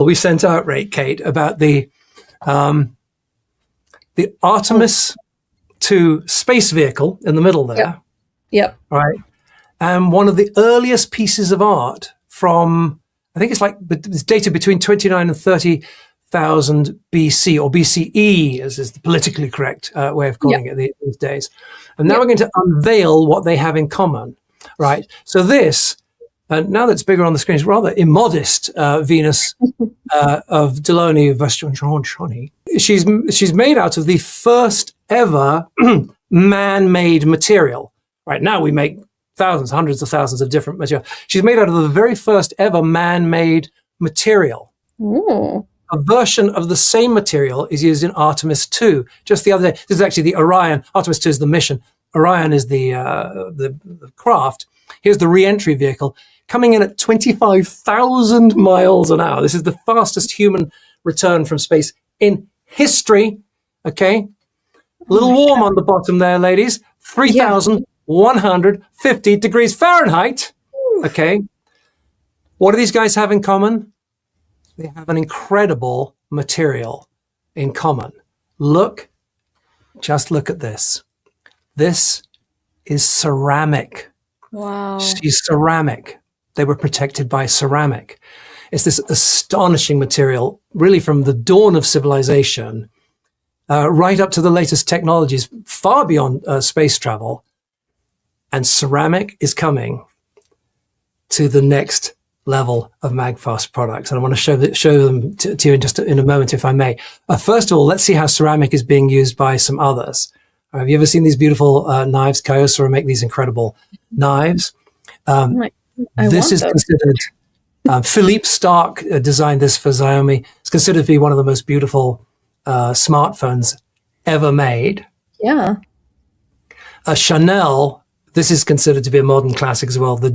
we sent out, right, Kate, about the Artemis 2 space vehicle in the middle there. Yep. Right. And one of the earliest pieces of art from, I think it's dated between 29 and 30,000 BC, or BCE, as is the politically correct way of calling it these days. And now we're going to unveil what they have in common. Right. So this, now that it's bigger on the screen, is rather immodest Venus of Delaunay Vaschanchoni. She's made out of the first ever man-made material. Right now we make thousands, hundreds of thousands of different material. She's made out of the very first ever man-made material. Ooh. A version of the same material is used in Artemis 2. Just the other day, this is actually the Orion. Artemis 2 is the mission. Orion is the craft. Here's the re-entry vehicle coming in at 25,000 miles an hour. This is the fastest human return from space in history. Okay. A little warm on the bottom there, ladies. 3,150 degrees Fahrenheit. Okay. What do these guys have in common? They have an incredible material in common. Just look at this. This is ceramic. Wow. She's ceramic. They were protected by ceramic. It's this astonishing material, really from the dawn of civilization, right up to the latest technologies, far beyond space travel. And ceramic is coming to the next level of Magfast products. And I want to show them to you in a moment, if I may. First of all, let's see how ceramic is being used by some others. Have you ever seen these beautiful knives? Kyocera make these incredible knives. This is considered, Philippe Stark designed this for Xiaomi. It's considered to be one of the most beautiful smartphones ever made. Yeah. Chanel, this is considered to be a modern classic as well. The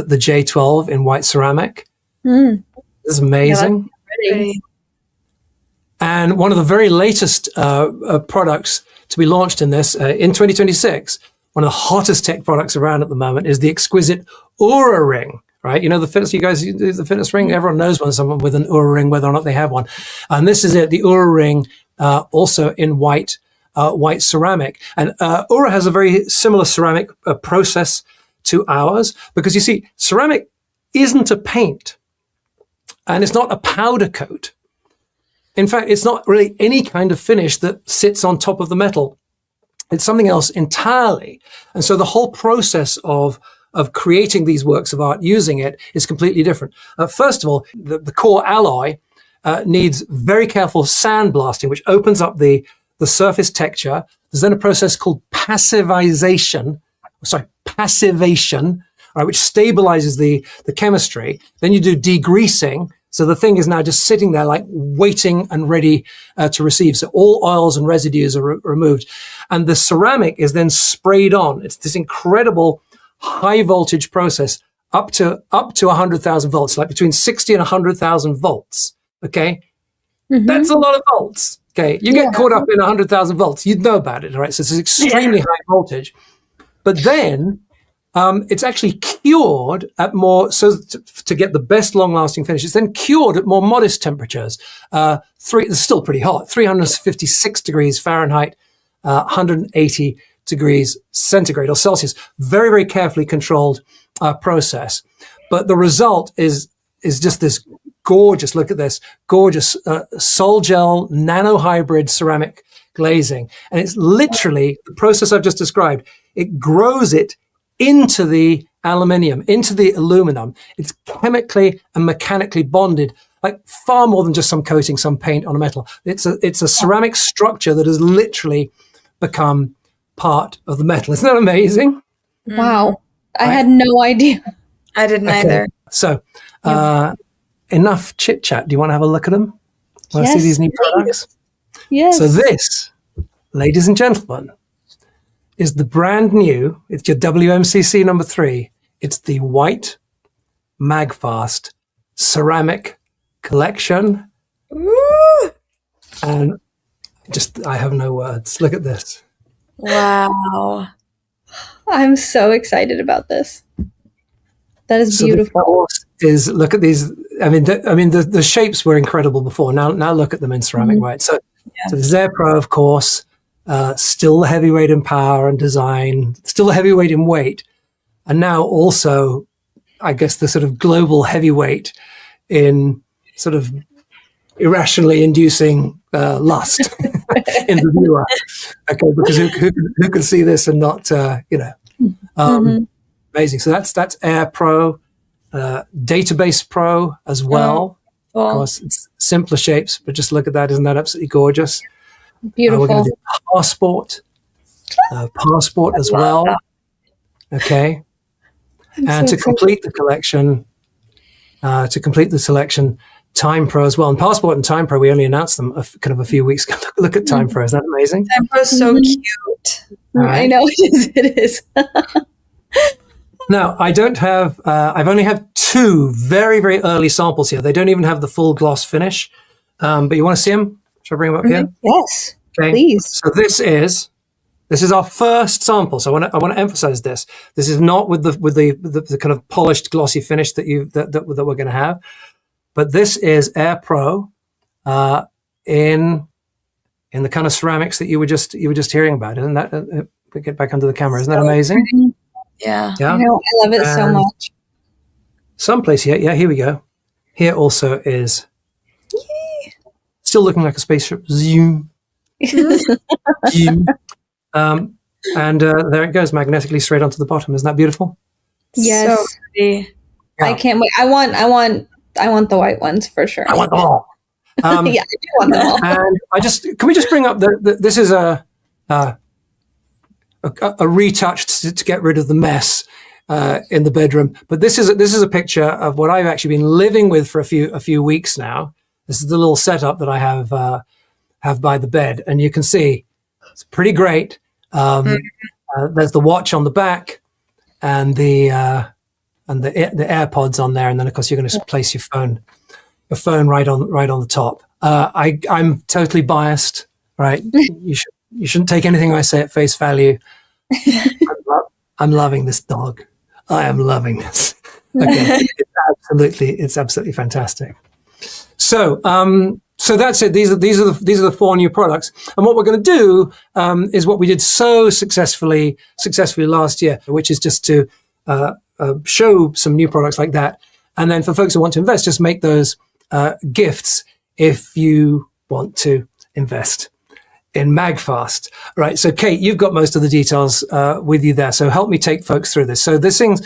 J12 in white ceramic. This is amazing. Yeah, and one of the very latest products to be launched in this in 2026, one of the hottest tech products around at the moment is the exquisite Oura ring, right? You know, the fitness, you guys use the fitness ring. Everyone knows when someone with an Oura ring, whether or not they have one. And this is it, the Oura ring, also in white ceramic. And Oura has a very similar ceramic process to ours, because you see, ceramic isn't a paint and it's not a powder coat. In fact, it's not really any kind of finish that sits on top of the metal. It's something else entirely. And so the whole process of creating these works of art, using it, is completely different. First of all, the core alloy needs very careful sandblasting, which opens up the surface texture. There's then a process called passivation, right, which stabilizes the chemistry. Then you do degreasing. So the thing is now just sitting there like waiting and ready to receive. So all oils and residues are removed. And the ceramic is then sprayed on. It's this incredible high voltage process up to 100,000 volts, like between 60 and 100,000 volts. Okay. That's a lot of volts. Okay. You get caught up in 100,000 volts, you'd know about it. Right. So it's extremely high voltage, but then it's actually cured at more, so to get the best long-lasting finish, it's then cured at more modest temperatures. It's still pretty hot, 356 degrees Fahrenheit, 180 degrees centigrade or Celsius. Very, very carefully controlled process. But the result is just this gorgeous, look at this, gorgeous sol gel nanohybrid ceramic glazing. And it's literally the process I've just described. It grows it into the aluminium, into the aluminum. It's chemically and mechanically bonded, like far more than just some coating, some paint on a metal. It's a ceramic structure that has literally become part of the metal. Isn't that amazing? Wow. I had no idea. I didn't either. So enough chit chat. Do you want to have a look at them? Want to see these new products? Yes. So this, ladies and gentlemen, is the brand new, it's your WMCC number 3. It's the white Magfast ceramic collection. Ooh. And I have no words. Look at this. Wow. I'm so excited about this. That is beautiful. Look at these. the shapes were incredible before. Now look at them in ceramic, right? So there's Air Pro, of course, still the heavyweight in power and design, still the heavyweight in weight, and now also, I guess, the sort of global heavyweight in sort of irrationally inducing lust in the viewer. Okay, because who can see this and not, amazing. So that's Air Pro, Database Pro as well. Of course, it's simpler shapes, but just look at that. Isn't that absolutely gorgeous? Beautiful. We're going to do Passport as well. that. Okay. And to complete the collection, Time Pro as well. And Passport and Time Pro, we only announced them kind of a few weeks ago. Look at Time Pro. Isn't that amazing? Time Pro's so cute. Right. I know it is. Now, I don't have, I've only have 2 very, very early samples here. They don't even have the full gloss finish. But you want to see them? Should I bring them up here? Yes, Okay. please. So this is our first sample. So I want to emphasize this. This is not with the kind of polished glossy finish that we're going to have, but this is Air Pro in the kind of ceramics that you were just hearing about. Isn't that? Get back under the camera. Isn't that amazing? Yeah. Yeah. I know, I love it so much. Someplace here. Yeah, here we go. Here also is still looking like a spaceship. Zoom. Zoom. And there it goes, magnetically straight onto the bottom. Isn't that beautiful? Yes. So pretty. Yeah. I can't wait. I want the white ones for sure. I want them all. Yeah, I do want them all. And can we just bring up this is a retouch to get rid of the mess in the bedroom. But this is a picture of what I've actually been living with for a few weeks now. This is the little setup that I have by the bed, and you can see it's pretty great. There's the watch on the back, and the AirPods on there, and then of course you're going to place your phone right on the top. I'm totally biased, right? You shouldn't take anything I say at face value. I'm loving this dog. I am loving this. Okay, it's absolutely fantastic. So that's it. These are the 4 new products. And what we're going to do is what we did so successfully last year, which is just to show some new products like that. And then for folks who want to invest, just make those gifts if you want to invest in MagFast. Right. So Kate, you've got most of the details with you there. So help me take folks through this. So this thing's,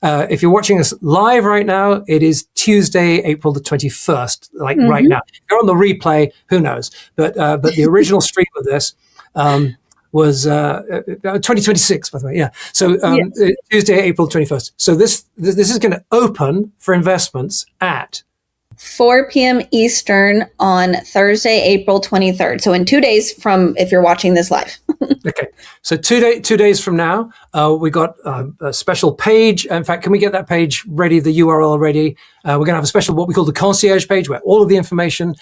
if you're watching us live right now, it is Tuesday, April the 21st, right now. If you're on the replay, who knows? But the original stream of this was 2026, by the way. Yeah. So Tuesday, April 21st. So this is going to open for investments at 4 p.m. Eastern on Thursday, April 23rd. So in 2 days from if you're watching this live. Okay. So 2 days from now, we got a special page. In fact, can we get that page ready, the URL ready? We're going to have a special, what we call the concierge page, where all of the information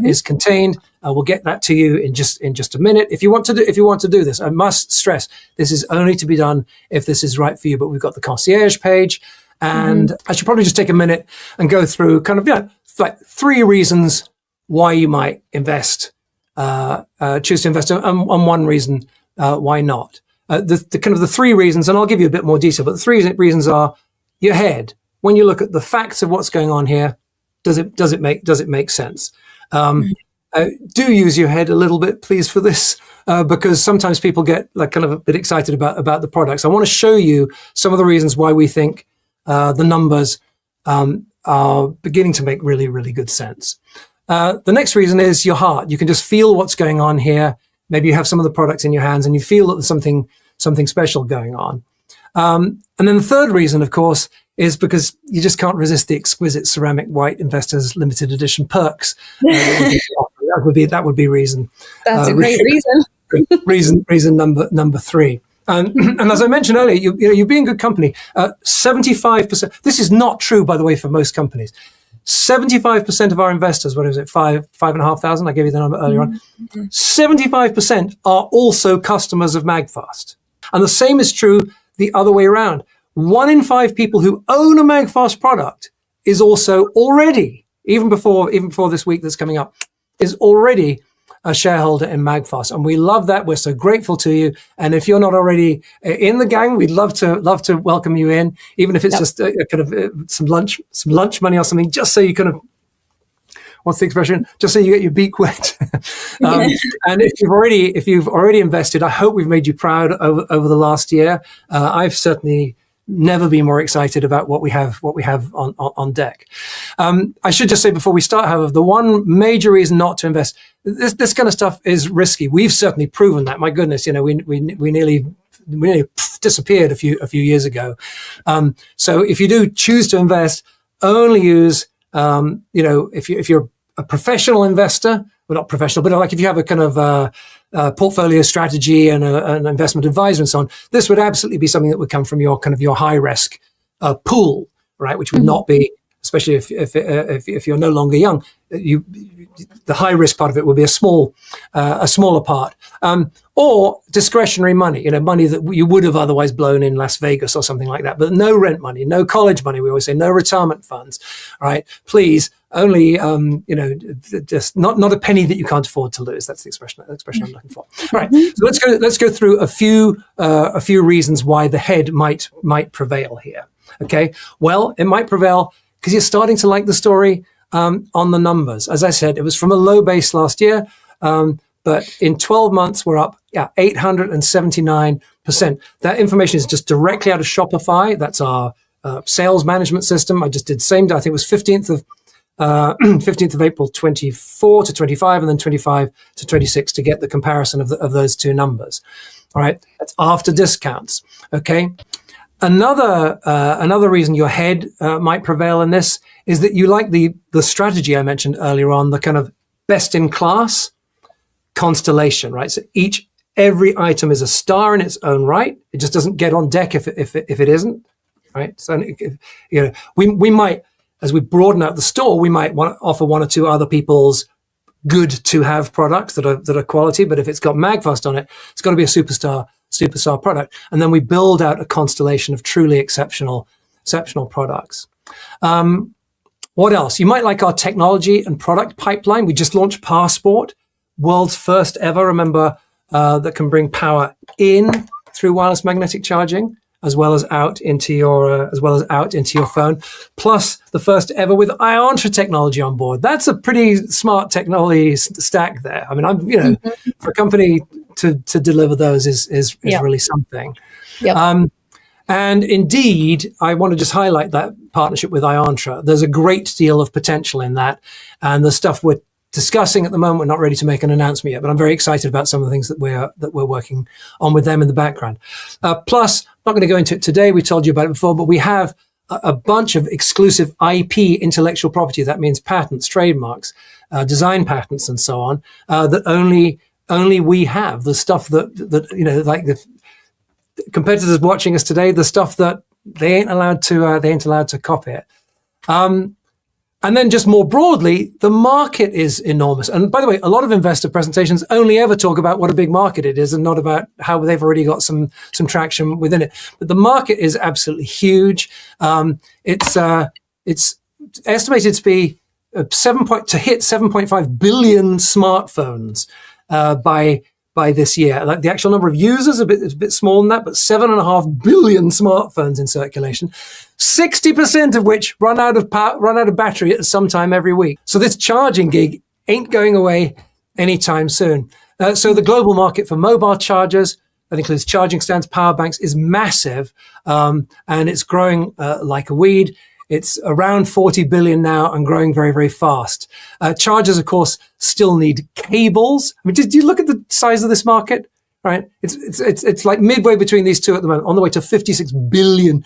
is contained. We'll get that to you in just a minute. If you want to do this, I must stress, this is only to be done if this is right for you. But we've got the concierge page. And I should probably just take a minute and go through kind of, like 3 reasons why you might invest, choose to invest, and 1 reason why not. The kind of the 3 reasons, and I'll give you a bit more detail, but the 3 reasons are your head. When you look at the facts of what's going on here, does it make sense? Do use your head a little bit, please, for this, because sometimes people get like kind of a bit excited about the products. I want to show you some of the reasons why we think the numbers are beginning to make really, really good sense. The next reason is your heart. You can just feel what's going on here. Maybe you have some of the products in your hands and you feel that there's something special going on. And then the third reason, of course, is because you just can't resist the exquisite ceramic white investors limited edition perks. That would be reason. That's a great reason. Reason number 3. And as I mentioned earlier, you'd be in good company. 75%. This is not true, by the way, for most companies. 75% of our investors, what is it, 5,500? I gave you the number earlier on. 75% are also customers of MagFast. And the same is true the other way around. 1 in 5 people who own a MagFast product is also already, even before this week that's coming up, is already a shareholder in Magfast, and we love that. We're so grateful to you. And if you're not already in the gang, we'd love to welcome you in, even if it's just a kind of some lunch money or something, just so you kind of, what's the expression? Just so you get your beak wet. And if you've already invested, I hope we've made you proud over the last year. I've certainly never been more excited about what we have on deck. I should just say before we start, however, the one major reason not to invest, this kind of stuff is risky. We've certainly proven that. My goodness, we nearly disappeared a few years ago. So if you do choose to invest, only use, if you're a professional investor, well, not professional, but like if you have a kind of portfolio strategy and an investment advisor and so on, this would absolutely be something that would come from your kind of your high risk pool, right? Which would not be, especially if you're no longer young, the high risk part of it would be a smaller part, or discretionary money, money that you would have otherwise blown in Las Vegas or something like that, but no rent money, no college money. We always say no retirement funds, right? Please. Only, just not a penny that you can't afford to lose. That's the expression I'm looking for. All right, so let's go through a few reasons why the head might prevail here. Okay, well, it might prevail because you're starting to like the story on the numbers. As I said, it was from a low base last year, but in 12 months we're up 879%. That information is just directly out of Shopify. That's our sales management system. I just did same day. I think it was 15th of April 24 to 25, and then 25 to 26 to get the comparison of those two numbers. All right, that's after discounts. Okay, another reason your head might prevail in this is that you like the strategy I mentioned earlier on, the kind of best in class constellation, right? So every item is a star in its own right. It just doesn't get on deck if it isn't, right? So we might, as we broaden out the store, we might want to offer one or two other people's good to have products that are quality. But if it's got Magfast on it, it's got to be a superstar product. And then we build out a constellation of truly exceptional products. What else? You might like our technology and product pipeline. We just launched Passport, world's first ever, remember, that can bring power in through wireless magnetic charging, as well as out into your phone, plus the first ever with Iontra technology on board. That's a pretty smart technology stack there. I mean, for a company to deliver those is really something. Yep. And indeed, I want to just highlight that partnership with Iontra. There's a great deal of potential in that, and the stuff we're discussing at the moment, we're not ready to make an announcement yet, but I'm very excited about some of the things that we're working on with them in the background. Plus, not going to go into it today. We told you about it before, but we have a bunch of exclusive IP, intellectual property. That means patents, trademarks, design patents, and so on, that only we have. The stuff that like the competitors watching us today, the stuff that they ain't allowed to copy it. And then just more broadly, the market is enormous. And by the way, a lot of investor presentations only ever talk about what a big market it is and not about how they've already got some traction within it. But the market is absolutely huge. It's estimated to be to hit 7.5 billion smartphones by this year. Like the actual number of users is a bit smaller than that, but 7.5 billion smartphones in circulation, 60% of which run out of battery at some time every week. So this charging gig ain't going away anytime soon. So the global market for mobile chargers, that includes charging stands, power banks, is massive, and it's growing like a weed. It's around 40 billion now and growing very, very fast. Chargers, of course, still need cables. I mean, did you look at the size of this market? Right, it's like midway between these two at the moment, on the way to $56 billion.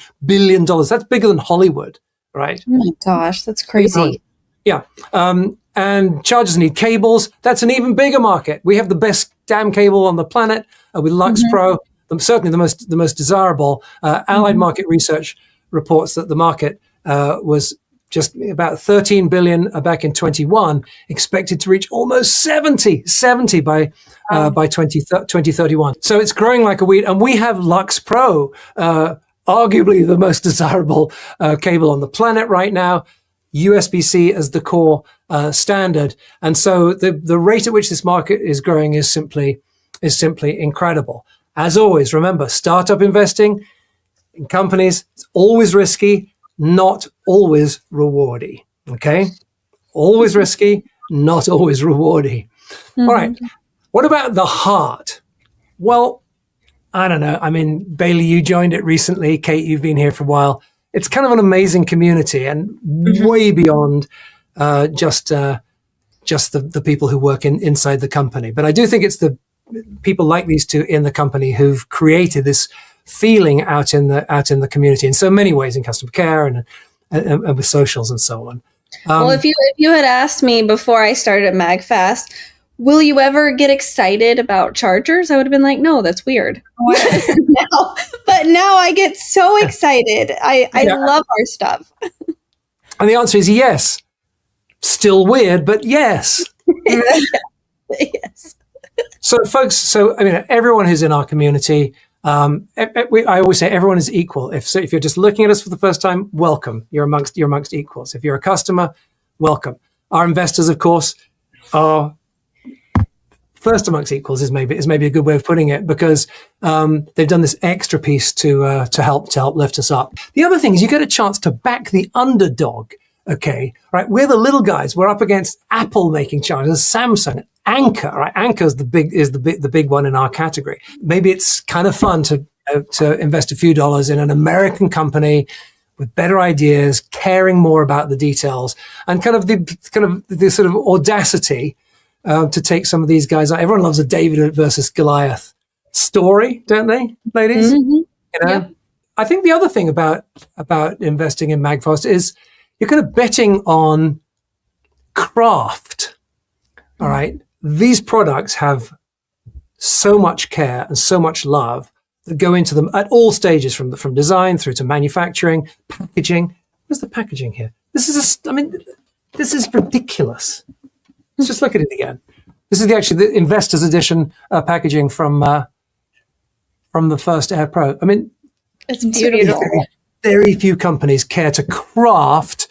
That's bigger than Hollywood, right? Oh my gosh, that's crazy. Yeah, and chargers need cables. That's an even bigger market. We have the best damn cable on the planet with Lux Pro, certainly the most desirable. Allied Market Research reports that the market was just about 13 billion back in 21, expected to reach almost 70 by 2031. So it's growing like a weed. And we have Lux Pro, arguably the most desirable cable on the planet right now. USB-C as the core standard. And so the rate at which this market is growing is simply incredible. As always, remember, startup investing in companies, it's always risky, not always rewardy. Okay? Always risky, not always rewardy. All right. What about the heart? Well, I don't know. I mean, Bailey, you joined it recently. Kate, you've been here for a while. It's kind of an amazing community and way beyond just the people who work inside the company. But I do think it's the people like these two in the company who've created this feeling out in the community in so many ways, in customer care and with socials and so on. Well, if you had asked me before I started at MagFast, will you ever get excited about chargers? I would have been like, no, that's weird. But now I get so excited. I love our stuff. And the answer is yes. Still weird, but yes. Yes. So, folks, I mean, everyone who's in our community, I always say everyone is equal. If you're just looking at us for the first time, welcome. You're amongst equals. If you're a customer, welcome. Our investors, of course, are first amongst equals is maybe a good way of putting it, because they've done this extra piece to help lift us up. The other thing is you get a chance to back the underdog. Okay, right? We're the little guys. We're up against Apple making chargers, Samsung, Anker. Right? Anker is the big one in our category. Maybe it's kind of fun to invest a few dollars in an American company with better ideas, caring more about the details, and kind of the sort of audacity to take some of these guys out. Everyone loves a David versus Goliath story, don't they, ladies? Mm-hmm. You know, yep. I think the other thing about investing in MagFast is you're kind of betting on craft. All right. These products have so much care and so much love that go into them at all stages, from design through to manufacturing, packaging. Where's the packaging here? This is ridiculous. Let's just look at it again. This is the Investors Edition packaging from the first Air Pro. I mean, it's beautiful. Very few companies care to craft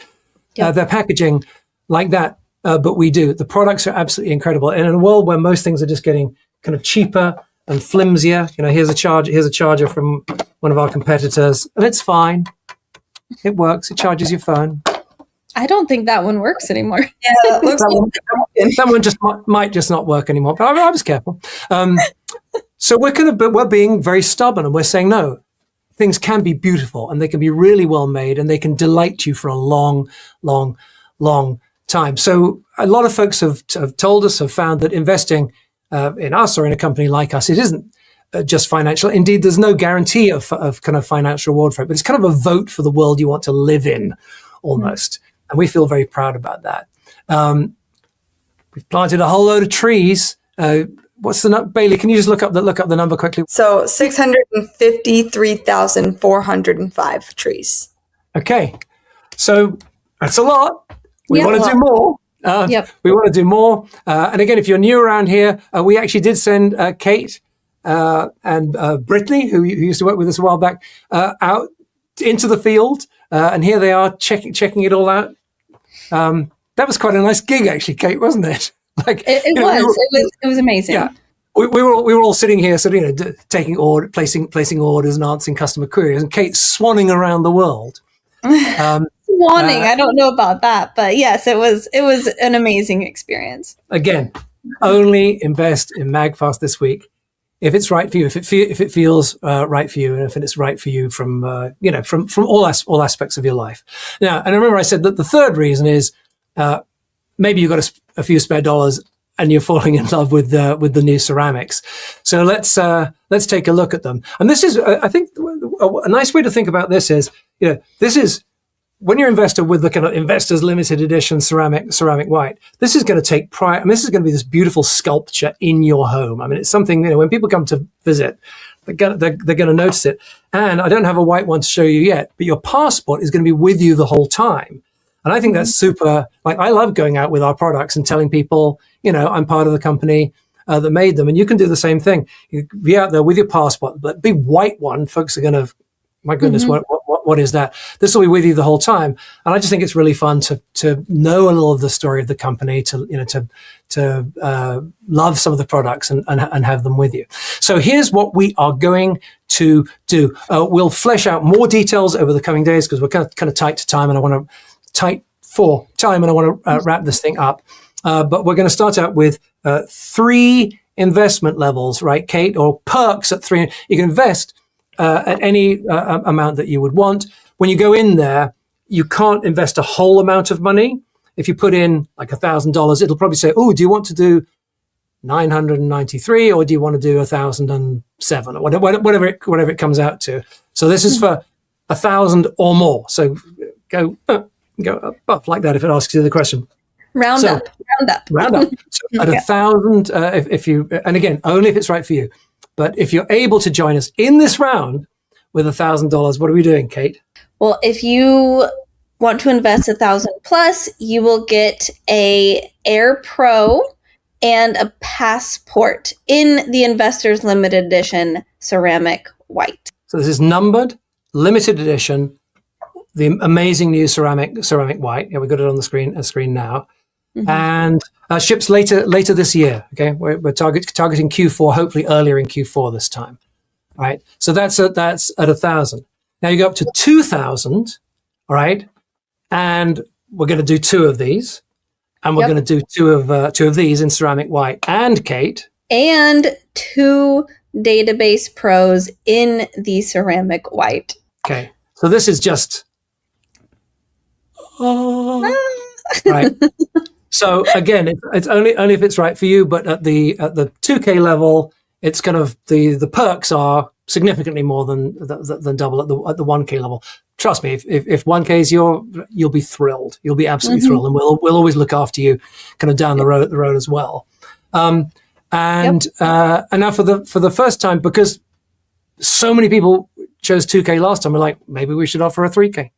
their packaging like that, but we do. The products are absolutely incredible. And in a world where most things are just getting kind of cheaper and flimsier, you know, here's a charger from one of our competitors, and it's fine. It works. It charges your phone. I don't think that one works anymore. Yeah, it looks that one just might just not work anymore. But I was careful. So we're being very stubborn, and we're saying no. Things can be beautiful, and they can be really well made, and they can delight you for a long, long, long time. So a lot of folks have told us, have found that investing in us or in a company like us, it isn't just financial. Indeed, there's no guarantee of kind of financial reward for it, but it's kind of a vote for the world you want to live in, almost. And we feel very proud about that. We've planted a whole load of trees. What's the number? Bailey, can you just look up the number quickly? So 653,405 trees. Okay. So that's a lot. We want to do more. We want to do more. And again, if you're new around here, we actually did send Kate and Brittany, who used to work with us a while back, out into the field. And here they are checking it all out. That was quite a nice gig, actually, Kate, wasn't it? Like it was amazing. Yeah, we were all sitting here, sort of, taking placing orders and answering customer queries, and Kate swanning around the world. Swanning, I don't know about that, but yes, it was an amazing experience. Again, only invest in MagFast this week if it's right for you, if it feels right for you, and if it's right for you from all aspects of your life. Now, and remember, I said that the third reason is maybe you've got a few spare dollars and you're falling in love with the new ceramics. So let's take a look at them. And this is, I think, a nice way to think about this is, this is when you're an investor with the kind of Investors Limited Edition ceramic white. This is going to take pride. I mean, this is going to be this beautiful sculpture in your home. I mean, it's something, when people come to visit, they're going to notice it. And I don't have a white one to show you yet, but your passport is going to be with you the whole time. And I think that's super. Like, I love going out with our products and telling people, I'm part of the company that made them. And you can do the same thing. You be out there with your passport, but big white one. Folks are going to My goodness, Mhm. what is that? This will be with you the whole time, and I just think it's really fun to know a little of the story of the company, to love some of the products and have them with you. So here's what we are going to do. We'll flesh out more details over the coming days because we're kind of tight to time, and I want to wrap this thing up. But we're going to start out with 3 investment levels, right, Kate, or perks at 3. You can invest at any amount that you would want. When you go in there, you can't invest a whole amount of money. If you put in like $1,000, it'll probably say, "Oh, do you want to do 993, or do you want to do 1,007, or whatever it comes out to?" So this is for 1,000 or more. So go up like that if it asks you the question. Round up. So at 1,000, if you, and again, only if it's right for you. But if you're able to join us in this round with $1,000, what are we doing, Kate? Well, if you want to invest 1,000 plus, you will get a Air Pro and a passport in the Investors Limited Edition ceramic white. So this is numbered, limited edition, the amazing new ceramic white. Yeah, we got it on the screen now. Mm-hmm. And ships later this year. Okay, we're targeting Q4, hopefully earlier in Q4 this time. All right, so that's at 1,000. Now you go up to 2,000. All right, and we're going to do 2 of these, and we're going to do two of these in ceramic white. And Kate, and 2 database pros in the ceramic white. Okay, so this is just right. So again, it's only if it's right for you. But at the 2K level, it's kind of the perks are significantly more than double at the 1K level. Trust me, if 1K is you'll be thrilled. You'll be absolutely thrilled, and we'll always look after you, kind of down the road as well. And now for the first time, because so many people chose 2K last time, we're like, maybe we should offer a 3K.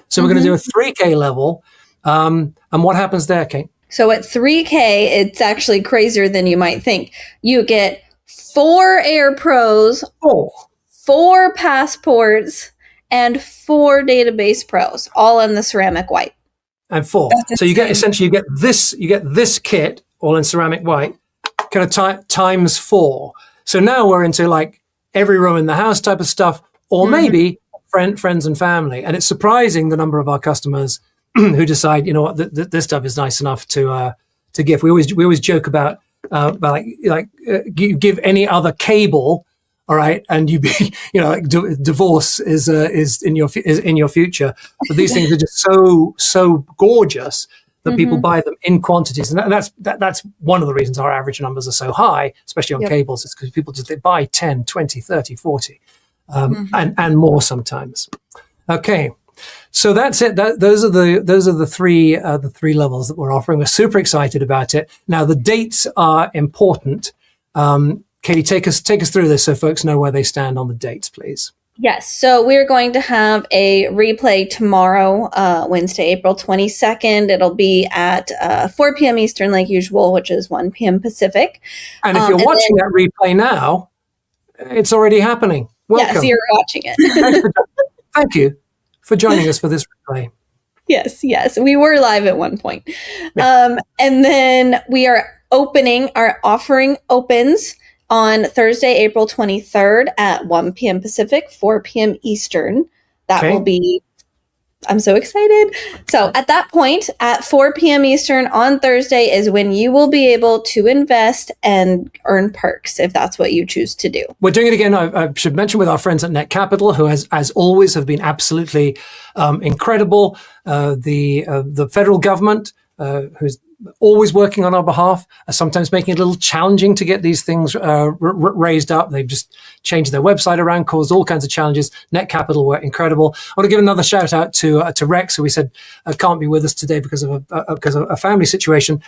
So we're going to do a 3K level. And what happens there, Kate? So at 3K, it's actually crazier than you might think. You get 4 Air Pros, 4 passports, and 4 database pros, all in the ceramic white. And 4. So you get this kit all in ceramic white, kind of times 4. So now we're into like every room in the house type of stuff, or maybe friends and family. And it's surprising the number of our customers who decide, you know what, this stuff is nice enough to give. We always joke about you give any other cable, all right, and you be, you know, like divorce is in your future. But these things are just so gorgeous that people buy them in quantities, and that's one of the reasons our average numbers are so high, especially on cables. It's because people they buy 10, 20, 30, 40, and more sometimes. Okay. So that's it. Those are the 3 levels that we're offering. We're super excited about it. Now the dates are important. Katie, take us through this so folks know where they stand on the dates, please. Yes. So we're going to have a replay tomorrow, Wednesday, April 22nd. It'll be at 4 p.m. Eastern, like usual, which is 1 p.m. Pacific. And if you're watching that replay now, it's already happening. Welcome. Yes, you're watching it. Thank you for joining us for this replay. Yes. We were live at one point. Yeah. And then we are our offering opens on Thursday, April 23rd at 1 p.m. Pacific, 4 p.m. Eastern. That will be, I'm so excited. So at that point, at 4 p.m. Eastern on Thursday is when you will be able to invest and earn perks, if that's what you choose to do. We're doing it again, I should mention, with our friends at Net Capital, who as always have been absolutely incredible. The federal government, who's always working on our behalf, sometimes making it a little challenging to get these things raised up. They've just changed their website around, caused all kinds of challenges. Net Capital were incredible. I want to give another shout out to Rex, who we said can't be with us today because of a family situation.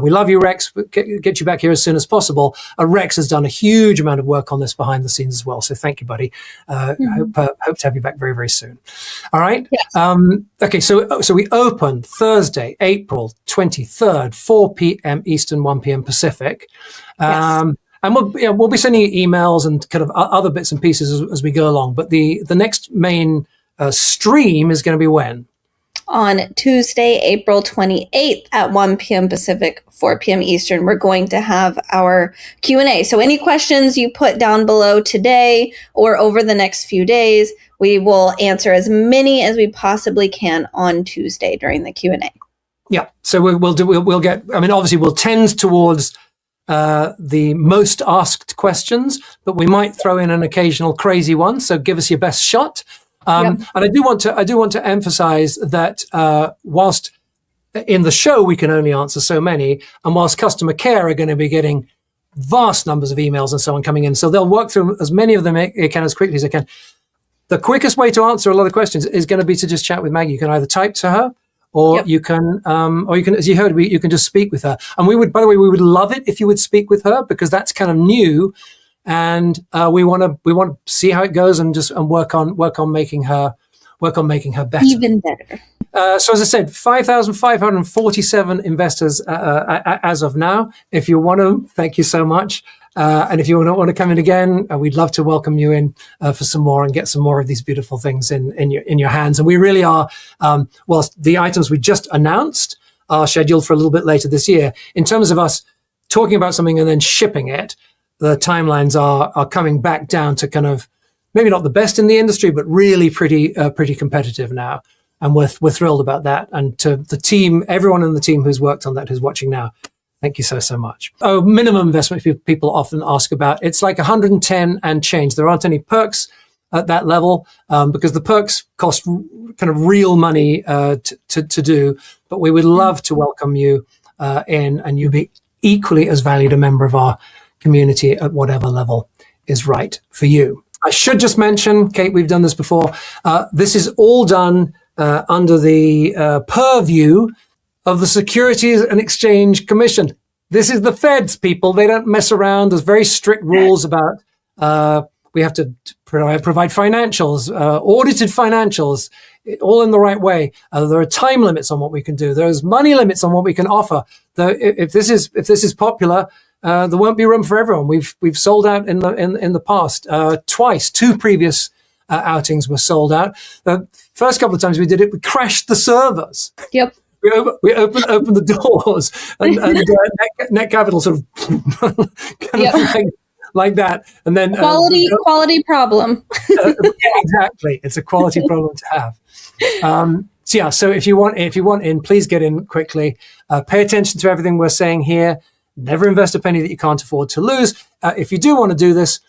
We love you, Rex. Get you back here as soon as possible. Rex has done a huge amount of work on this behind the scenes as well. So thank you, buddy. Hope to have you back very, very soon. All right. Yes. Okay. So we open Thursday, April 23rd, 4 p.m. Eastern, 1 p.m. Pacific. Yes. And we'll be sending you emails and kind of other bits and pieces as we go along. But the next main stream is going to be when? On Tuesday, April 28th at 1 p.m. Pacific, 4 p.m. Eastern, we're going to have our Q&A. So any questions you put down below today or over the next few days, we will answer as many as we possibly can on Tuesday during the Q&A. Yeah. So we'll get, I mean, obviously we'll tend towards the most asked questions, but we might throw in an occasional crazy one. So give us your best shot. And I do want to emphasize that whilst in the show we can only answer so many, and whilst customer care are going to be getting vast numbers of emails and so on coming in, so they'll work through as many of them they can as quickly as they can. The quickest way to answer a lot of questions is going to be to just chat with Maggie. You can either type to her, or you can, as you heard, you can just speak with her. And we would, by the way, we would love it if you would speak with her, because that's kind of new. And we want to see how it goes and work on making her better, even better. So as I said, 5,547 investors as of now. If you want to, thank you so much. And if you want to come in again, we'd love to welcome you in for some more and get some more of these beautiful things in your hands. And we really are, whilst the items we just announced are scheduled for a little bit later this year, in terms of us talking about something and then shipping it, the timelines are coming back down to kind of maybe not the best in the industry, but really pretty competitive now. And we're thrilled about that. And to the team, everyone in the team who's worked on that, who's watching now, thank you so much. Oh, minimum investment people often ask about. It's like 110 and change. There aren't any perks at that level because the perks cost kind of real money to do. But we would love to welcome you in, and you'd be equally as valued a member of our community at whatever level is right for you. I should just mention, Kate, we've done this before. This is all done under the purview of the Securities and Exchange Commission. This is the feds, people. They don't mess around. There's very strict rules about we have to provide financials, audited financials, all in the right way. There are time limits on what we can do. There's money limits on what we can offer. If this is popular, there won't be room for everyone. We've sold out in the past twice. Two previous outings were sold out. The first couple of times we did it, we crashed the servers. Yep. We opened the doors, and Net Capital sort of like that, and then quality problem. Exactly, it's a quality problem to have. So if you want in, please get in quickly. Pay attention to everything we're saying here. Never invest a penny that you can't afford to lose. If you do want to do this,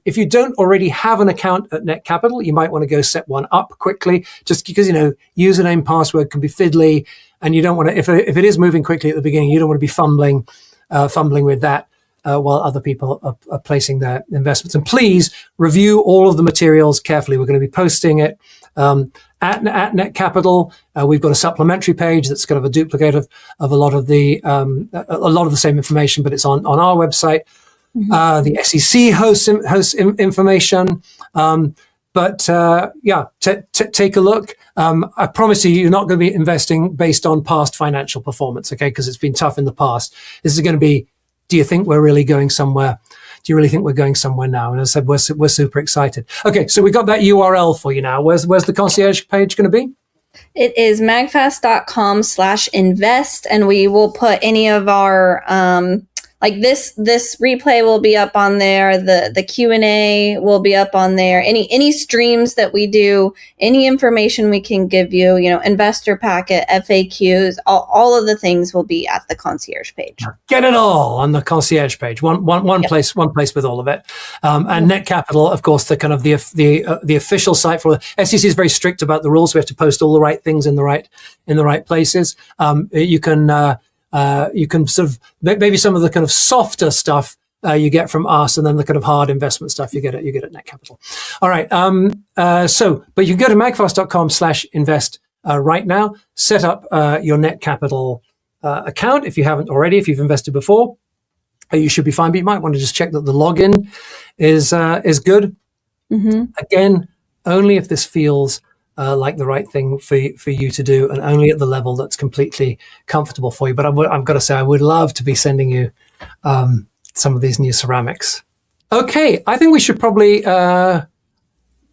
if you don't already have an account at Net Capital, you might want to go set one up quickly, just because, username, password can be fiddly, and you don't want to, if it is moving quickly at the beginning, you don't want to be fumbling with that while other people are placing their investments. And please review all of the materials carefully. We're going to be posting it at Net Capital. We've got a supplementary page that's kind of a duplicate of a lot of the same information, but it's on our website. The SEC hosts information. Take a look. I promise you're not going to be investing based on past financial performance, okay? Because it's been tough in the past. This is going to be, do you think we're really going somewhere? Do you really think we're going somewhere now? And as I said, we're super excited. Okay, so we got that URL for you now. Where's the concierge page going to be? It is magfast.com/invest, and we will put any of our this replay will be up on there. The Q&A will be up on there. Any streams that we do, any information we can give you, investor packet, FAQs, all of the things will be at the concierge page. Get it all on the concierge page. One place with all of it. And Net Capital, of course, the kind of the official site for SEC is very strict about the rules. We have to post all the right things in the right places. You can sort of maybe some of the kind of softer stuff you get from us, and then the kind of hard investment stuff you get at Net Capital. All right. But you can go to magfast.com/invest right now. Set up your Net Capital account if you haven't already. If you've invested before, you should be fine. But you might want to just check that the login is good. Mm-hmm. Again, only if this feels like the right thing for you to do, and only at the level that's completely comfortable for you. But I've got to say, I would love to be sending you some of these new ceramics. Okay, I think we should probably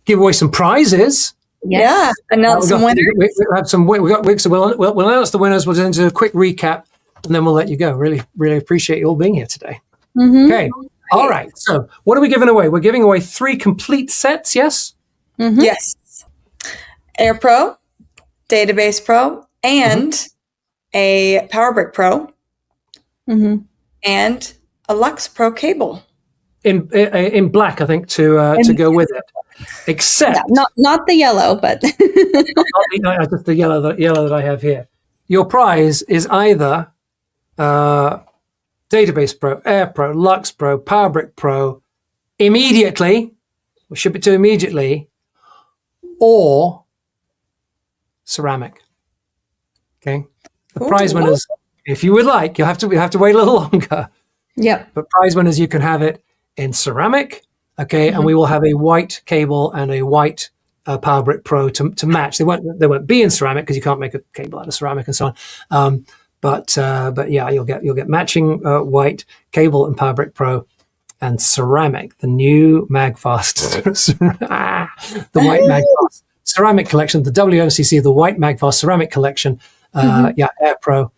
give away some prizes. Yeah, announce some winners. We have some. We got weeks. So we'll announce the winners. We'll do a quick recap, and then we'll let you go. Really, really appreciate you all being here today. Mm-hmm. Okay. All right. So, what are we giving away? We're giving away 3 complete sets. Yes. Mm-hmm. Yes. Air Pro, Database Pro, and a PowerBrick Pro, and a Lux Pro cable. In black, I think, to go with it. Except not the yellow, but just the yellow that I have here. Your prize is either Database Pro, Air Pro, Lux Pro, PowerBrick Pro immediately. We'll ship it to immediately, or ceramic. Okay. The prize winners, if you would like, you have to wait a little longer. Yep. But prize winners, you can have it in ceramic. Okay, and we will have a white cable and a white PowerBrick Pro to match. They won't be in ceramic because you can't make a cable out of ceramic and so on. But yeah, you'll get matching white cable and PowerBrick Pro and ceramic, the new MagFast, the white MagFast ceramic collection, the WMCC, the white MagFast ceramic collection. Air Pro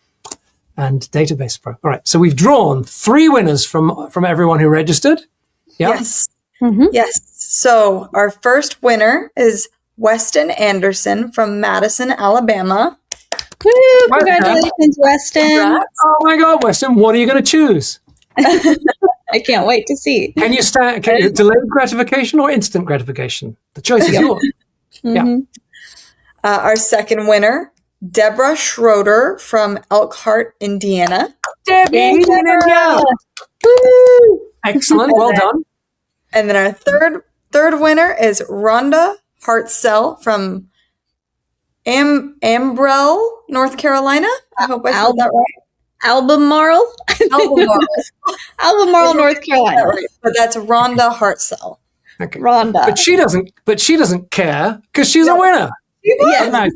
and Database Pro. All right, so we've drawn 3 winners from everyone who registered. Yeah. Yes. Yes. So our first winner is Weston Anderson from Madison, Alabama. Woo, congratulations, Weston. Congrats. Oh my God, Weston, what are you going to choose? I can't wait to see. Can you delayed gratification or instant gratification? The choice is yours. Yeah. Our second winner, Deborah Schroeder from Elkhart, Indiana. Debbie! Excellent. Well done. And then our third winner is Rhonda Hartzell from Ambrell, North Carolina. I hope I said that right. Albemarle, North Carolina. Right. But that's Rhonda Hartzell. Okay. Rhonda. But she doesn't care because she's a winner. Yes. Nice.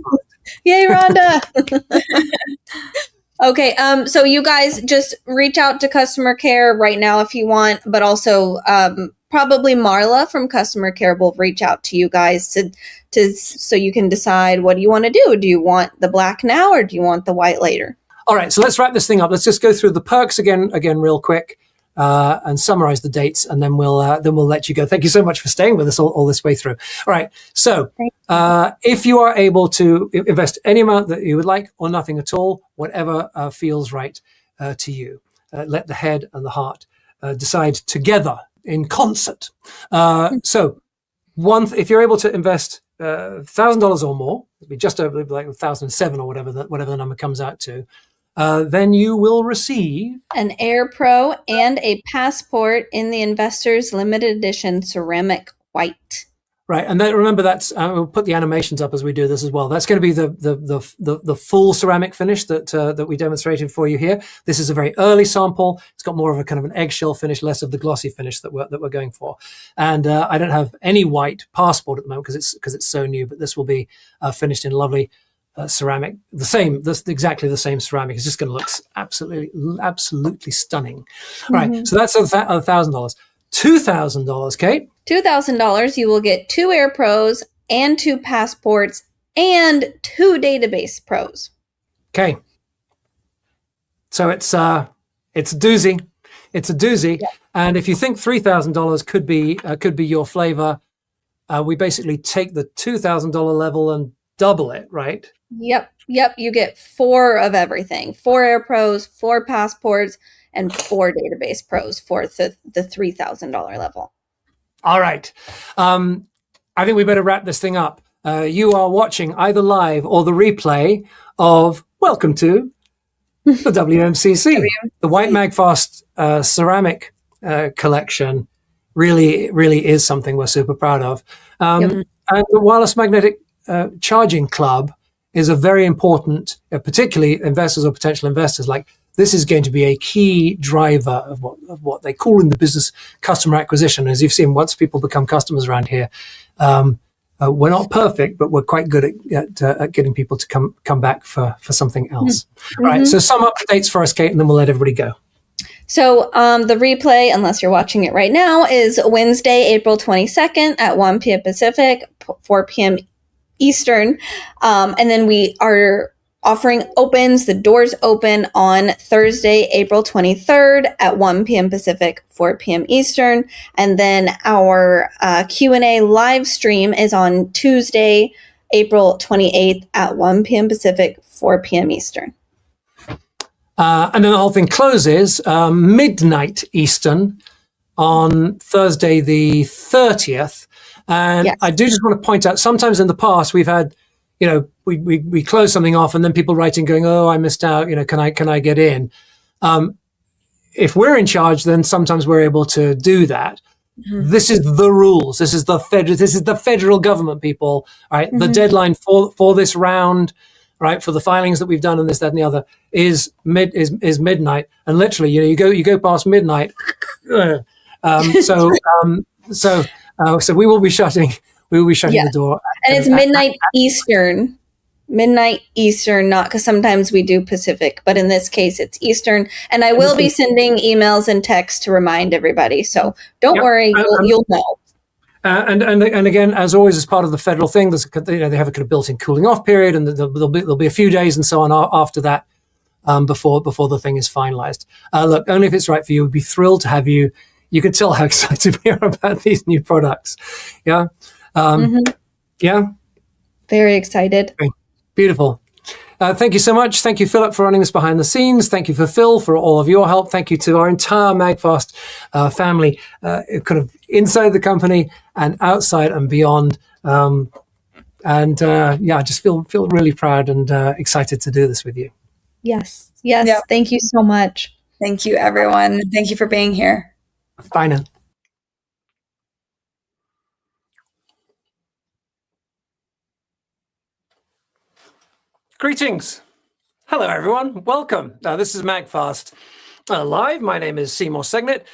Yay, Rhonda. Okay, so you guys just reach out to customer care right now if you want, but also probably Marla from customer care will reach out to you guys to so you can decide what do you want to do. Do you want the black now or do you want the white later? All right, so let's wrap this thing up. Let's just go through the perks again real quick and summarize the dates, and then we'll let you go. Thank you so much for staying with us all this way through. All right, so if you are able to invest any amount that you would like or nothing at all, whatever feels right to you, let the head and the heart decide together in concert. So if you're able to invest $1,000 or more, it'd be just over like 1,007 or whatever the number comes out to, then you will receive an Air Pro and a passport in the Investors Limited Edition ceramic white. Right, and then remember that's we'll put the animations up as we do this as well. That's going to be the full ceramic finish that we demonstrated for you here. This is a very early sample. It's got more of a kind of an eggshell finish, less of the glossy finish that we're going for. And I don't have any white passport at the moment because it's so new. But this will be finished in lovely ceramic, exactly the same ceramic. It's just going to look absolutely stunning. All right, so that's $1,000. $2,000, Kate. $2,000, you will get 2 Air Pros and 2 passports and 2 Database Pros. Okay. So it's a doozy. It's a doozy. Yeah. And if you think $3,000 could be your flavor, we basically take the $2,000 level and double it, right? Yep. You get 4 of everything: 4 Air Pros, 4 passports, and 4 Database Pros for the $3,000 level. All right. I think we better wrap this thing up. You are watching either live or the replay of Welcome to the WMCC. The White MagFast ceramic collection really is something we're super proud of. And the Wireless Magnetic Charging Club is a very important, particularly investors or potential investors, like this is going to be a key driver of what they call in the business customer acquisition. As you've seen, once people become customers around here, we're not perfect, but we're quite good at getting people to come back for something else. Right. So sum up the dates for us, Kate, and then we'll let everybody go. So the replay, unless you're watching it right now, is Wednesday, April 22nd at 1 p.m. Pacific, 4 p.m. Eastern. And then we are offering opens. The doors open on Thursday, April 23rd at 1 p.m. Pacific, 4 p.m. Eastern. And then our Q&A live stream is on Tuesday, April 28th at 1 p.m. Pacific, 4 p.m. Eastern. And then the whole thing closes midnight Eastern on Thursday the 30th. And Yes. I do just want to point out, sometimes in the past we've had, we close something off and then people writing going, oh, I missed out, can I get in? If we're in charge, then sometimes we're able to do that. Mm-hmm. This is the rules. This is the federal government, people. All right. Mm-hmm. The deadline for this round, right, for the filings that we've done and this, that, and the other is midnight. And literally, you go past midnight. So we will be shutting the door. And it's midnight Eastern. Midnight Eastern, not because sometimes we do Pacific, but in this case it's Eastern. And I will be sending emails and texts to remind everybody. So don't worry, you'll know. And again, as always, as part of the federal thing, they have a kind of built-in cooling off period, and there'll be a few days and so on after that, before the thing is finalized. Look, only if it's right for you, we'd be thrilled to have you. You can tell how excited we are about these new products. Yeah. Yeah. Very excited. Okay. Beautiful. Thank you so much. Thank you, Philip, for running this behind the scenes. Thank you for Phil for all of your help. Thank you to our entire MagFast family, kind of inside the company and outside and beyond. I just feel really proud and excited to do this with you. Yes. Yep. Thank you so much. Thank you, everyone. Thank you for being here. Bye now. Greetings. Hello, everyone. Welcome. This is MagFast Live. My name is Seymour Segnet.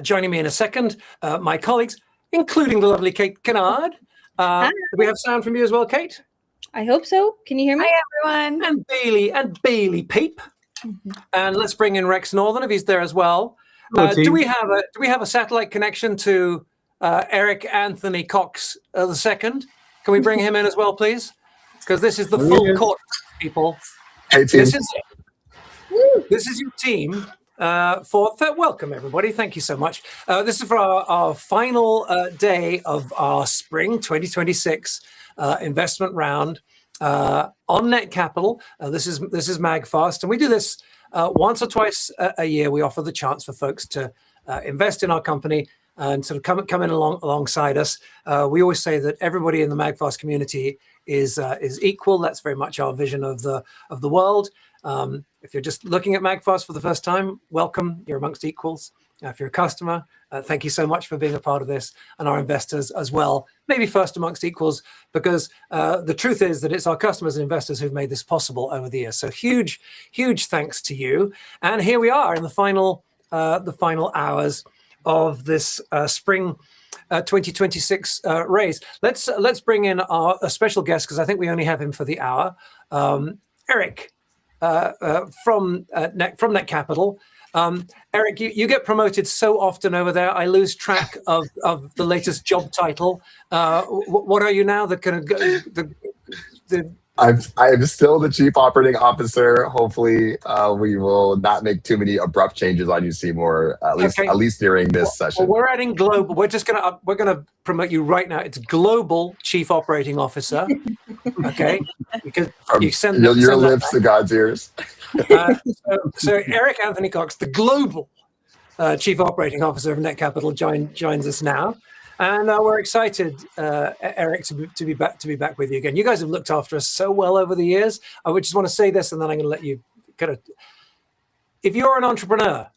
Joining me in a second, my colleagues, including the lovely Kate Kennard. Do we have sound from you as well, Kate? I hope so. Can you hear me? Hi, everyone. And Bailey Peep. Mm-hmm. And let's bring in Rex Northern if he's there as well. Do we have a satellite connection to Eric Anthony Cox II? Can we bring him in as well, please? Because this is the full court, people. Hey, team. This is your team. Welcome, everybody. Thank you so much. This is for our final day of our spring 2026 investment round on Net Capital. This is MagFast, and we do this once or twice a year. We offer the chance for folks to invest in our company and sort of come in alongside us. We always say that everybody in the MagFast community is equal. That's very much our vision of the world. If you're just looking at MagFast for the first time, welcome. You're amongst equals. If you're a customer, thank you so much for being a part of this, and our investors as well. Maybe first amongst equals, because the truth is that it's our customers and investors who've made this possible over the years. So huge thanks to you. And here we are in the final hours of this spring 2026 raise. Let's bring in a special guest, because I think we only have him for the hour. Eric from Net Capital. Eric, you get promoted so often over there. I lose track of the latest job title. What are you now? I'm still the Chief Operating Officer. Hopefully, we will not make too many abrupt changes on you, Seymour. At least during this session. Well, we're adding global. We're gonna promote you right now. It's Global Chief Operating Officer. Okay, because you send your lips to God's ears. So Eric Anthony Cox, the Global Chief Operating Officer of Net Capital, joins us now. And we're excited, Eric, to be back with you again. You guys have looked after us so well over the years. I would just want to say this, and then I'm going to let you if you're an entrepreneur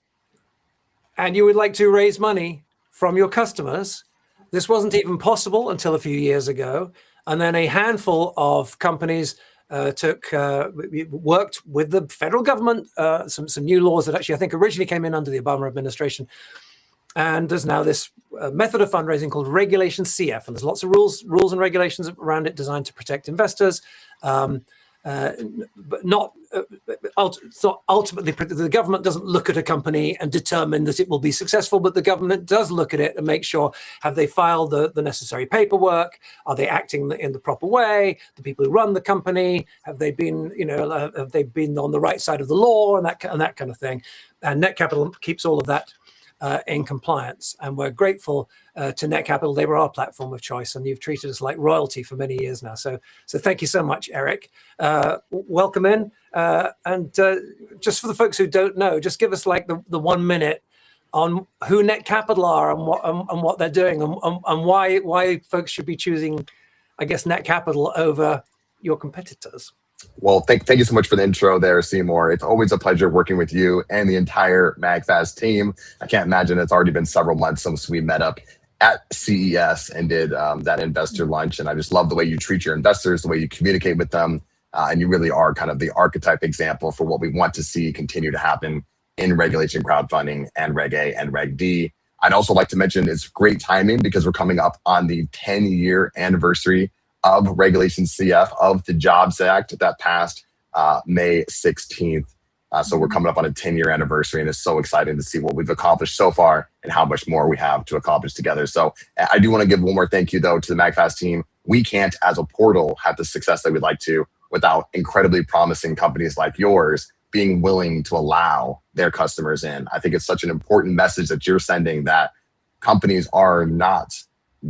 and you would like to raise money from your customers, this wasn't even possible until a few years ago. And then a handful of companies worked with the federal government, some new laws that actually I think originally came in under the Obama administration. And there's now this method of fundraising called Regulation CF, and there's lots of rules and regulations around it designed to protect investors. but not ultimately. The government doesn't look at a company and determine that it will be successful, but the government does look at it and make sure, have they filed the necessary paperwork? Are they acting in the proper way? The people who run the company, have they been, have they been on the right side of the law, and that kind of thing? And Net Capital keeps all of that in compliance, and we're grateful to Net Capital. They were our platform of choice, and you've treated us like royalty for many years now. So thank you so much, Eric. Welcome in, and just for the folks who don't know, just give us like the 1 minute on who Net Capital are and what they're doing, and why folks should be choosing, I guess, Net Capital over your competitors. Well, thank you so much for the intro there, Seymour. It's always a pleasure working with you and the entire MagFast team. I can't imagine it's already been several months since we met up at CES and did that investor lunch. And I just love the way you treat your investors, the way you communicate with them. And you really are kind of the archetype example for what we want to see continue to happen in regulation crowdfunding and Reg A and Reg D. I'd also like to mention it's great timing because we're coming up on the 10-year anniversary of Regulation CF, of the Jobs Act that passed May 16th. So we're coming up on a 10-year anniversary, and it's so exciting to see what we've accomplished so far and how much more we have to accomplish together. So I do want to give one more thank you, though, to the MagFast team. We can't, as a portal, have the success that we'd like to without incredibly promising companies like yours being willing to allow their customers in. I think it's such an important message that you're sending, that companies are not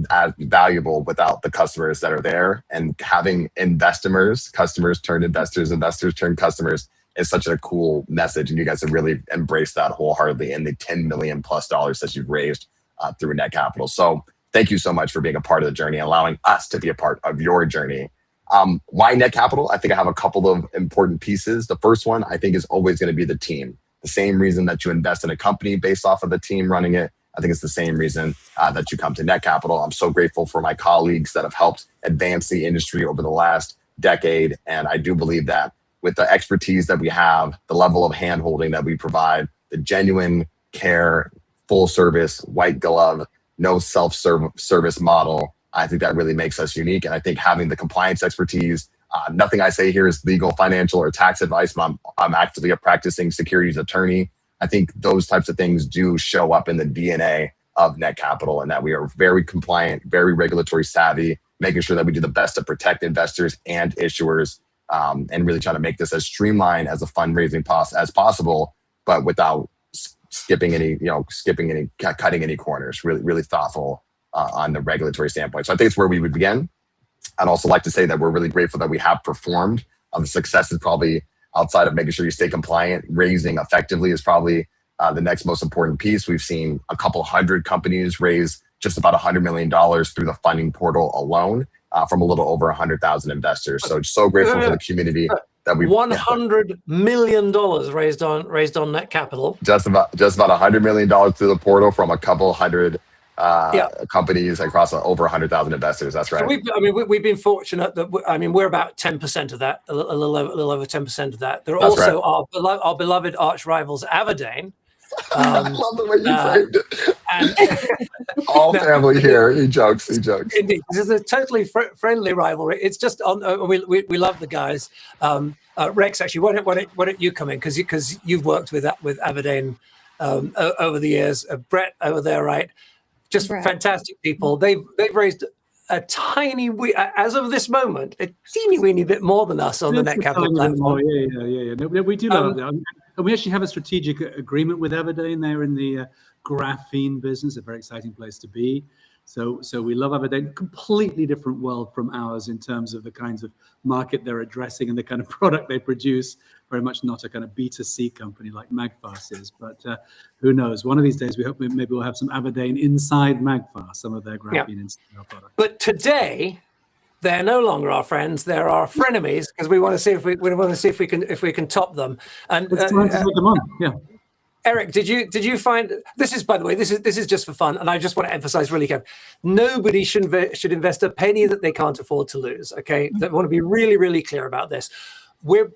as valuable without the customers that are there, and having customers turn investors, investors turn customers is such a cool message. And you guys have really embraced that wholeheartedly in the $10 million+ that you've raised through Net Capital. So thank you so much for being a part of the journey and allowing us to be a part of your journey. Why Net Capital? I think I have a couple of important pieces. The first one, I think, is always going to be the team. The same reason that you invest in a company based off of the team running it, I think it's the same reason that you come to Net Capital. I'm so grateful for my colleagues that have helped advance the industry over the last decade. And I do believe that with the expertise that we have, the level of handholding that we provide, the genuine care, full service, white glove, no self-service model, I think that really makes us unique. And I think having the compliance expertise, nothing I say here is legal, financial, or tax advice. I'm actively a practicing securities attorney. I think those types of things do show up in the DNA of Net Capital, and that we are very compliant, very regulatory savvy, making sure that we do the best to protect investors and issuers, and really trying to make this as streamlined as a fundraising process as possible, but without cutting any corners. Really thoughtful on the regulatory standpoint. So I think it's where we would begin. I'd also like to say that we're really grateful that we have performed. The success is probably, outside of making sure you stay compliant, raising effectively is probably the next most important piece. We've seen a couple hundred companies raise just about $100 million through the funding portal alone from a little over 100,000 investors. So grateful for the community that we've $100 million raised on Net Capital. Just about $100 million through the portal from a couple hundred companies across over 100,000 investors. That's right. So we've been fortunate that we're about 10% of that, a little over 10% of that. There are also our beloved arch rivals, Averdane. I love the way you framed it. All family here. He jokes. Indeed, this is a totally friendly rivalry. It's just we love the guys. Rex, actually, why don't you come in, because you've worked with Averdane over the years. Brett over there, right? Just fantastic people. They've raised a tiny, as of this moment, a teeny weeny bit more than us on the Net Capital platform. Yeah. No, we do love that. And we actually have a strategic agreement with Aberdeen. They're in the graphene business, a very exciting place to be. So we love Aberdeen. Completely different world from ours in terms of the kinds of market they're addressing and the kind of product they produce. Very much not a kind of B2C company like MagFast is, but who knows? One of these days, we hope maybe we'll have some Aberdeen inside MagFast, some of their graphene inside our product. But today, they're no longer our friends; they're our frenemies, because we want to see if we can top them. And it's time to take them on. Yeah. Eric, did you find this is, by the way, this is just for fun, and I just want to emphasize really carefully, nobody should invest a penny that they can't afford to lose. Okay, I want to be really, really clear about this. We're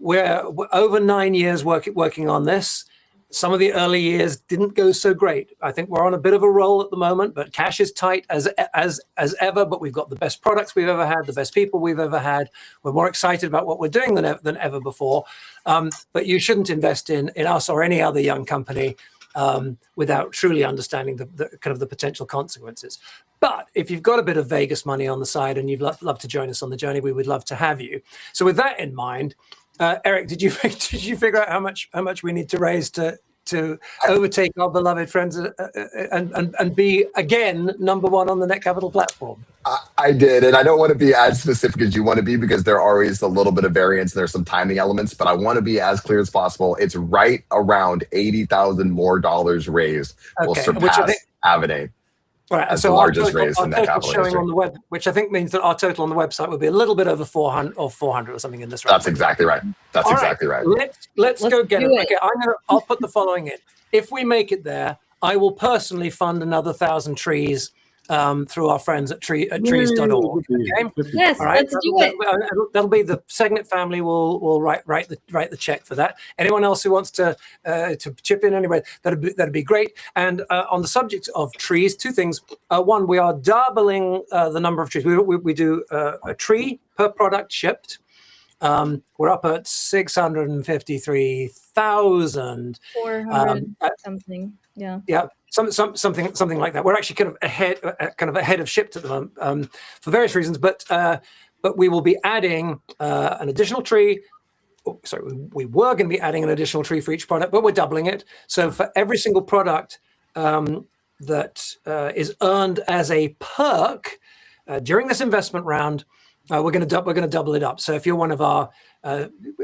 over 9 years working on this. some of the early years didn't go so great. I think we're on a bit of a roll at the moment, but cash is tight as ever. But we've got the best products we've ever had, the best people we've ever had. We're more excited about what we're doing than ever before. But you shouldn't invest in us or any other young company without truly understanding the kind of the potential consequences. But if you've got a bit of Vegas money on the side and you'd love to join us on the journey, we would love to have you. So with that in mind, Eric, did you figure out how much we need to raise to overtake our beloved friends and be again number one on the Net Capital platform? I did, and I don't want to be as specific as you want to be because there are always a little bit of variance. There's some timing elements, but I want to be as clear as possible. It's right around $80,000 more raised will surpass Avidane. Right, as so the largest our raise in that capital showing history. on the web, which I think means that our total on the website would be a little bit over 400 or something in this range. That's exactly right. That's exactly right. Let's go get it. Okay, I'll put the following in. If we make it there, I will personally fund another 1,000 trees through our friends at trees.org. Okay? Yes, all right? let's do it. That'll be the Segnet family will write the check for that. Anyone else who wants to chip in anyway, that'd be great. And on the subject of trees, two things. One, we are doubling the number of trees. We do a tree per product shipped. We're up at 653,000. 400 something. Yeah. Yeah. Something like that. We're actually kind of ahead of shipped at the moment for various reasons, but we will be adding an additional tree. Oh, sorry, we were going to be adding an additional tree for each product, but we're doubling it. So for every single product that is earned as a perk during this investment round, we're going to double it up. So if you're one of our,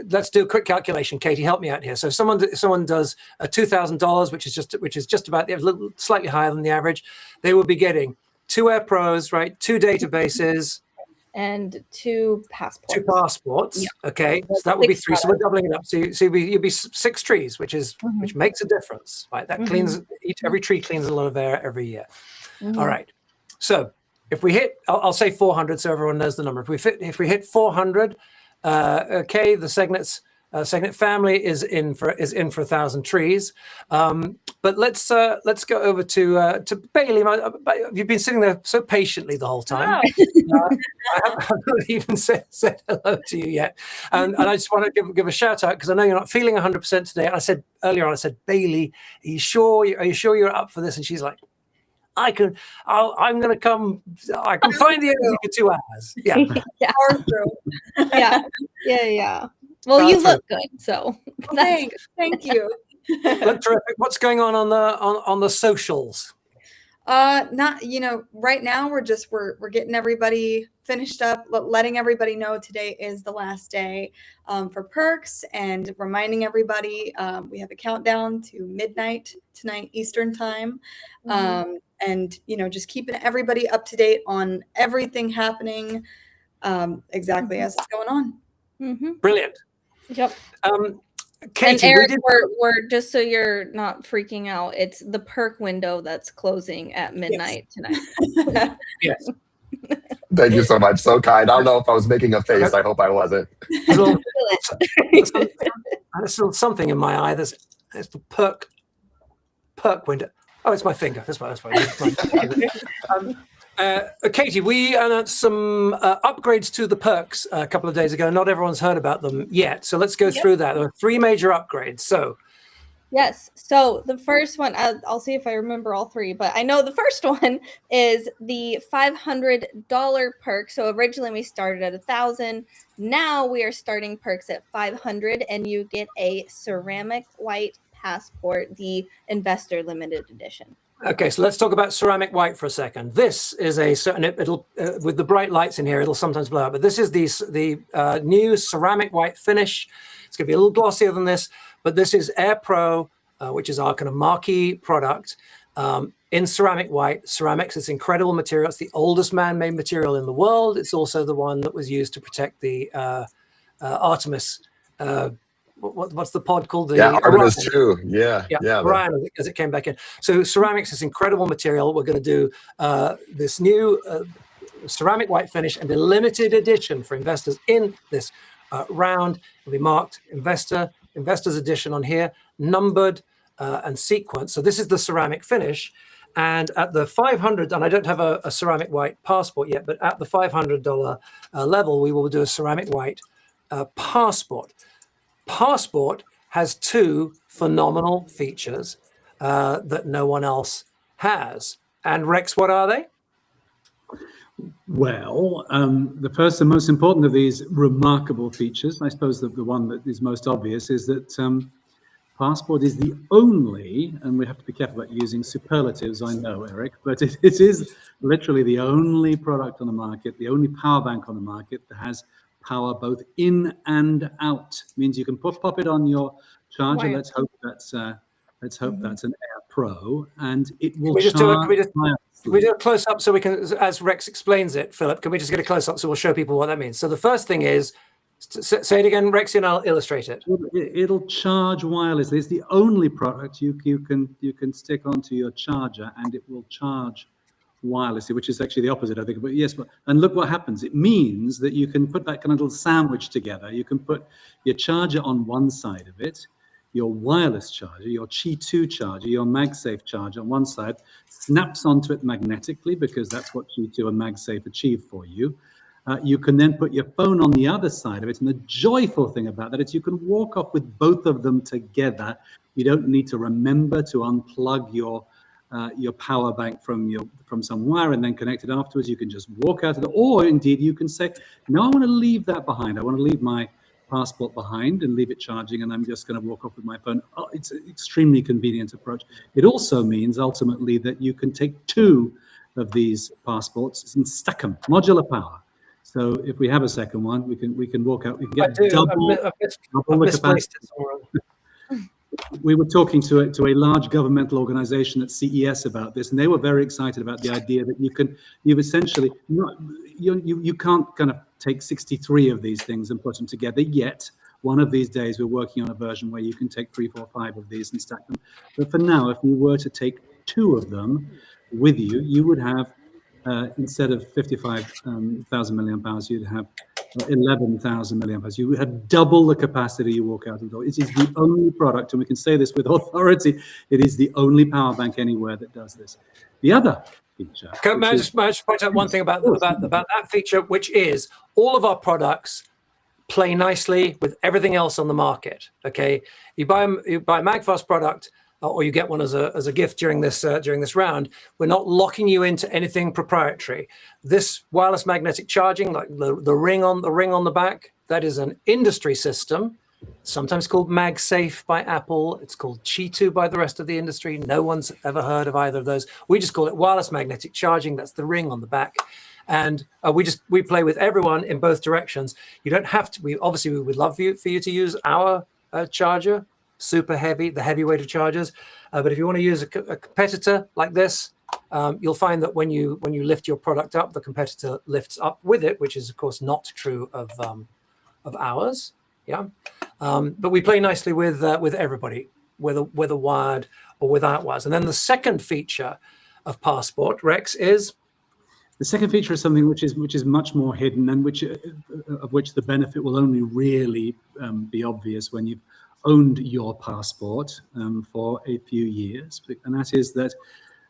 let's do a quick calculation. Katie, help me out here. So if someone does $2,000, which is just about slightly higher than the average, they will be getting 2 Air Pros, right? 2 databases. And 2 passports. 2 passports. Yeah. Okay, so that would be 3. So we're doubling it up. So you'd be 6 trees, which makes a difference, right? That cleans every tree cleans a lot of air every year. All right. So if we hit, I'll say 400, so everyone knows the number. If we hit 400, okay, the Segnet family is in for 1,000 trees. But let's go over to Bailey. You've been sitting there so patiently the whole time. I haven't even said hello to you yet, and I just want to give a shout out because I know you're not feeling 100% today. And I said earlier on, Bailey, are you sure you're up for this? And she's like, I'm going to come. I can find the energy for 2 hours. Yeah. Yeah. Well, you look good, so Thank you. Look terrific. What's going on the socials? Not, right now we're getting everybody finished up, letting everybody know today is the last day for perks, and reminding everybody we have a countdown to midnight tonight Eastern time. And just keeping everybody up to date on everything happening exactly as it's going on. Brilliant. Yep. Katie, and Eric, we're just so you're not freaking out, it's the perk window that's closing at midnight tonight. Yes. Thank you so much. So kind. I don't know if I was making a face. I hope I wasn't. There's still something in my eye. There's the perk window. Oh, it's my finger. That's my Katie, we announced some upgrades to the perks a couple of days ago. Not everyone's heard about them yet. So let's go through that. There are 3 major upgrades. So yes. So the first one, I'll see if I remember all 3, but I know the first one is the $500 perk. So originally we started at 1,000. Now we are starting perks at 500, and you get a ceramic white passport, the investor limited edition. Okay, so let's talk about ceramic white for a second. This is it'll with the bright lights in here, it'll sometimes blow out, but this is the new ceramic white finish. It's going to be a little glossier than this, but this is Air Pro, which is our kind of marquee product in ceramic white. Ceramics, it's incredible material. It's the oldest man-made material in the world. It's also the one that was used to protect the Artemis. What's the pod called? Artemis 2. Yeah. Orion, as it came back in. So ceramics is incredible material. We're going to do this new ceramic white finish and a limited edition for investors in this round. It'll be marked Investors Edition on here, numbered. and sequence. So this is the ceramic finish. And at the 500, and I don't have a ceramic white passport yet, but at the $500 level, we will do a ceramic white passport. Passport has two phenomenal features that no one else has. And Rex, what are they? Well, the first and most important of these remarkable features, I suppose the one that is most obvious, is that Passport is the only, and we have to be careful about using superlatives, I know, Eric, but it is literally the only product on the market, the only power bank on the market that has power both in and out. Means you can pop it on your charger. Wow. Let's hope that's an Air Pro, and it will Can we do a close up so we can, as Rex explains it, Philip? Can we just get a close up so we'll show people what that means? So the first thing is, say it again, Rex, and I'll illustrate it. It'll charge wirelessly. It's the only product you can stick onto your charger, and it will charge wirelessly, which is actually the opposite, I think. But yes, and look what happens. It means that you can put that kind of little sandwich together. You can put your charger on one side of it, your wireless charger, your Qi 2 charger, your MagSafe charger on one side, snaps onto it magnetically, because that's what Qi 2 and MagSafe achieve for you. You can then put your phone on the other side of it. And the joyful thing about that is you can walk off with both of them together. You don't need to remember to unplug your power bank from some wire and then connect it afterwards. You can just walk out of it, or indeed you can say, no, I want to leave that behind. I want to leave my Passport behind and leave it charging, and I'm just going to walk off with my phone. Oh, it's an extremely convenient approach. It also means ultimately that you can take two of these Passports and stack them, modular power. So if we have a second one, we can walk out. We can get double the capacity. We were talking to a large governmental organization at CES about this, and they were very excited about the idea that you essentially you can't kind of take 63 of these things and put them together yet. One of these days, we're working on a version where you can take 3, 4, 5 of these and stack them. But for now, if you were to take 2 of them with you, you would have instead of 55,000 milliamp hours, you'd have 11,000 milliamp hours. You have double the capacity you walk out the door. It is the only product, and we can say this with authority, it is the only power bank anywhere that does this. The other feature... May I just point out one thing about that feature, which is all of our products play nicely with everything else on the market, okay? You buy a MagFast product, or you get one as a gift during this round. We're not locking you into anything proprietary. This wireless magnetic charging, like the ring on the back, that is an industry system, sometimes called MagSafe by Apple. It's called Qi 2 by the rest of the industry. No one's ever heard of either of those. We just call it wireless magnetic charging. That's the ring on the back. And we play with everyone in both directions. You don't have to. We would love for you to use our charger. Super heavy, the heavyweight of chargers. But if you want to use a competitor like this, you'll find that when you lift your product up, the competitor lifts up with it, which is of course not true of ours. Yeah, but we play nicely with everybody, whether wired or without wires. And then the second feature of Passport, Rex, is the second feature is something which is much more hidden, and of which the benefit will only really be obvious when you've owned your Passport for a few years, and that is that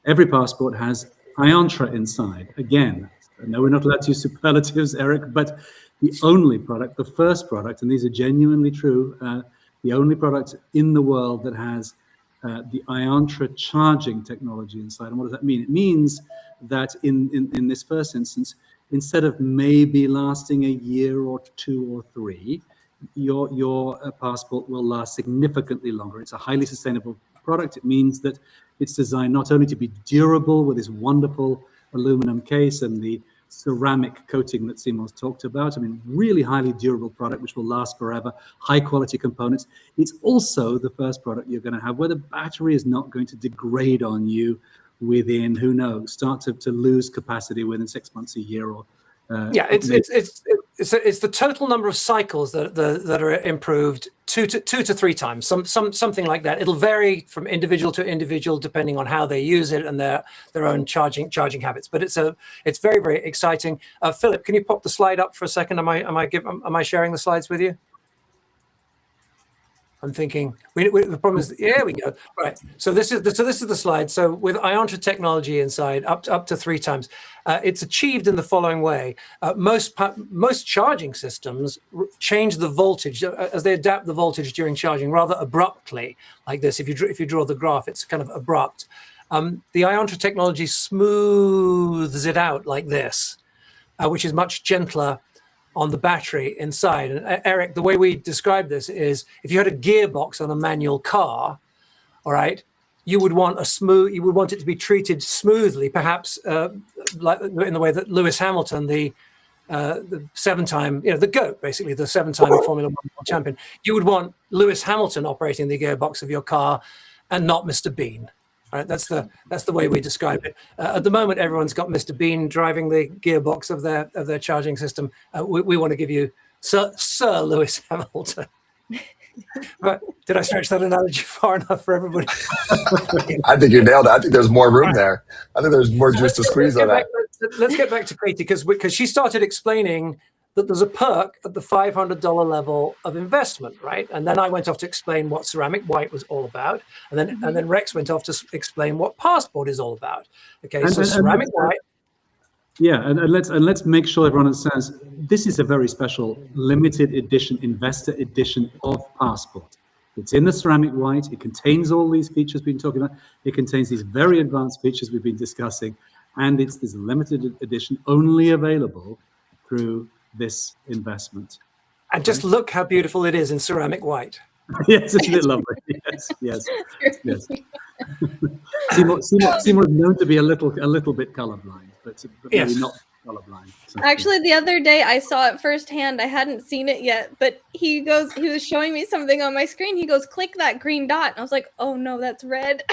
every Passport has Iontra inside. Again, I know we're not allowed to use superlatives, Eric, but the only product, the first product, and these are genuinely true, the only product in the world that has the Iontra charging technology inside. And what does that mean? It means that in this first instance, instead of maybe lasting a year or 2 or 3, your Passport will last significantly longer. It's a highly sustainable product. It means that it's designed not only to be durable with this wonderful aluminum case and the ceramic coating that Seymour's talked about. I mean, really highly durable product which will last forever, high quality components. It's also the first product you're going to have where the battery is not going to degrade on you within, who knows, start to lose capacity within 6 months, a year, or it's the total number of cycles that are improved two to three times, something like that. It'll vary from individual to individual depending on how they use it and their own charging habits. But it's very, very exciting. Philip, can you pop the slide up for a second? Am I sharing the slides with you? I'm thinking the problem is, here we go. Right. So this is the slide. So with Iontra technology inside, up to 3 times, it's achieved in the following way. Most charging systems change the voltage as they adapt the voltage during charging rather abruptly, like this. If you draw the graph, it's kind of abrupt. The Iontra technology smooths it out like this, which is much gentler on the battery inside. And Eric, the way we describe this is if you had a gearbox on a manual car, all right, you would want it to be treated smoothly, perhaps like in the way that Lewis Hamilton, the 7-time, the GOAT, basically the 7-time Formula 1 champion, you would want Lewis Hamilton operating the gearbox of your car and not Mr. Bean. Right, that's the way we describe it. At the moment, everyone's got Mr. Bean driving the gearbox of their charging system. We want to give you Sir Lewis Hamilton. But did I stretch that analogy far enough for everybody? I think you nailed it. I think there's more room there. I think there's more juice to squeeze on that. Let's get back to Katie because she started explaining that there's a perk at the $500 level of investment, right? And then I went off to explain what ceramic white was all about, and then Rex went off to explain what Passport is all about. Okay, so ceramic white. Yeah, and let's make sure everyone understands this is a very special limited edition, investor edition of Passport. It's in the ceramic white. It contains all these features we've been talking about. It contains these very advanced features we've been discussing, and it's this limited edition only available through this investment. And just look how beautiful it is in ceramic white. Yes, isn't it lovely? Yes. Seymour is known to be a little bit colorblind, but maybe not colorblind. So. Actually, the other day I saw it firsthand. I hadn't seen it yet, but he was showing me something on my screen. He goes, "Click that green dot," and I was like, "Oh no, that's red."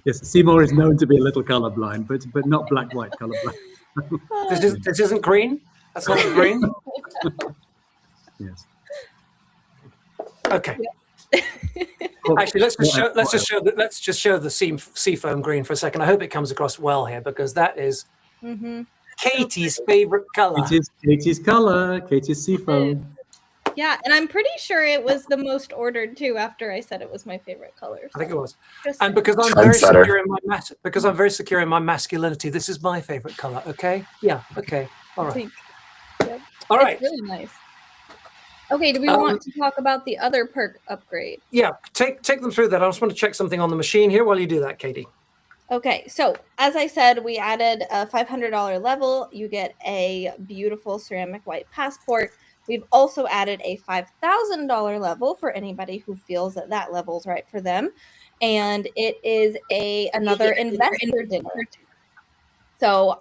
Yes, Seymour is known to be a little colorblind, but not black-white colorblind. This isn't green. That's not green. Yes. Okay. Actually, let's just show the seafoam green for a second. I hope it comes across well here because that is Katie's favorite color. Katie's color. Katie's seafoam. Yeah, and I'm pretty sure it was the most ordered too. After I said it was my favorite color, so. I think it was. And because I'm very secure in my masculinity, this is my favorite color. Okay. Yeah. Okay. All right. Yep. All right. It's really nice. Okay, do we want to talk about the other perk upgrade? Yeah, take them through that. I just want to check something on the machine here while you do that, Katie. Okay, so as I said, we added a $500 level. You get a beautiful ceramic white Passport. We've also added a $5,000 level for anybody who feels that level's right for them. And it is another investor dinner. So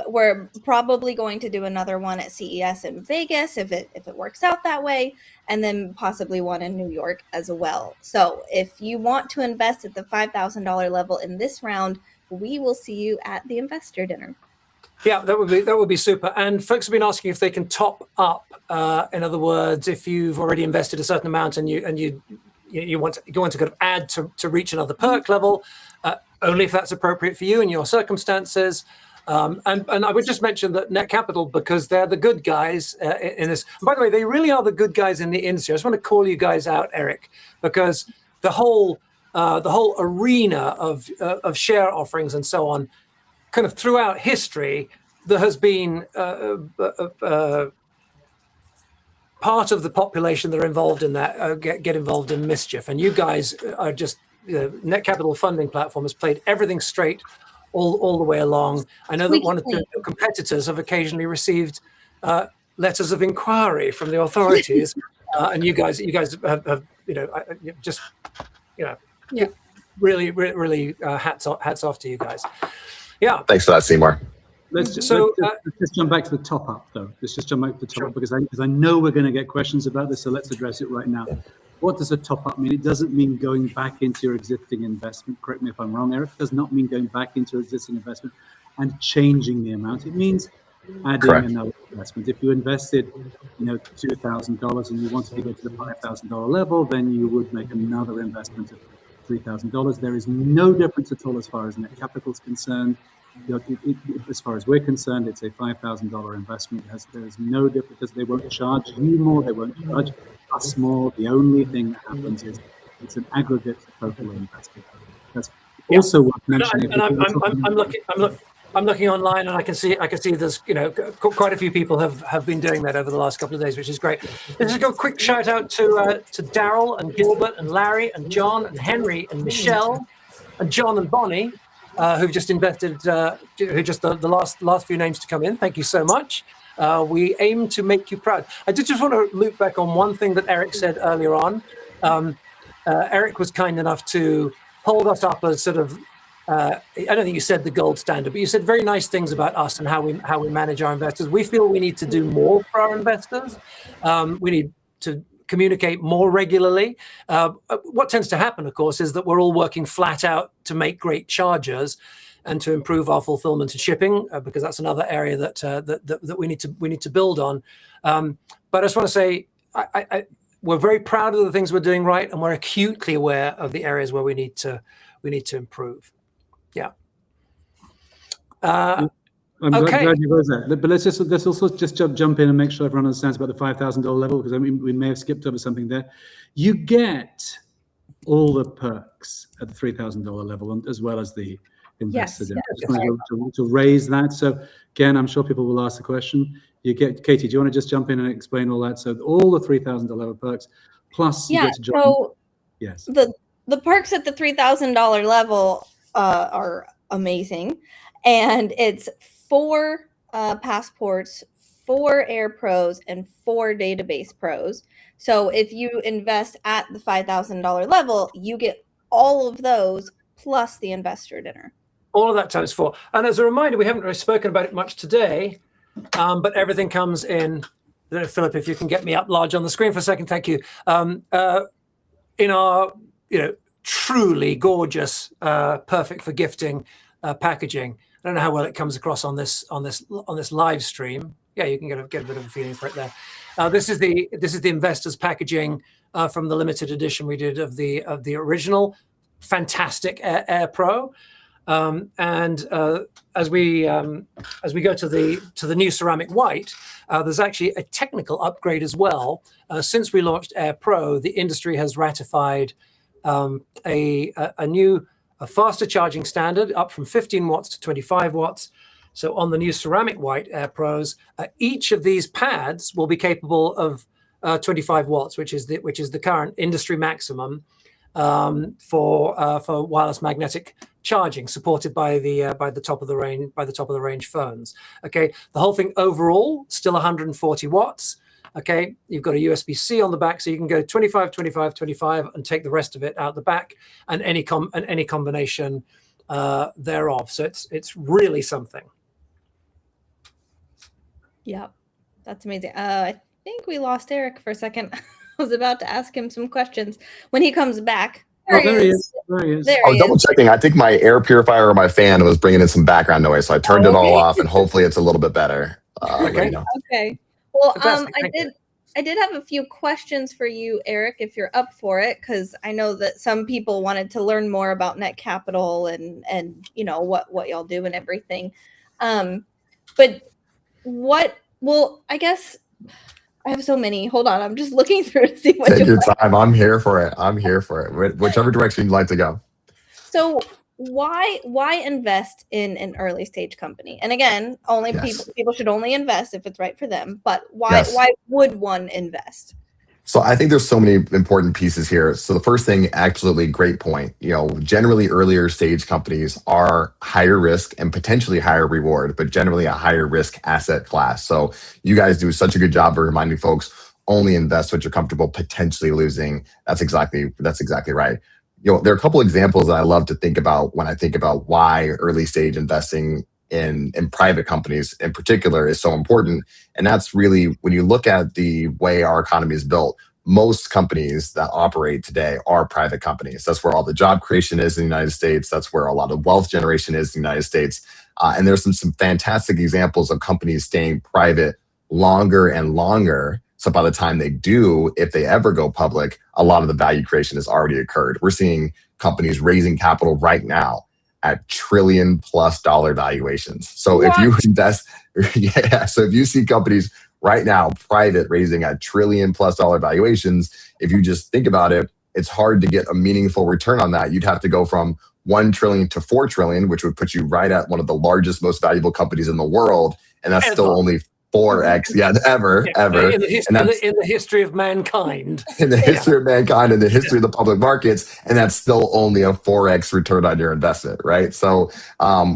we're probably going to do another one at CES in Vegas if it works out that way, and then possibly one in New York as well. So if you want to invest at the $5,000 level in this round, we will see you at the investor dinner. Yeah, that would be super. And folks have been asking if they can top up. In other words, if you've already invested a certain amount and you want to kind of add to reach another perk level. Only if that's appropriate for you and your circumstances. And I would just mention that Net Capital, because they're the good guys in this. And by the way, they really are the good guys in the industry. I just want to call you guys out, Eric, because the whole arena of share offerings and so on, kind of throughout history, there has been part of the population that are involved in that get involved in mischief, and you guys are just. Net Capital funding platform has played everything straight all the way along. I know that one or two competitors have occasionally received letters of inquiry from the authorities, and you guys have really hats off to you guys. Yeah. Thanks for that, Seymour. Let's just jump back to the top up, though. Let's just jump back to the top up because I know we're going to get questions about this, so let's address it right now. What does a top up mean? It doesn't mean going back into your existing investment. Correct me if I'm wrong, Eric. It does not mean going back into your existing investment and changing the amount. It means adding another investment. If you invested, $2,000 and you wanted to go to the $5,000 level, then you would make another investment of $3,000. There is no difference at all as far as Net Capital is concerned. As far as we're concerned, it's a $5,000 investment. There's no difference because they won't charge you more, they won't charge us more. The only thing that happens is it's an aggregate total investment. That's also worth mentioning. And I'm looking online, and I can see there's quite a few people have been doing that over the last couple of days, which is great. Let's just go a quick shout out to Daryl and Gilbert and Larry and John and Henry and Michelle and John and Bonnie, who've just invested. Who just the last few names to come in. Thank you so much. We aim to make you proud. I did just want to loop back on one thing that Eric said earlier on. Eric was kind enough to hold us up as sort of, I don't think you said the gold standard, but you said very nice things about us and how we manage our investors. We feel we need to do more for our investors. We need to communicate more regularly. What tends to happen, of course, is that we're all working flat out to make great chargers and to improve our fulfillment and shipping, because that's another area that we need to build on. But I just want to say, we're very proud of the things we're doing right, and we're acutely aware of the areas where we need to improve. Yeah. I'm glad you raised that. But let's also just jump in and make sure everyone understands about the $5,000 level, because I mean we may have skipped over something there. You get all the perks at the $3,000 level, as well as the investor dinner. To raise that. So again, I'm sure people will ask the question. Katie, do you want to just jump in and explain all that? So all the $3,000 perks, plus you get to join. So yes, the perks at the $3,000 level are amazing, and it's 4 passports, 4 Air Pros, and 4 Database Pros. So if you invest at the $5,000 level, you get all of those plus the investor dinner. All of that times 4. And as a reminder, we haven't really spoken about it much today, but everything comes in. I don't know, Philip, if you can get me up large on the screen for a second, thank you. In our truly gorgeous, perfect for gifting packaging. I don't know how well it comes across on this live stream. Yeah, you can get a bit of a feeling for it there. This is the investors packaging from the limited edition we did of the original fantastic Air Pro. And as we go to the new ceramic white, there's actually a technical upgrade as well. Since we launched Air Pro, the industry has ratified a faster charging standard, up from 15 watts to 25 watts. So on the new ceramic white Air Pros, each of these pads will be capable of 25 watts, which is the current industry maximum for wireless magnetic charging, supported by the top of the range phones. Okay, the whole thing overall still 140 watts. Okay, you've got a USB-C on the back, so you can go 25, 25, 25, and take the rest of it out the back, and any combination thereof. So it's really something. Yeah, that's amazing. I think we lost Eric for a second. I was about to ask him some questions. When he comes back. There he is. I was double checking. I think my air purifier or my fan was bringing in some background noise, so I turned it all off, and hopefully it's a little bit better. Okay. Okay. Well, I did have a few questions for you, Eric, if you're up for it, because I know that some people wanted to learn more about Net Capital and what y'all do and everything. But I guess I have so many. Hold on, I'm just looking through to see what. Take your time. I'm here for it. Whichever direction you'd like to go. So why invest in an early stage company? And again, people should only invest if it's right for them. But why would one invest? So I think there's so many important pieces here. So the first thing, absolutely great point. Generally earlier stage companies are higher risk and potentially higher reward, but generally a higher risk asset class. So you guys do such a good job of reminding folks, only invest what you're comfortable potentially losing. That's exactly right. There are a couple examples that I love to think about when I think about why early stage investing in private companies in particular is so important. And that's really, when you look at the way our economy is built, most companies that operate today are private companies. That's where all the job creation is in the United States. That's where a lot of wealth generation is in the United States. And there's some fantastic examples of companies staying private longer and longer. So by the time they do, if they ever go public, a lot of the value creation has already occurred. We're seeing companies raising capital right now at $1 trillion+ valuations. So if you invest, so if you see companies right now, private, raising at $1 trillion+ valuations, if you just think about it, it's hard to get a meaningful return on that. You'd have to go from 1 trillion to 4 trillion, which would put you right at one of the largest, most valuable companies in the world. And that's still only 4x, ever. In the history of mankind. In the history of mankind, in the history of the public markets, and that's still only a 4x return on your investment, right? So,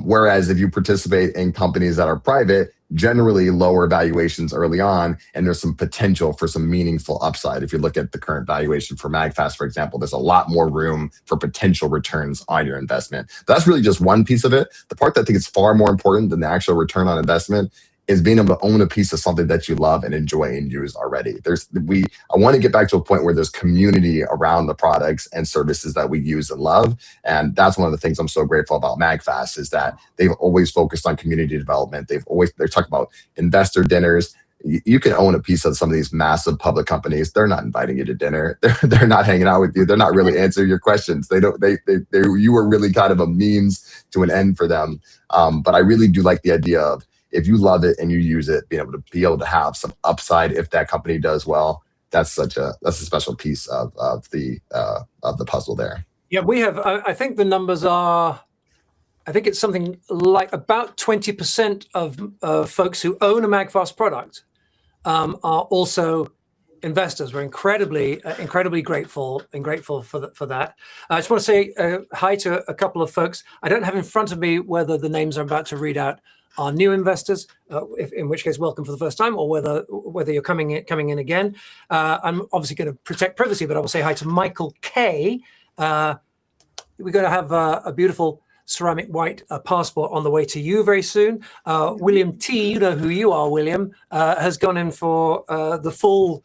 whereas if you participate in companies that are private, generally lower valuations early on, and there's some potential for some meaningful upside. If you look at the current valuation for MagFast, for example, there's a lot more room for potential returns on your investment. But that's really just one piece of it. The part that I think is far more important than the actual return on investment is being able to own a piece of something that you love and enjoy and use already. I want to get back to a point where there's community around the products and services that we use and love. And that's one of the things I'm so grateful about MagFast, is that they've always focused on community development. They're talking about investor dinners. You can own a piece of some of these massive public companies. They're not inviting you to dinner. They're not hanging out with you. They're not really answering your questions. You were really kind of a means to an end for them. But I really do like the idea of, if you love it and you use it, being able to have some upside if that company does well. That's a special piece of the puzzle there. Yeah, we have. I think the numbers are. I think it's something like about 20% of folks who own a MagFast product are also investors. We're incredibly grateful for that. I just want to say hi to a couple of folks. I don't have in front of me whether the names I'm about to read out are new investors, in which case welcome for the first time, or whether you're coming in again. I'm obviously going to protect privacy, but I will say hi to Michael K. We're going to have a beautiful ceramic white passport on the way to you very soon. William T, you know who you are, William, has gone in for the full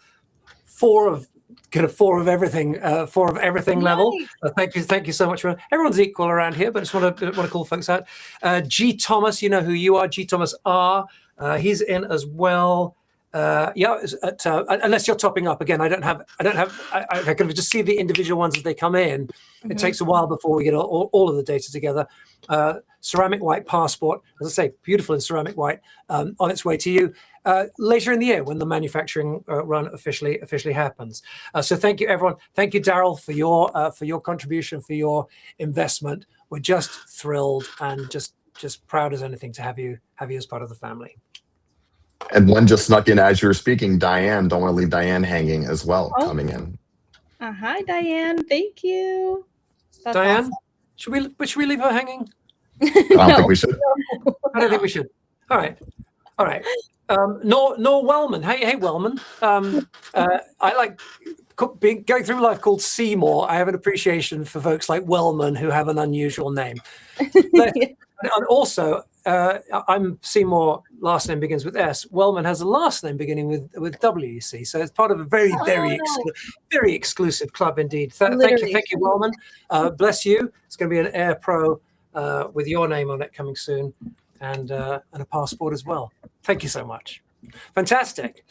four of everything level. Thank you so much. Everyone's equal around here, but I just want to call folks out. G Thomas, you know who you are. G Thomas R, he's in as well. Unless you're topping up again, I can just see the individual ones as they come in. Mm-hmm. It takes a while before we get all of the data together. Ceramic white passport, as I say, beautiful in ceramic white, on its way to you later in the year when the manufacturing run officially happens. So thank you, everyone. Thank you, Daryl, for your contribution, for your investment. We're just thrilled and just proud as anything to have you as part of the family. And one just snuck in as you were speaking. Diane, don't want to leave Diane hanging as well, coming in. Hi, Diane. Thank you. That's Diane, awesome. Should we leave her hanging? I don't think we should. I don't think we should. All right. Nor Wellman. Hey, Wellman. I like going through life called Seymour. I have an appreciation for folks like Wellman who have an unusual name. And also, I'm Seymour. Last name begins with S. Wellman has a last name beginning with W. You see, so it's part of a very exclusive club indeed. Thank you, Wellman. Bless you. It's going to be an Air Pro with your name on it coming soon, and a passport as well. Thank you so much. Fantastic.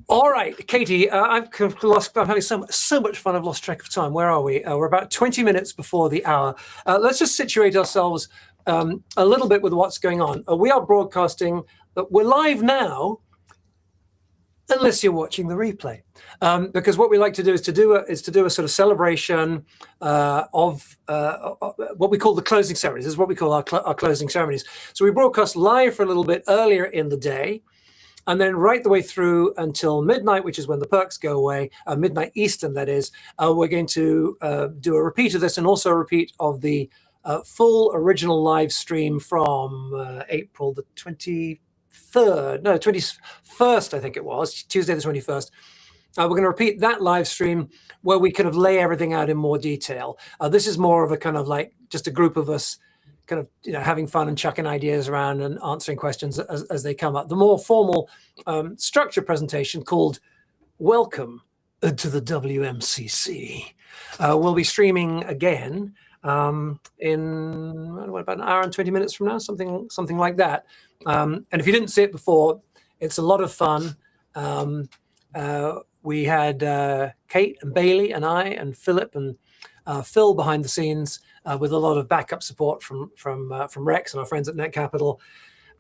All right, Katie, I'm having so much fun. I've lost track of time. Where are we? We're about 20 minutes before the hour. Let's just situate ourselves a little bit with what's going on. We are broadcasting. We're live now, unless you're watching the replay, because what we like to do is to do a sort of celebration of what we call the closing ceremonies. This is what we call our closing ceremonies. So we broadcast live for a little bit earlier in the day, and then right the way through until midnight, which is when the perks go away, midnight Eastern, that is. We're going to do a repeat of this, and also a repeat of the full original live stream from April the 21st, I think it was, Tuesday the 21st. We're going to repeat that live stream where we kind of lay everything out in more detail. This is more of a kind of like just a group of us kind of having fun and chucking ideas around and answering questions as they come up. The more formal structure presentation, called Welcome to the WMCC, will be streaming again in about an hour and 20 minutes from now, something like that. And if you didn't see it before, it's a lot of fun. We had Kate and Bailey and I and Philip and Phil behind the scenes with a lot of backup support from Rex and our friends at Net Capital.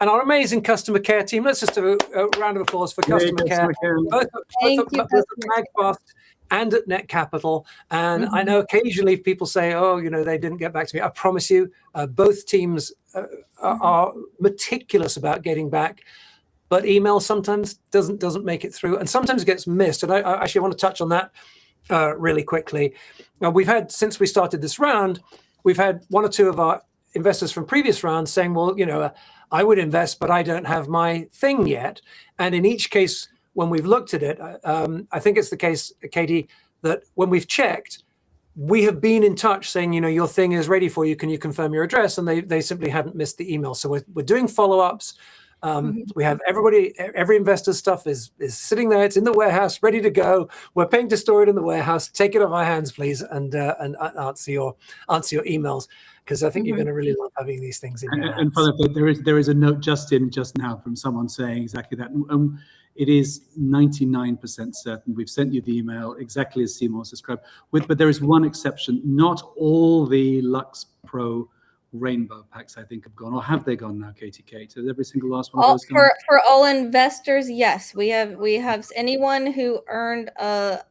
And our amazing customer care team. Let's just do a round of applause for customer care. Both at MagFast and at Net Capital. And I know occasionally people say, oh, they didn't get back to me. I promise you, both teams are meticulous about getting back. But email sometimes doesn't make it through, and sometimes it gets missed. And I actually want to touch on that really quickly. We've had, since we started this round, we've had one or two of our investors from previous rounds saying, well, I would invest, but I don't have my thing yet. And in each case, when we've looked at it, I think it's the case, Katie, that when we've checked, we have been in touch saying, your thing is ready for you. Can you confirm your address? And they simply hadn't missed the email. So we're doing follow-ups. We have every investor's stuff is sitting there. It's in the warehouse, ready to go. We're paying to store it in the warehouse. Take it off our hands, please, and answer your emails, because I think you're going to really love having these things in your hands. And there is a note just now from someone saying exactly that. It is 99% certain. We've sent you the email exactly as Seymour described. But there is one exception. Not all the Lux Pro rainbow packs, I think, have gone, or have they gone now, Katie? Has every single last one of those gone? For all investors, yes. We have anyone who earned a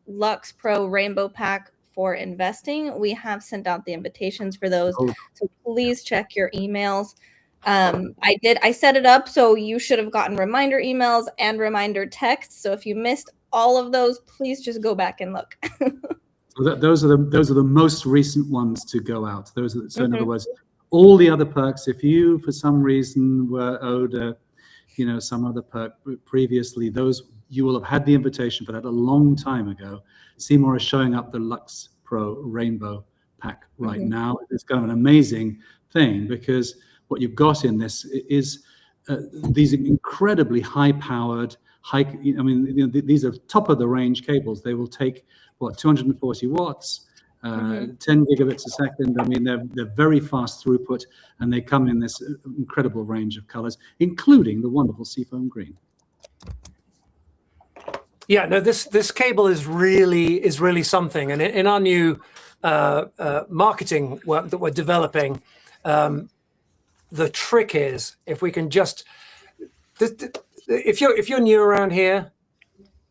Lux Pro rainbow pack for investing. We have sent out the invitations for those. So please check your emails. I set it up so you should have gotten reminder emails and reminder texts. So if you missed all of those, please just go back and look. So those are the most recent ones to go out. So in other words, all the other perks, if you for some reason were owed some other perk previously, those you will have had the invitation for that a long time ago. Seymour is showing up the Lux Pro Rainbow pack right now. It's kind of an amazing thing, because what you've got in this is these incredibly high-powered, these are top-of-the-range cables. They will take, 240 watts, 10 gigabits a second. I mean, they're very fast throughput, and they come in this incredible range of colors, including the wonderful seafoam green. Yeah, no, this cable is really something. And in our new marketing work that we're developing, the trick is, if we can just, if you're new around here,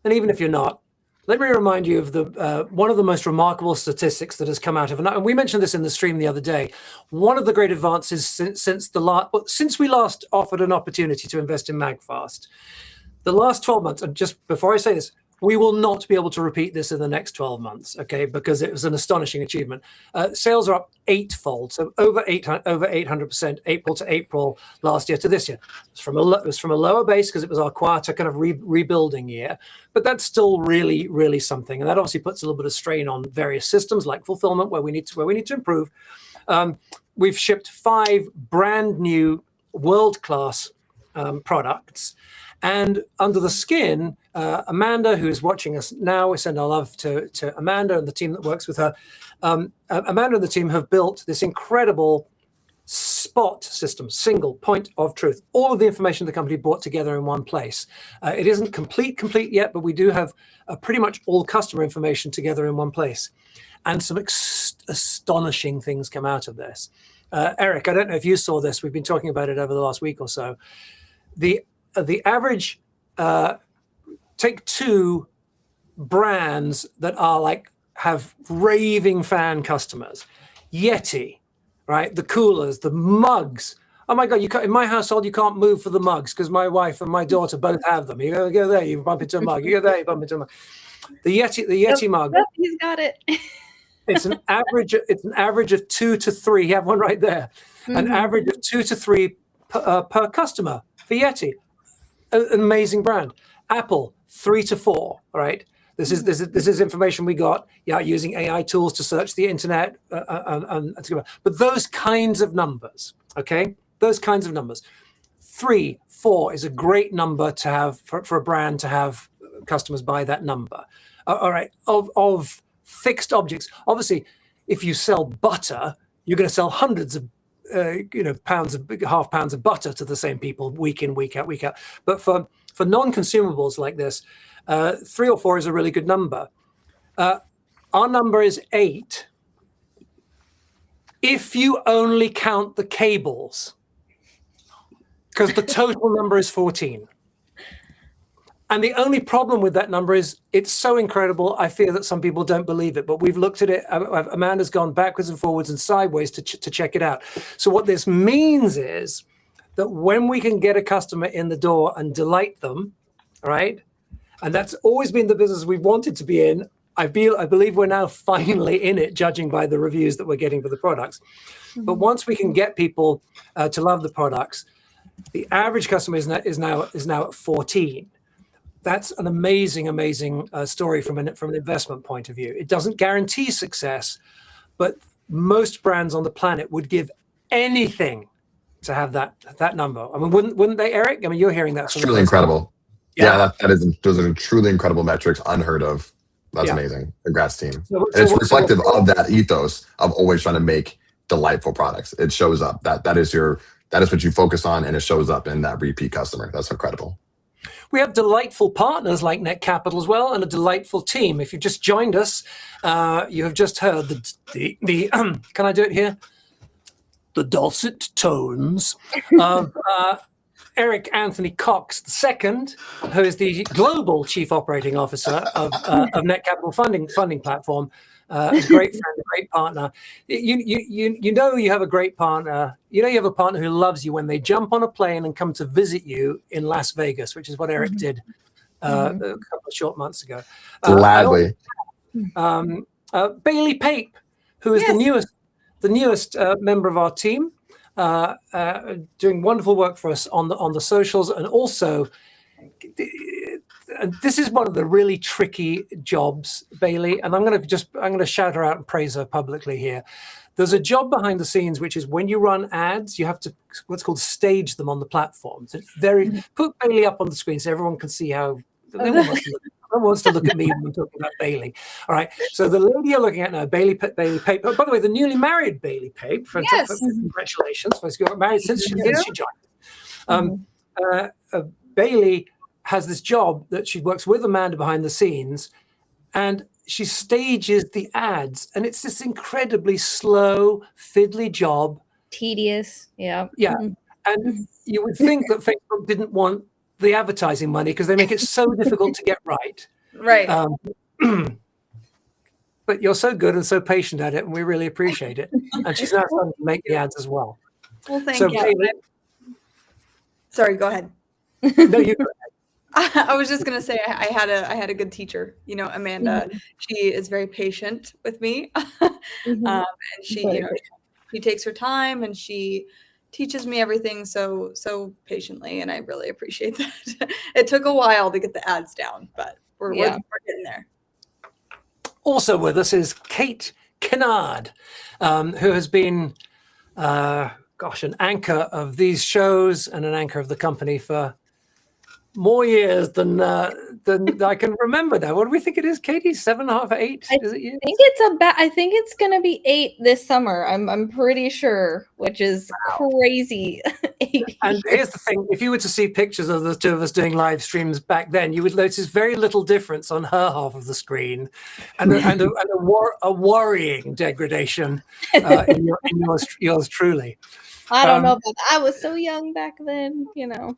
and even if you're not, let me remind you of the one of the most remarkable statistics that has come out of, and we mentioned this in the stream the other day. One of the great advances since we last offered an opportunity to invest in MagFast, the last 12 months, and just before I say this, we will not be able to repeat this in the next 12 months, okay? Because it was an astonishing achievement. Sales are up 8-fold, so over 800%, April to April last year to this year. It was from a lower base because it was our quieter kind of rebuilding year, but that's still really something. And that obviously puts a little bit of strain on various systems like fulfillment, where we need to improve. We've shipped 5 brand new world-class products. And under the skin, Amanda, who is watching us now, we send our love to Amanda and the team that works with her. Amanda and the team have built this incredible spot system, single point of truth. All of the information the company brought together in one place. It isn't complete yet, but we do have pretty much all customer information together in one place. And some astonishing things come out of this. Eric, I don't know if you saw this. We've been talking about it over the last week or so. The average, take 2 brands that are have raving fan customers. Yeti, right? The coolers, the mugs. Oh my God, in my household, you can't move for the mugs because my wife and my daughter both have them. You go there, you bump into a mug. You go there, you bump into a mug. The Yeti mug. Yep, he's got it. It's an average of 2 to 3. You have one right there. An average of 2 to 3 per customer for Yeti. An amazing brand. Apple, 3 to 4, right? This is information we got, using AI tools to search the internet, but those kinds of numbers, okay? Those kinds of numbers. 3, 4 is a great number to have for a brand to have customers buy that number. All right, of fixed objects. Obviously, if you sell butter, you're going to sell hundreds of half pounds of butter to the same people week in, week out. But for non-consumables like this, 3 or 4 is a really good number. Our number is 8, if you only count the cables, because the total number is 14. And the only problem with that number is it's so incredible. I fear that some people don't believe it, but we've looked at it. Amanda's gone backwards and forwards and sideways to check it out. So what this means is that when we can get a customer in the door and delight them, right? And that's always been the business we've wanted to be in. I believe we're now finally in it, judging by the reviews that we're getting for the products. But once we can get people to love the products, the average customer is now at 14. That's an amazing story from an investment point of view. It doesn't guarantee success, but most brands on the planet would give anything to have that number. I mean, wouldn't they, Eric? I mean, you're hearing that. That's truly incredible. Yeah, those are truly incredible metrics, unheard of. That's amazing. Congrats, team. So it's reflective of that ethos of always trying to make delightful products. It shows up. That is what you focus on, and it shows up in that repeat customer. That's incredible. We have delightful partners like Net Capital as well, and a delightful team. If you've just joined us, you have just heard the can I do it here? The dulcet tones of Eric Anthony Cox II, who is the Global Chief Operating Officer of Net Capital funding platform. A great friend, a great partner. You know you have a great partner. You know you have a partner who loves you when they jump on a plane and come to visit you in Las Vegas, which is what Eric did a couple of short months ago. Gladly. Bailey Pape, who is the newest member of our team, doing wonderful work for us on the socials, and also. And this is one of the really tricky jobs, Bailey, and I'm going to shout her out and praise her publicly here. There's a job behind the scenes, which is when you run ads, you have to what's called stage them on the platform. So it's put Bailey up on the screen so everyone can see how. No one wants to look at me when I'm talking about Bailey. All right. So the lady you're looking at now, Bailey Pape. Oh, by the way, the newly married Bailey Pape. Congratulations. She got married since she joined. Bailey has this job that she works with Amanda behind the scenes, and she stages the ads, and it's this incredibly slow, fiddly job. Tedious, yeah. And you would think that Facebook didn't want the advertising money because they make it so difficult to get right. Right. But you're so good and so patient at it, and we really appreciate it. And she's now starting to make the ads as well. Well, thank you. Bailey, sorry, go ahead. No, you go ahead. I was just gonna say I had a good teacher. You know, Amanda. She is very patient with me, and she she takes her time and she teaches me everything so patiently, and I really appreciate that. It took a while to get the ads down, but we're getting there. Also with us is Kate Kennard, who has been, an anchor of these shows and an anchor of the company for more years than I can remember now. What do we think it is, Katie? 7.5, 8? Is it years? I think it's gonna be 8 this summer. I'm pretty sure, which is crazy. And here's the thing: if you were to see pictures of the two of us doing live streams back then, you would notice very little difference on her half of the screen, and a worrying degradation in yours truly. I don't know, but I was so young back then, you know.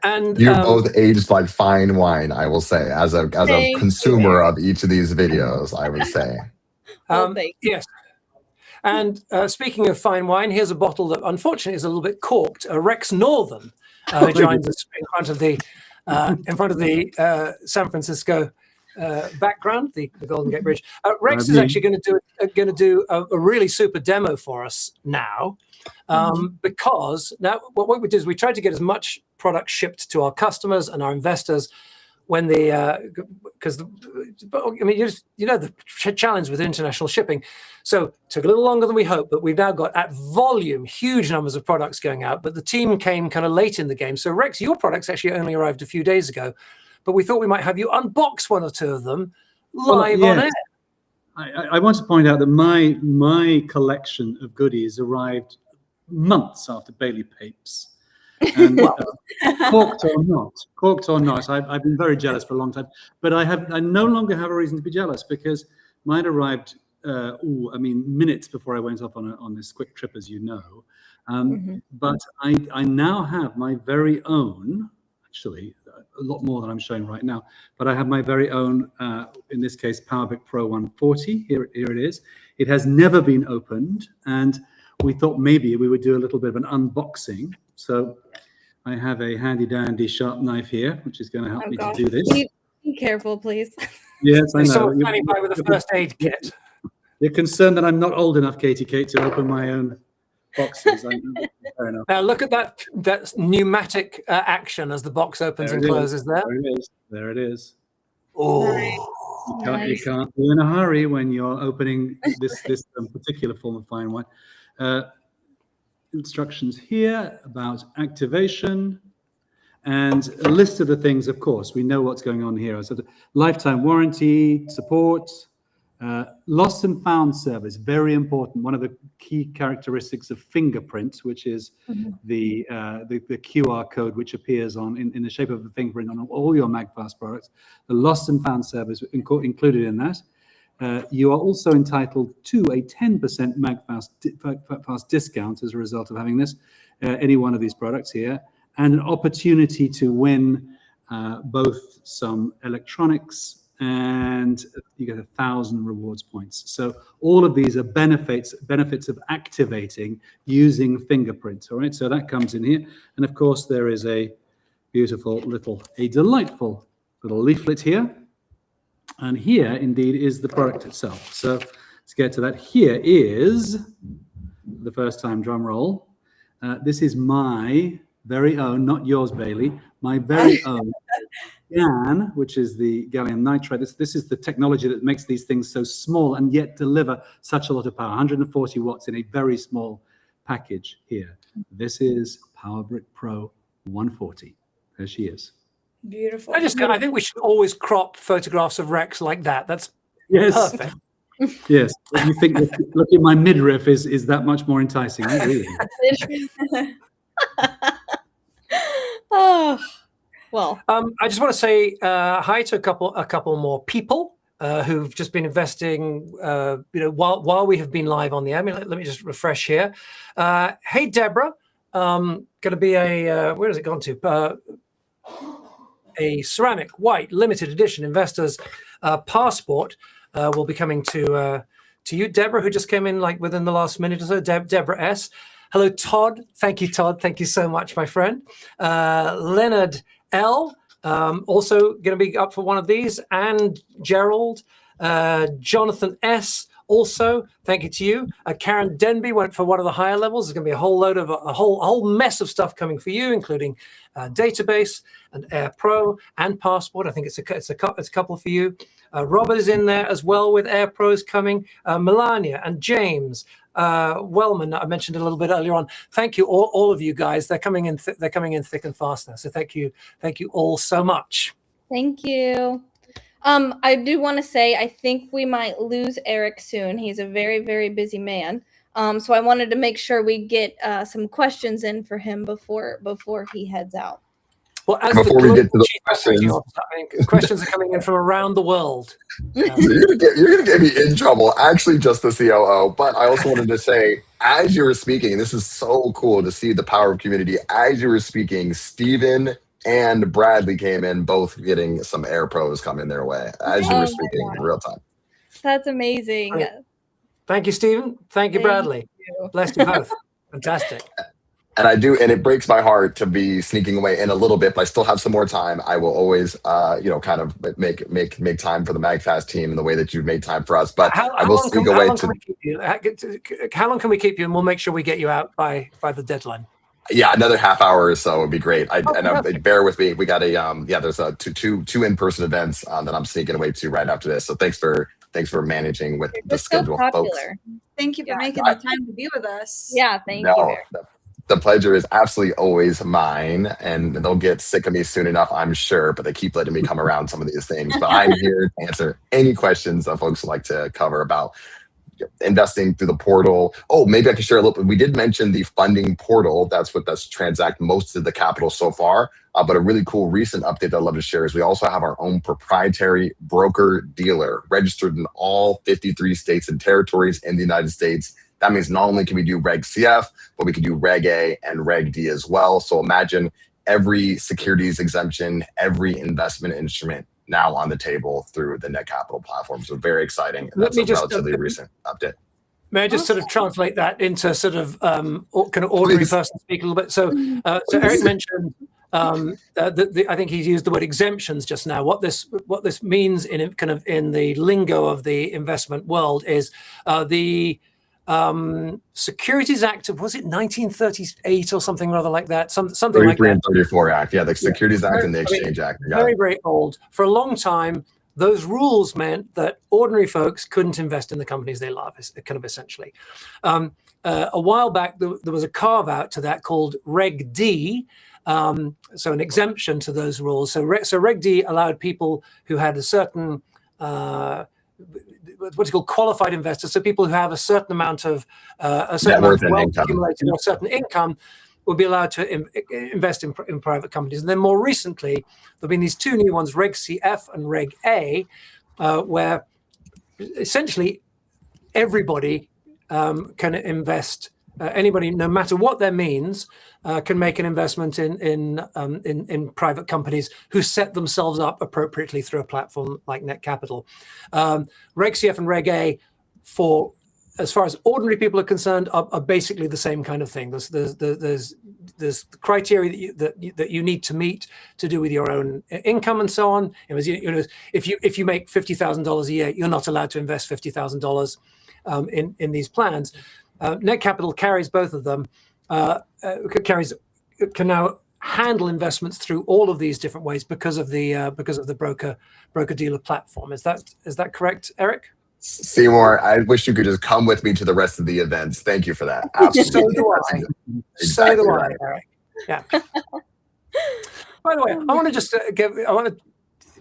And you're both aged like fine wine, I will say, as a consumer of each of these videos, I would say. Yes. And speaking of fine wine, here's a bottle that unfortunately is a little bit corked. Rex Northern joins us in front of the San Francisco background, the Golden Gate Bridge. Rex is actually going to do a really super demo for us now, because now what we do is we try to get as much product shipped to our customers and our investors when because the challenge with international shipping. So it took a little longer than we hoped, but we've now got at volume huge numbers of products going out. But the team came kind of late in the game. So Rex, your products actually only arrived a few days ago. But we thought we might have you unbox one or two of them live on air. I want to point out that my collection of goodies arrived months after Bailey Pape's. And corked or not, I've been very jealous for a long time. But I no longer have a reason to be jealous, because mine arrived minutes before I went off on this quick trip, as you know. But I now have my very own, actually a lot more than I'm showing right now, but I have my very own, in this case, PowerBook Pro 140. Here it is. It has never been opened, and we thought maybe we would do a little bit of an unboxing. So I have a handy dandy sharp knife here, which is going to help me to do this. Be careful, please. Yes, I know. Someone standing by with a first aid kit. You're concerned that I'm not old enough, Katie Kate, to open my own boxes. Fair enough. Now look at that pneumatic action as the box opens and closes there. There it is. There it is. Oh, You can't be in a hurry when you're opening this particular form of fine wine. Instructions here about activation and a list of the things. Of course, we know what's going on here. So lifetime warranty, support, lost and found service, very important. One of the key characteristics of fingerprint, which is the QR code which appears in the shape of a fingerprint on all your MagFast products. The lost and found service included in that. You are also entitled to a 10% MagFast discount as a result of having this, any one of these products here, and an opportunity to win both some electronics, and you get 1,000 rewards points. So all of these are benefits of activating using fingerprints. All right, so that comes in here, and of course there is a delightful little leaflet here. And here, indeed, is the product itself. So let's get to that. Here is the first time drum roll. This is my very own, not yours, Bailey, my very own GaN, which is the gallium nitride. This is the technology that makes these things so small and yet deliver such a lot of power, 140 watts in a very small package here. This is PowerBook Pro 140. There she is. Beautiful. I think we should always crop photographs of Rex like that. That's perfect. Yes. You think look at my midriff is that much more enticing? Really? Oh, well. I just want to say hi to a couple more people who've just been investing. While we have been live on the air. Let me just refresh here. Hey, Deborah. Going to be where has it gone to? A ceramic white limited edition investors passport will be coming to you, Deborah, who just came in like within the last minute or so. Deborah S. Hello, Todd. Thank you, Todd. Thank you so much, my friend. Leonard L. Also going to be up for one of these, and Gerald, Jonathan S. Also, thank you to you. Karen Denby went for one of the higher levels. There's going to be a whole load of a whole mess of stuff coming for you, including database and Air Pro and Passport. I think it's a couple for you. Robert is in there as well with Air Pros coming. Melania and James Wellman, I mentioned a little bit earlier on. Thank you all of you guys. They're coming in. They're coming in thick and fast now. So thank you all so much. Thank you. I do want to say I think we might lose Eric soon. He's a very, very busy man. So I wanted to make sure we get some questions in for him before he heads out. Well, before we get to the questions, questions are coming in from around the world. So you're gonna get me in trouble. Actually, just the COO. But I also wanted to say, as you were speaking, this is so cool to see the power of community. As you were speaking, Stephen and Bradley came in, both getting some Air Pros coming their way as you were speaking in real time. That's amazing. Right. Thank you, Stephen. Thank you, Bradley. Bless you both. Fantastic. And I do, and it breaks my heart to be sneaking away in a little bit, but I still have some more time. I will always, kind of make time for the MagFast team in the way that you've made time for us. But I will sneak away How long can we keep you? And we'll make sure we get you out by the deadline. Yeah, another half hour or so would be great. Bear with me. We got there's two in-person events that I'm sneaking away to right after this. So thanks for managing with the schedule, folks. Thank you for making the time to be with us. Yeah, thank you. The pleasure is absolutely always mine, and they'll get sick of me soon enough, I'm sure, but they keep letting me come around some of these things. But I'm here to answer any questions that folks would like to cover about investing through the portal. Oh, maybe I can share a little bit. We did mention the funding portal. That's transact most of the capital so far. But a really cool recent update that I'd love to share is we also have our own proprietary broker dealer registered in all 53 states and territories in the United States. That means not only can we do Reg CF, but we can do Reg A and Reg D as well. So imagine every securities exemption, every investment instrument now on the table through the Net Capital platform. So very exciting. And that's a relatively recent update. May I just sort of translate that into sort of kind of ordinary person speak a little bit? So, so Eric mentioned, I think he's used the word exemptions just now. What this means in kind of in the lingo of the investment world is the Securities Act of, was it 1938 or something rather like that? Something like that. 33 and 34 Act. Yeah, the Securities Act and the Exchange Act. Very, very old. For a long time, those rules meant that ordinary folks couldn't invest in the companies they love, kind of essentially. A while back, there was a carve out to that called Reg D, so an exemption to those rules. So Reg D allowed people who had a certain what's called qualified investors, so people who have a certain amount of wealth accumulated or a certain income would be allowed to invest in private companies. And then more recently, there have been these two new ones, Reg CF and Reg A, where essentially everybody can invest. Anybody, no matter what their means, can make an investment in private companies who set themselves up appropriately through a platform like Net Capital. Reg CF and Reg A, for as far as ordinary people are concerned, are basically the same kind of thing. There's criteria that you need to meet to do with your own income and so on. If you make $50,000 a year, you're not allowed to invest $50,000 in these plans. Net Capital carries both of them, can now handle investments through all of these different ways because of the broker dealer platform. Is that correct, Eric? Seymour, I wish you could just come with me to the rest of the events. Thank you for that. Absolutely. So do I. Exactly so do right. I, Eric. Yeah. By the way, I want to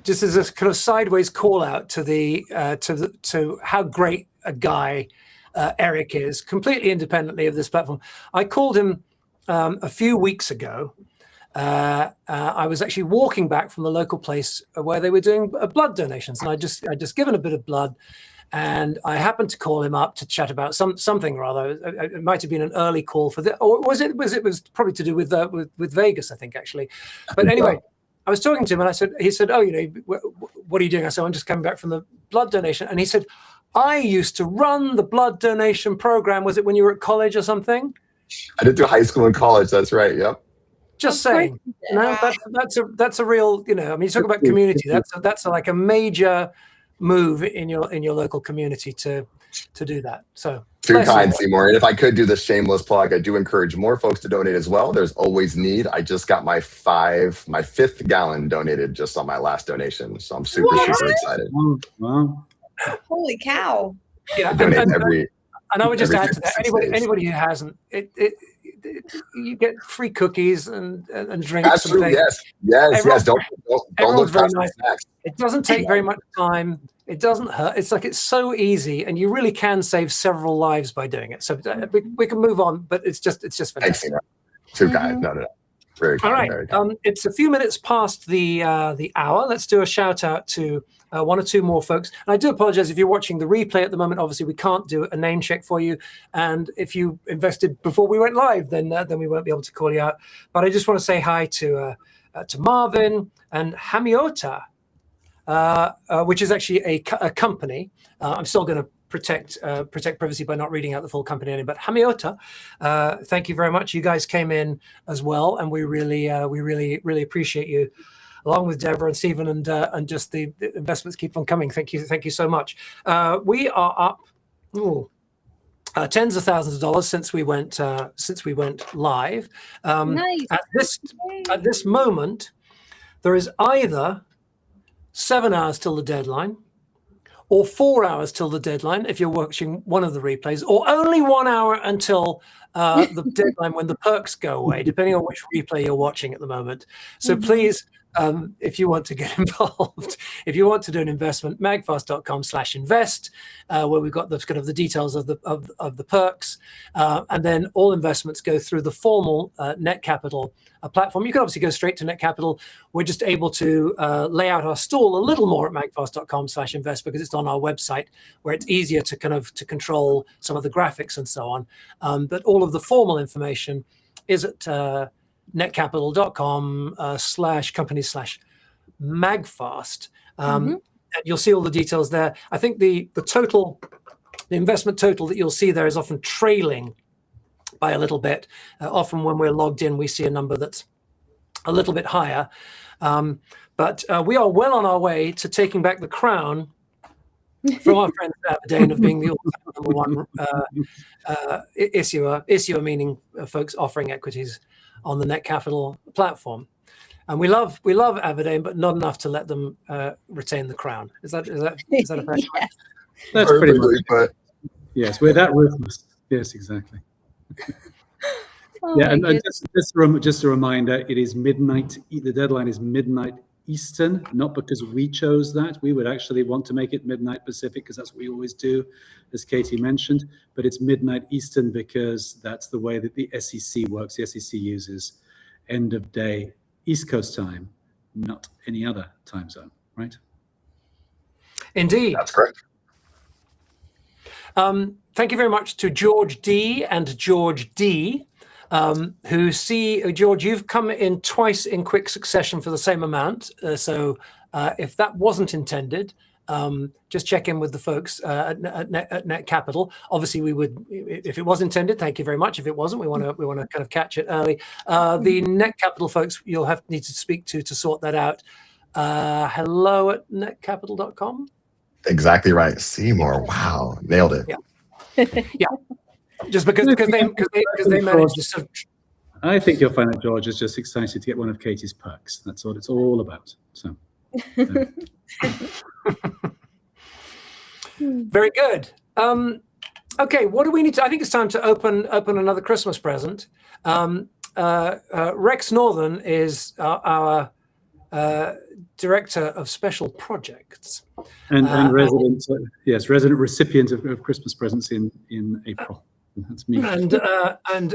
just as a kind of sideways call out to how great a guy Eric is, completely independently of this platform. I called him a few weeks ago. I was actually walking back from the local place where they were doing blood donations, and I just given a bit of blood, and I happened to call him up to chat about something or other. It might have been an early call for or was it was probably to do with Vegas, I think, actually. But anyway, I was talking to him, and he said, "Oh, what are you doing?" I said, "I'm just coming back from the blood donation," and he said, "I used to run the blood donation program. Was it when you were at college or something?" I did through high school and college. That's right. Yep. Just saying. That's a real. I mean, you talk about community. That's like a major move in your local community to do that. So too kind, Seymour. And if I could do the shameless plug, I do encourage more folks to donate as well. There's always need. I just got my fifth gallon donated just on my last donation, so I'm super excited. Wow. Holy cow! Yeah, and I would just add to that, anybody who hasn't, you get free cookies and drinks. Absolutely, yes. Don't look very past nice. the snacks. It doesn't take very much time. It doesn't hurt. It's so easy, and you really can save several lives by doing it. So we can move on, but it's just fantastic. Thanks, too kind. No. Very kind. All right. It's a few minutes past the hour. Let's do a shout out to one or two more folks. And I do apologize if you're watching the replay at the moment. Obviously, we can't do a name check for you. And if you invested before we went live, then we won't be able to call you out. But I just want to say hi to Marvin and Hamiota, which is actually a company. I'm still going to protect privacy by not reading out the full company name. But Hamiota, thank you very much. You guys came in as well, and we really appreciate you, along with Deborah and Stephen, and just the investments keep on coming. Thank you so much. We are up tens of thousands of dollars since we went live. Nice. At this moment, there is either 7 hours till the deadline, or 4 hours till the deadline if you're watching one of the replays, or only 1 hour until the deadline when the perks go away, depending on which replay you're watching at the moment. So please if you want to get involved, if you want to do an investment, magfast.com/invest, where we've got the details of the perks, and then all investments go through the formal Net Capital platform. You can obviously go straight to Net Capital. We're just able to lay out our stall a little more at magfast.com/invest because it's on our website, where it's easier to to control some of the graphics and so on. But all of the formal information is at netcapital.com/company/magfast. And you'll see all the details there. I think the investment total that you'll see there is often trailing by a little bit. Often when we're logged in, we see a number that's a little bit higher. But we are well on our way to taking back the crown from our friends at Aberdeen of being the number one issuer meaning folks offering equities on the Net Capital platform. And we love Aberdeen, but not enough to let them retain the crown. Is that a fair comment? Yes. That's pretty much. But yes, we're that ruthless. Yes, exactly. Yeah, and just a reminder, it is midnight. The deadline is midnight Eastern, not because we chose that. We would actually want to make it midnight Pacific because that's what we always do, as Katie mentioned. But it's midnight Eastern because that's the way that the SEC works. The SEC uses end of day East Coast time, not any other time zone, right? Indeed. That's correct. Thank you very much to George D and George D, who see, George, you've come in twice in quick succession for the same amount. So if that wasn't intended, just check in with the folks at Net Capital. Obviously, we would, if it was intended, thank you very much. If it wasn't, we want to kind of catch it early. The Net Capital folks, you'll need to speak to sort that out. Hello at netcapital.com. Exactly right. Seymour. Wow. Nailed it. Yeah. Yeah. Just because they managed to sort of... I think you'll find that George is just excited to get one of Katie's perks. That's what it's all about. So, Very good. Okay, what do we need to? I think it's time to open another Christmas present. Rex Northern is our Director of Special Projects and resident, resident recipient of Christmas presents in April. That's me. And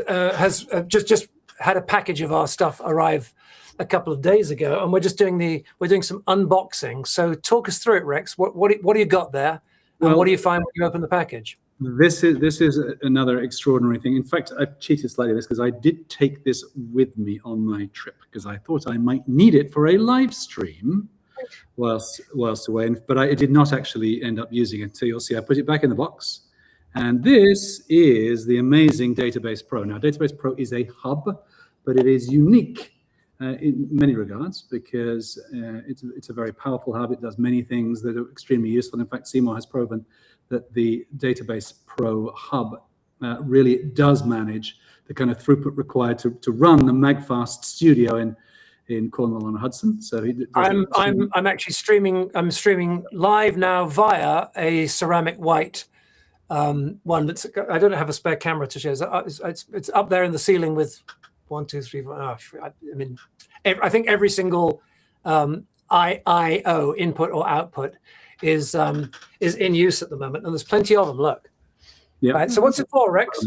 has just had a package of our stuff arrive a couple of days ago, and we're doing some unboxing. So talk us through it, Rex. What do you got there, and what do you find when you open the package? This is another extraordinary thing. In fact, I've cheated slightly this because I did take this with me on my trip because I thought I might need it for a live stream whilst away, but I did not actually end up using it. So you'll see I put it back in the box. And this is the amazing Database Pro. Now, Database Pro is a hub, but it is unique in many regards because it's a very powerful hub. It does many things that are extremely useful. In fact, Seymour has proven that the Database Pro hub really does manage the kind of throughput required to run the MagFast studio in Cornwall-on-Hudson. So I'm actually streaming. I'm streaming live now via a ceramic white one that's. I don't have a spare camera to show. It's up there in the ceiling with 1, 2, 3, 4. I mean, I think every single IO input or output is in use at the moment, and there's plenty of them. Look. Yeah. Right, so what's it for, Rex?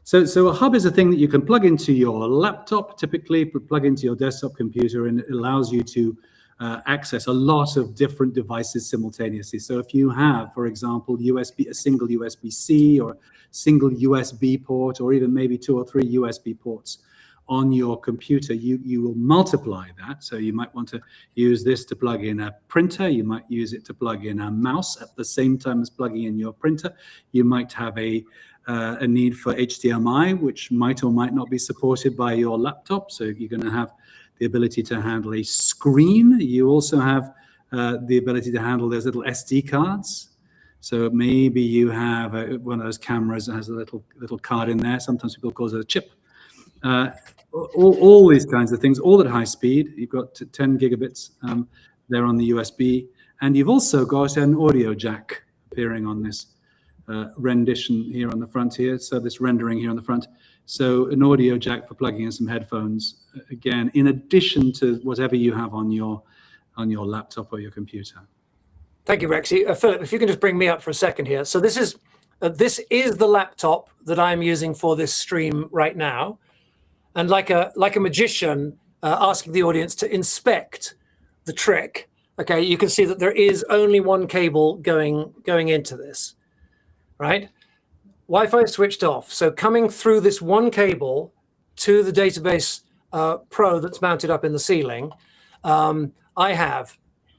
So a hub is a thing that you can plug into your laptop, typically plug into your desktop computer, and it allows you to access a lot of different devices simultaneously. So if you have, for example, a single USB-C or a single USB port, or even maybe 2 or 3 USB ports on your computer, you will multiply that. So you might want to use this to plug in a printer. You might use it to plug in a mouse at the same time as plugging in your printer. You might have a need for HDMI, which might or might not be supported by your laptop. So you're going to have the ability to handle a screen. You also have the ability to handle those little SD cards. So maybe you have one of those cameras that has a little card in there. Sometimes people call it a chip. All these kinds of things, all at high speed. You've got 10 gigabits there on the USB. And you've also got an audio jack appearing on this rendition here on the front here. So this rendering here on the front. So an audio jack for plugging in some headphones, again, in addition to whatever you have on your laptop or your computer. Thank you, Rexy. Philip, if you can just bring me up for a second here. So this is the laptop that I'm using for this stream right now. And like a magician asking the audience to inspect the trick, okay, you can see that there is only one cable going into this, right? Wi-Fi is switched off. So coming through this one cable to the Database Pro that's mounted up in the ceiling, I'm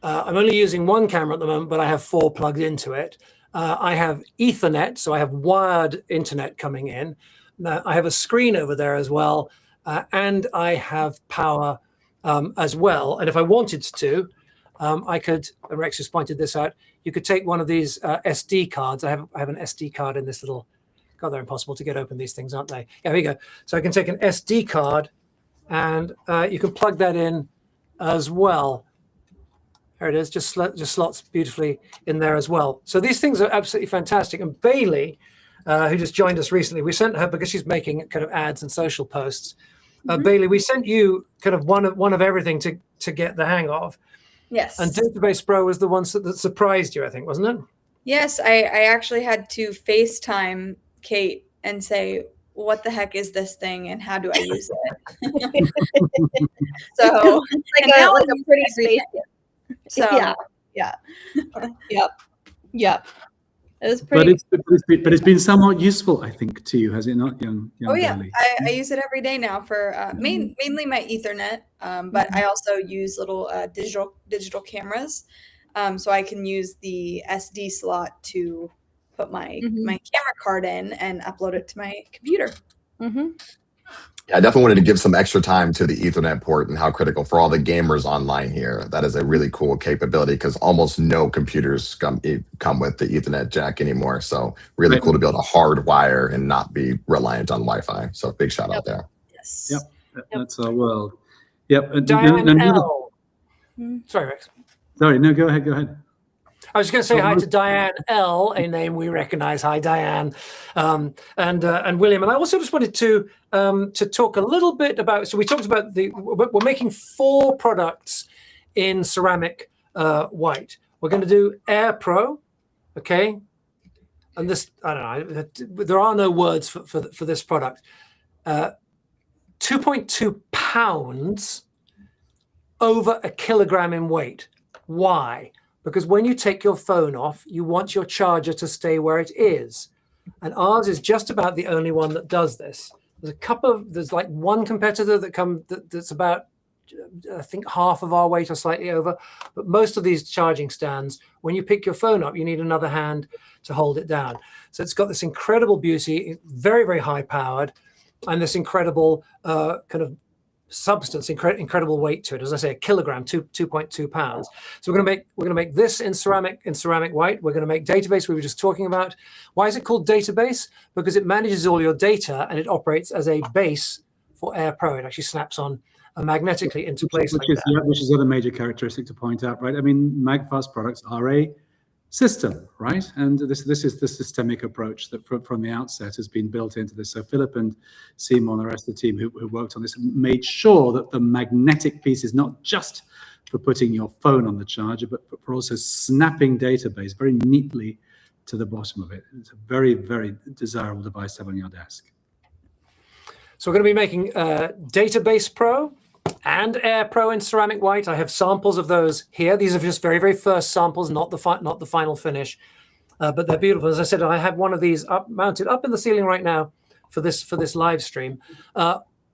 only using one camera at the moment, but I have 4 plugged into it. I have Ethernet, so I have wired internet coming in. Now, I have a screen over there as well, and I have power as well. And if I wanted to, I could, Rex just pointed this out, you could take one of these SD cards. I have an SD card in this little, God, they're impossible to get open, these things, aren't they? Yeah, here you go. So I can take an SD card and you can plug that in as well. There it is, just slots beautifully in there as well. So these things are absolutely fantastic. And Bailey, who just joined us recently, we sent her, because she's making kind of ads and social posts. Bailey, we sent you kind of one of everything to get the hang of. Yes. And Database Pro was the one that surprised you, I think, wasn't it? Yes, I actually had to FaceTime Kate and say, what the heck is this thing and how do I use it? So it's like a pretty space. So yeah. Yep. It was pretty. But it's been somewhat useful, I think, to you, has it not, young oh yeah, Bailey? I use it every day now for mainly my Ethernet, but I also use little digital cameras, so I can use the SD slot to put my camera card in and upload it to my computer. Yeah, I definitely wanted to give some extra time to the Ethernet port and how critical for all the gamers online here. That is a really cool capability because almost no computers come with the Ethernet jack anymore. So really cool to be able to hardwire and not be reliant on Wi-Fi. So big shout out there. Yes. Yep, that's our world. Yep. Diane L. Sorry, Rex. Sorry, no, go ahead. I was going to say hi to Diane L, a name we recognize. Hi, Diane, and William. And I also just wanted to talk a little bit about. So we talked about we're making 4 products in ceramic white. We're going to do Air Pro, okay. And this, I don't know. There are no words for this product. 2.2 pounds over a kilogram in weight. Why? Because when you take your phone off, you want your charger to stay where it is. And ours is just about the only one that does this. There's like one competitor that's about, I think, half of our weight or slightly over. But most of these charging stands, when you pick your phone up, you need another hand to hold it down. So it's got this incredible beauty, very, very high powered, and this incredible kind of substance, incredible weight to it. As I say, a kilogram, 2.2 pounds. So we're going to make this in ceramic white. We're going to make Database we were just talking about. Why is it called Database? Because it manages all your data and it operates as a base for Air Pro. It actually snaps on magnetically into place. Which is the other major characteristic to point out, right? I mean, MagFast products are a system, right? And this is the systemic approach that from the outset has been built into this. So Philip and Seymour and the rest of the team who worked on this made sure that the magnetic piece is not just for putting your phone on the charger, but for also snapping Database very neatly to the bottom of it. It's a very, very desirable device to have on your desk. So we're going to be making Database Pro and Air Pro in ceramic white. I have samples of those here. These are just very, very first samples, not the final finish, but they're beautiful. As I said, I have one of these mounted up in the ceiling right now for this live stream.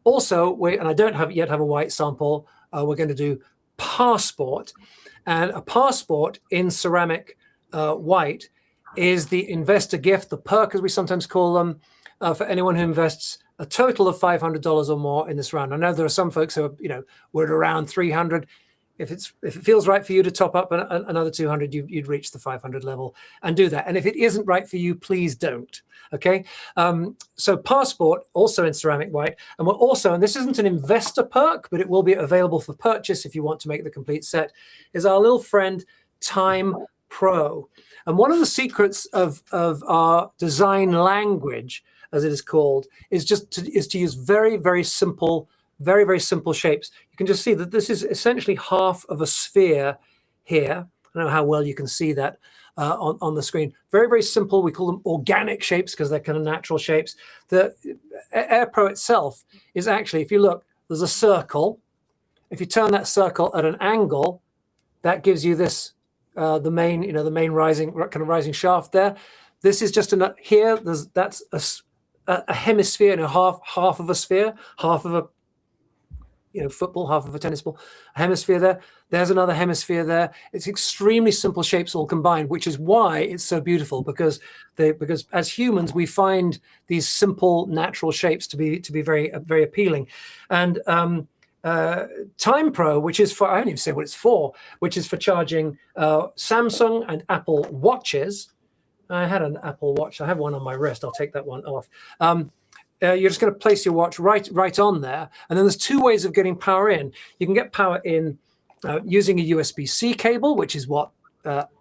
Also, and I don't yet have a white sample. We're going to do Passport, and a Passport in ceramic white is the investor gift, the perk as we sometimes call them, for anyone who invests a total of $500 or more in this round. I know there are some folks who are, we're at around 300. If it feels right for you to top up another 200, you'd reach the 500 level and do that. And if it isn't right for you, please don't. Okay. So Passport also in ceramic white, and we're also, and this isn't an investor perk, but it will be available for purchase if you want to make the complete set, is our little friend Time Pro. And one of the secrets of our design language, as it is called, is to use very, very simple shapes. You can just see that this is essentially half of a sphere here. I don't know how well you can see that on the screen. Very, very simple. We call them organic shapes because they're kind of natural shapes. The Air Pro itself is actually, if you look, there's a circle. If you turn that circle at an angle, that gives you this, the main rising shaft there. This is just here. That's a hemisphere, half of a sphere, half of a football, half of a tennis ball, a hemisphere there. There's another hemisphere there. It's extremely simple shapes all combined, which is why it's so beautiful, because as humans we find these simple natural shapes to be very very appealing. And Time Pro, which is for, I don't even say what it's for, which is for charging Samsung and Apple watches. I had an Apple watch. I have one on my wrist. I'll take that one off. You're just going to place your watch right on there. And then there's two ways of getting power in. You can get power in using a USB-C cable, which is what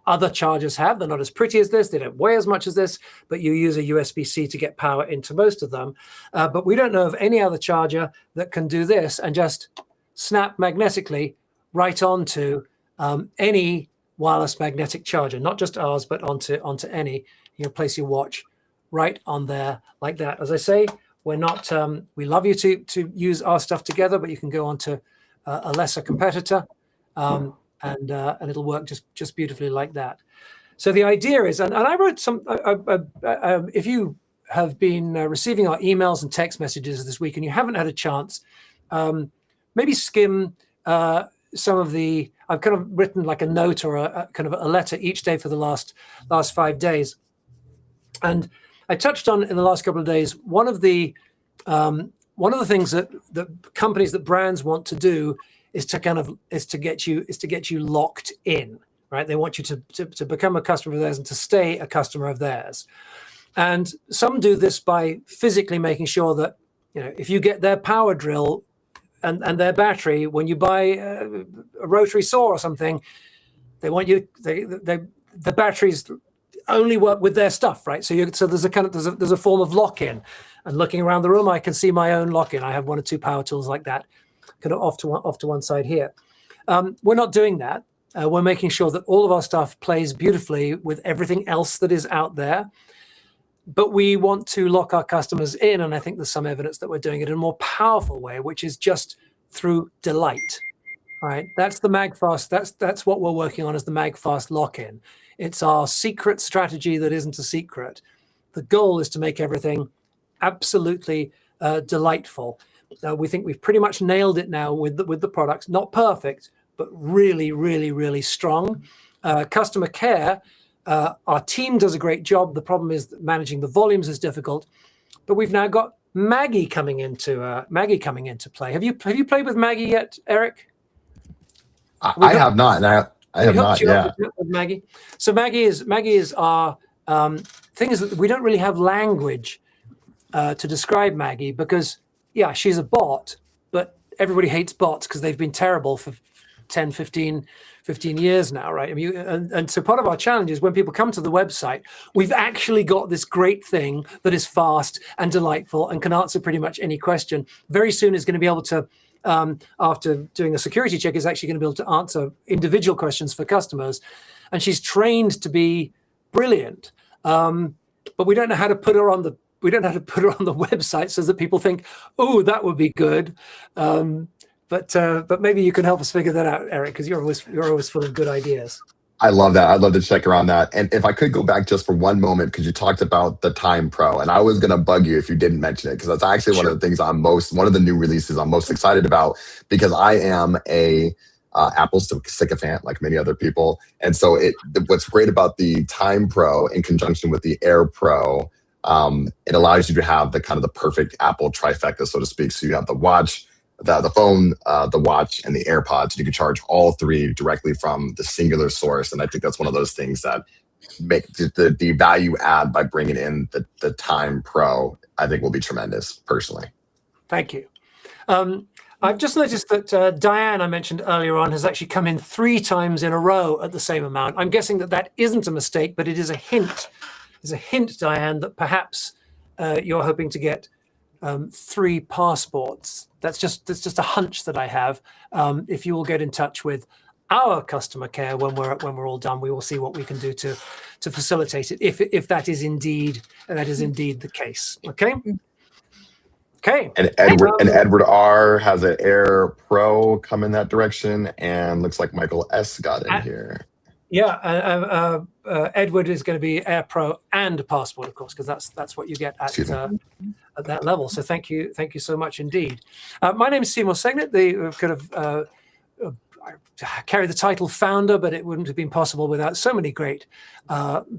other chargers have. They're not as pretty as this. They don't weigh as much as this, but you use a USB-C to get power into most of them. But we don't know of any other charger that can do this and just snap magnetically right onto any wireless magnetic charger, not just ours, but onto any. You can place your watch right on there like that. As I say, we're not. We love you to use our stuff together, but you can go on to a lesser competitor, and it'll work just beautifully like that. So the idea is, and I wrote some. If you have been receiving our emails and text messages this week, and you haven't had a chance, maybe skim some of the. I've kind of written like a note or a kind of a letter each day for the last 5 days, and I touched on in the last couple of days one of the things that companies, that brands want to do is to get you locked in, right? They want you to become a customer of theirs and to stay a customer of theirs. And some do this by physically making sure that if you get their power drill and their battery, when you buy a rotary saw or something, they want you the batteries only work with their stuff, right? So there's a form of lock-in. And looking around the room, I can see my own lock-in. I have one or two power tools like that, kind of off to one side here. We're not doing that. We're making sure that all of our stuff plays beautifully with everything else that is out there. But we want to lock our customers in, and I think there's some evidence that we're doing it in a more powerful way, which is just through delight. Right, that's the MagFast. That's what we're working on as the MagFast lock-in. It's our secret strategy that isn't a secret. The goal is to make everything absolutely delightful. We think we've pretty much nailed it now with the products. Not perfect, but really, really, really strong. Customer care. Our team does a great job. The problem is that managing the volumes is difficult. But we've now got Maggie coming into play. Have you played with Maggie yet, Eric? I have not. I have not. Yeah. With Maggie. So Maggie is our thing is that we don't really have language to describe Maggie because she's a bot, but everybody hates bots because they've been terrible for 10, 15 years now, right? I mean, and so part of our challenge is when people come to the website, we've actually got this great thing that is fast and delightful and can answer pretty much any question. Very soon is going to be able to, after doing a security check, is actually going to be able to answer individual questions for customers. And she's trained to be brilliant. But we don't know how to put her on the website so that people think, oh, that would be good. But maybe you can help us figure that out, Eric, because you're always full of good ideas. I love that. I'd love to check around that. And if I could go back just for one moment, because you talked about the Time Pro, and I was going to bug you if you didn't mention it, because that's actually one of the things one of the new releases I'm most excited about, because I am a Apple sycophant like many other people. And so what's great about the Time Pro in conjunction with the Air Pro, it allows you to have the kind of the perfect Apple trifecta, so to speak. So you have the watch, the phone, the watch, and the AirPods. You can charge all three directly from the singular source. And I think that's one of those things that make the value add by bringing in the Time Pro, I think will be tremendous, personally. Thank you. I've just noticed that Diane, I mentioned earlier on, has actually come in 3 times in a row at the same amount. I'm guessing that isn't a mistake, but it is a hint. There's a hint, Diane, that perhaps you're hoping to get 3 passports. That's just a hunch that I have. If you will get in touch with our customer care when we're all done, we will see what we can do to facilitate it. If that is indeed the case. Okay. Okay. And Edward R has an Air Pro come in that direction, and looks like Michael S got in here. Yeah, Edward is going to be Air Pro and Passport, of course, because that's what you get at that level. So thank you so much indeed. My name is Seymour Segnet. They could have carried the title founder, but it wouldn't have been possible without so many great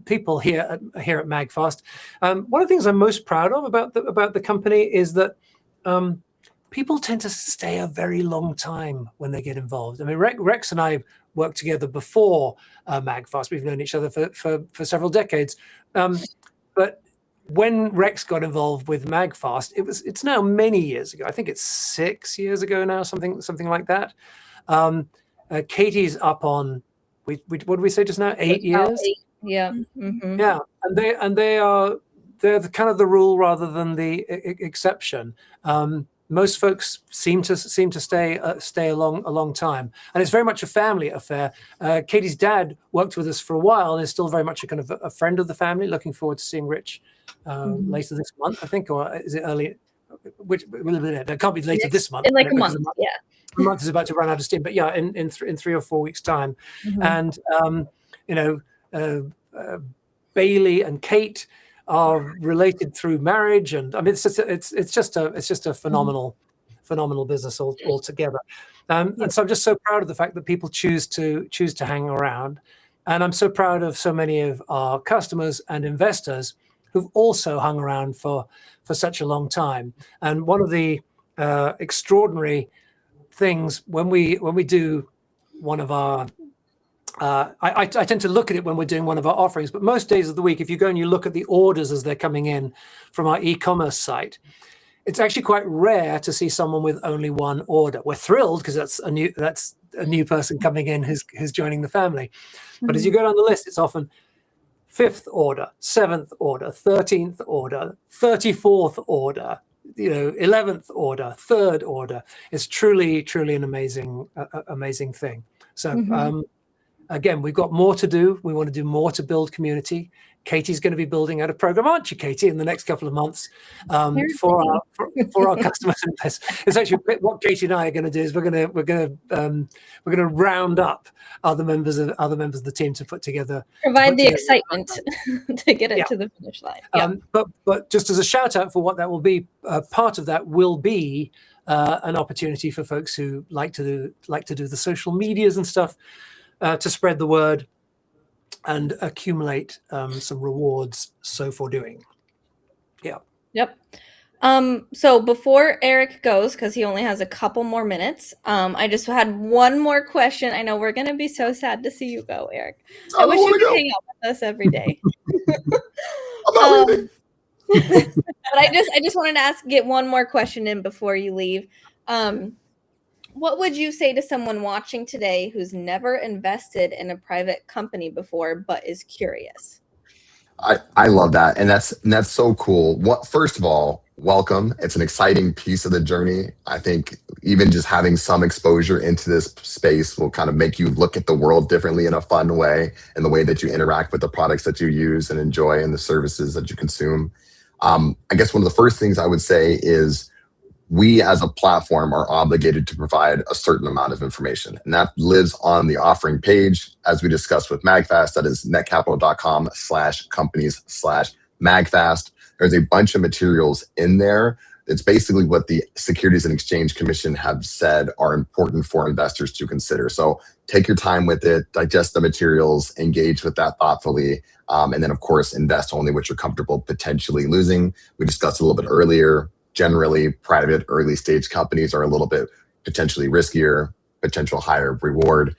people here at MagFast. One of the things I'm most proud of about the company is that people tend to stay a very long time when they get involved. I mean, Rex and I worked together before MagFast. We've known each other for several decades. But when Rex got involved with MagFast, it's now many years ago. I think it's 6 years ago now, something like that. Katie's up on what did we say just now? 8 years. 8, yeah. Mm-hmm. Yeah, and they're the kind of the rule rather than the exception. Most folks seem to stay a long time, and it's very much a family affair. Katie's dad worked with us for a while and is still very much a kind of a friend of the family. Looking forward to seeing Rich later this month, I think, or is it early? It can't be later this month. In like a month, yeah. The month is about to run out of steam, but yeah, in 3 or 4 weeks' time. And Bailey and Kate are related through marriage, and I mean it's just a phenomenal business altogether. And so I'm just so proud of the fact that people choose to hang around, and I'm so proud of so many of our customers and investors who've also hung around for such a long time. And one of the extraordinary things when we do one of our I tend to look at it when we're doing one of our offerings, but most days of the week, if you go and you look at the orders as they're coming in from our e-commerce site, it's actually quite rare to see someone with only one order. We're thrilled because that's a new person coming in who's joining the family. But as you go down the list, it's often 5th order, 7th order, 13th order, 34th order, 11th order, 3rd order. It's truly an amazing thing. So again, we've got more to do. We want to do more to build community. Katie's going to be building out a program, aren't you, Katie, in the next couple of months for our customers and investors. It's actually what Katie and I are going to do is we're going to round up other members of the team to provide the excitement to get it to the finish line. Yeah. But just as a shout out for what that will be, part of that will be an opportunity for folks who like to do the social medias and stuff. To spread the word and accumulate some rewards for doing. Yeah. Yep. So before Eric goes, because he only has a couple more minutes, I just had one more question. I know we're going to be so sad to see you go, Eric. I wish you could hang out with us every day. I'm not leaving. But I just wanted to get one more question in before you leave. What would you say to someone watching today who's never invested in a private company before but is curious? I love that, and that's so cool. First of all, welcome. It's an exciting piece of the journey. I think even just having some exposure into this space will kind of make you look at the world differently in a fun way, and the way that you interact with the products that you use and enjoy and the services that you consume. I guess one of the first things I would say is we as a platform are obligated to provide a certain amount of information, and that lives on the offering page. As we discussed with MagFast, that is netcapital.com/companies/MagFast. There's a bunch of materials in there. It's basically what the Securities and Exchange Commission have said are important for investors to consider. So take your time with it, digest the materials, engage with that thoughtfully, and then of course, invest only what you're comfortable potentially losing. We discussed a little bit earlier. Generally, private early stage companies are a little bit potentially riskier, potential higher reward.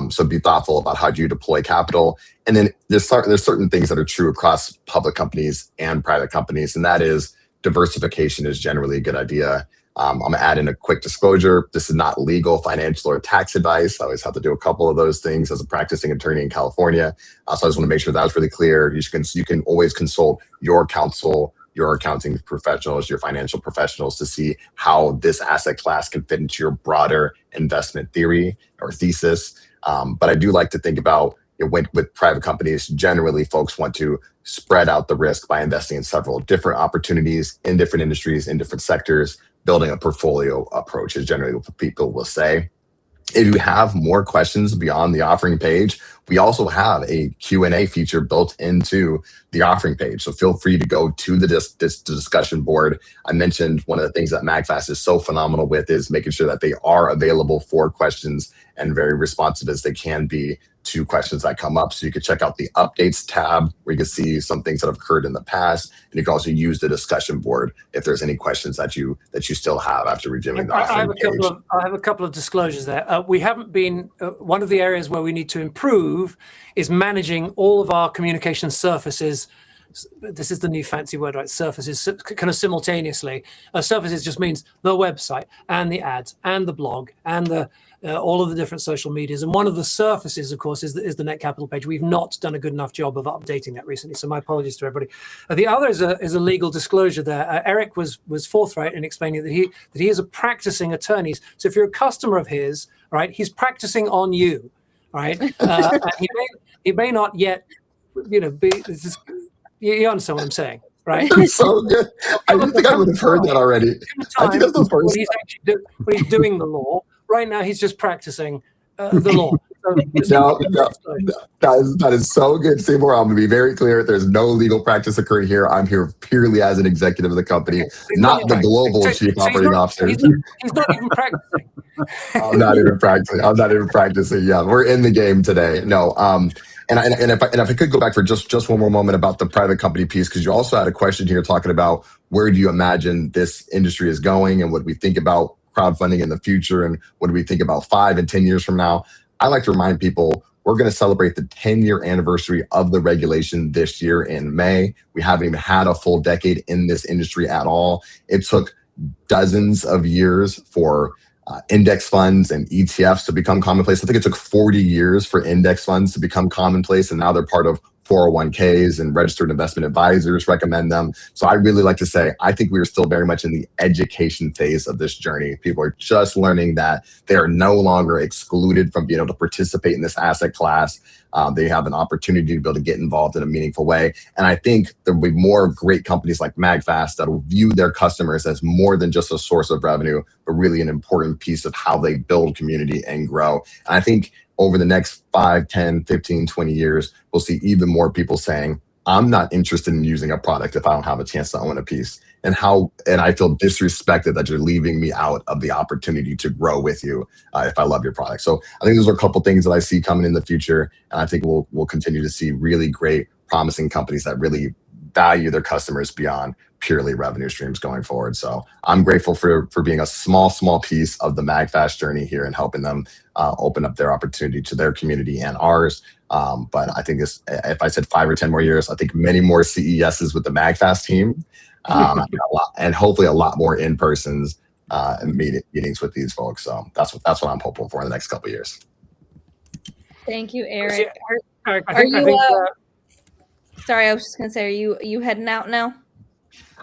So be thoughtful about how you deploy capital. And then there's certain things that are true across public companies and private companies, and that is diversification is generally a good idea. I'm going to add in a quick disclosure. This is not legal, financial, or tax advice. I always have to do a couple of those things as a practicing attorney in California. So I just want to make sure that was really clear. You can always consult your counsel, your accounting professionals, your financial professionals to see how this asset class can fit into your broader investment theory or thesis. But I do like to think about with private companies, generally folks want to spread out the risk by investing in several different opportunities in different industries, in different sectors. Building a portfolio approach is generally what people will say. If you have more questions beyond the offering page, we also have a Q&A feature built into the offering page. So feel free to go to the discussion board. I mentioned one of the things that MagFast is so phenomenal with is making sure that they are available for questions and very responsive as they can be to questions that come up. So you can check out the updates tab where you can see some things that have occurred in the past. And you can also use the discussion board if there's any questions that you still have after reviewing the offering page. I have a couple of disclosures there. We haven't been, one of the areas where we need to improve is managing all of our communication surfaces. This is the new fancy word, right? Surfaces, kind of simultaneously. Surfaces just means the website and the ads and the blog and the all of the different social medias. And one of the surfaces, of course, is the Net Capital page. We've not done a good enough job of updating that recently. So my apologies to everybody. The other is a legal disclosure there. Eric was forthright in explaining that he is a practicing attorney. So if you're a customer of his, right, he's practicing on you, right? And he may not yet, you understand what I'm saying, right? It's so good. I don't think I would have heard that already. I think that's the first time. When he's doing the law. Right now, he's just practicing the law. That is so good, Seymour. I'm going to be very clear. There's no legal practice occurring here. I'm here purely as an executive of the company, not the global chief operating officer. He's not even practicing. I'm not even practicing. Yeah, we're in the game today. No. And if I could go back for just one more moment about the private company piece, because you also had a question here talking about where do you imagine this industry is going and what we think about crowdfunding in the future and what do we think about 5 and 10 years from now. I like to remind people we're going to celebrate the 10-year anniversary of the regulation this year in May. We haven't even had a full decade in this industry at all. It took dozens of years for index funds and ETFs to become commonplace. I think it took 40 years for index funds to become commonplace, and now they're part of 401ks and registered investment advisors recommend them. So I really like to say, I think we are still very much in the education phase of this journey. People are just learning that they are no longer excluded from being able to participate in this asset class. They have an opportunity to be able to get involved in a meaningful way. And I think there will be more great companies like MagFast that will view their customers as more than just a source of revenue, but really an important piece of how they build community and grow. And I think over the next 5, 10, 15, 20 years, we'll see even more people saying, I'm not interested in using a product if I don't have a chance to own a piece. And I feel disrespected that you're leaving me out of the opportunity to grow with you if I love your product. So I think those are a couple things that I see coming in the future. And I think we'll continue to see really great, promising companies that really value their customers beyond purely revenue streams going forward. So I'm grateful for being a small piece of the MagFast journey here and helping them open up their opportunity to their community and ours. But I think if I said 5 or 10 more years, I think many more CESs with the MagFast team and hopefully a lot more in-persons and meetings with these folks. So that's what I'm hoping for in the next couple of years. Thank you, Eric. Sorry, I was just going to say, are you heading out now?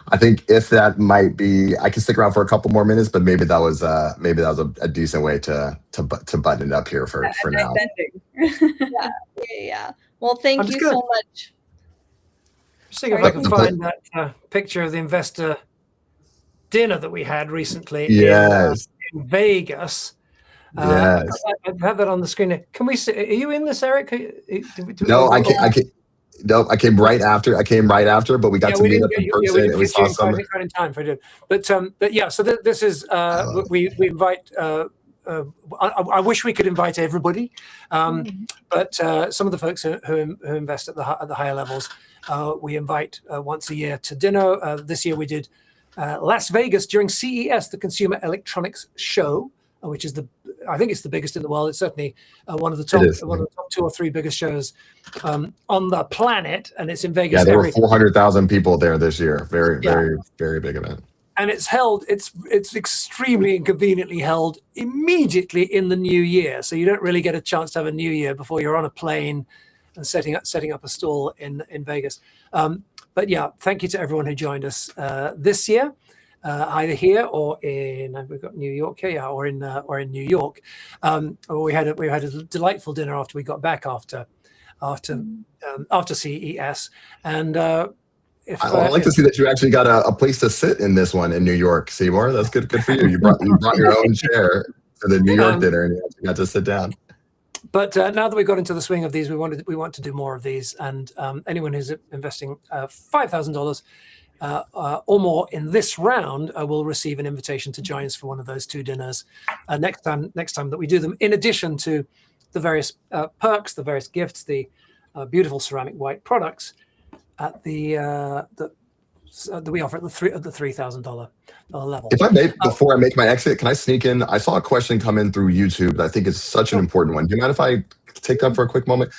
I think if that might be, I can stick around for a couple more minutes, but maybe that was a decent way to button it up here for now. Yeah. Well, thank you so much. Just seeing if I can find that picture of the investor dinner that we had recently. Yes. In Vegas. Yes. I have that on the screen. Can we see? Are you in this, Eric? No, I can't. No, I came right after, but we got to meet up in person and we saw some. Right in time for it. But yeah, so this is we invite. I wish we could invite everybody, but some of the folks who invest at the higher levels, we invite once a year to dinner. This year we did Las Vegas during CES, the Consumer Electronics Show, which is I think it's the biggest in the world. It's certainly one of the top 2 or 3 biggest shows on the planet, and it's in Vegas. Yeah, there were 400,000 people there this year. Very big event. And it's held, it's extremely inconveniently held immediately in the new year. So you don't really get a chance to have a new year before you're on a plane and setting up a stall in Vegas. But yeah, thank you to everyone who joined us this year, either here or we've got New York here, yeah, or in New York. We had a delightful dinner after we got back after CES, and I like to see that you actually got a place to sit in this one in New York, Seymour. That's good for you. You brought your own chair to the New York dinner, and you actually got to sit down. But now that we got into the swing of these, we want to do more of these, and anyone who's investing $5,000 or more in this round will receive an invitation to join us for one of those 2 dinners next time that we do them. In addition to the various perks, the various gifts, the beautiful ceramic white products at that we offer at the $3,000 level. If I may, before I make my exit, can I sneak in? I saw a question come in through YouTube that I think is such an important one. Do you mind if I take that for a quick moment?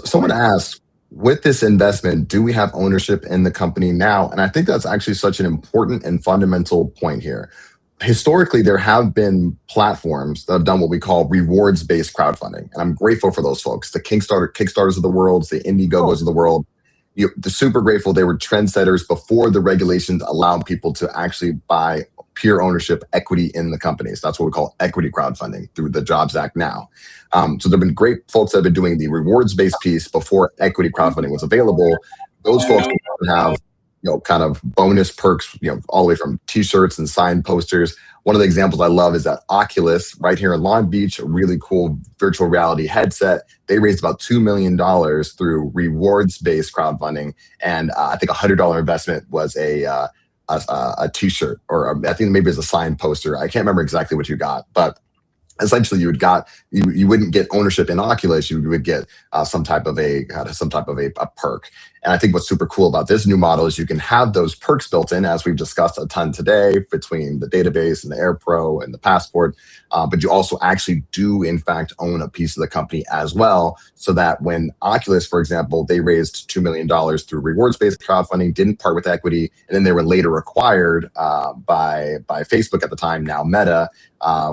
Someone asked, with this investment, do we have ownership in the company now? And I think that's actually such an important and fundamental point here. Historically, there have been platforms that have done what we call rewards-based crowdfunding. And I'm grateful for those folks, the Kickstarters of the world, the Indiegogos of the world. They're super grateful. They were trendsetters before the regulations allowed people to actually buy pure ownership equity in the companies. That's what we call equity crowdfunding through the Jobs Act now. So there have been great folks that have been doing the rewards-based piece before equity crowdfunding was available. Those folks have kind of bonus perks, all the way from T-shirts and signed posters. One of the examples I love is that Oculus, right here in Long Beach, a really cool virtual reality headset. They raised about $2 million through rewards-based crowdfunding, and I think $100 investment was a T-shirt, or I think maybe it's a signed poster. I can't remember exactly what you got, but essentially you wouldn't get ownership in Oculus. You would get some type of a perk. And I think what's super cool about this new model is you can have those perks built in, as we've discussed a ton today, between the database and the Air Pro and the Passport. But you also actually do, in fact, own a piece of the company as well, so that when Oculus, for example, they raised $2 million through rewards-based crowdfunding, didn't part with equity, and then they were later acquired by Facebook at the time, now Meta,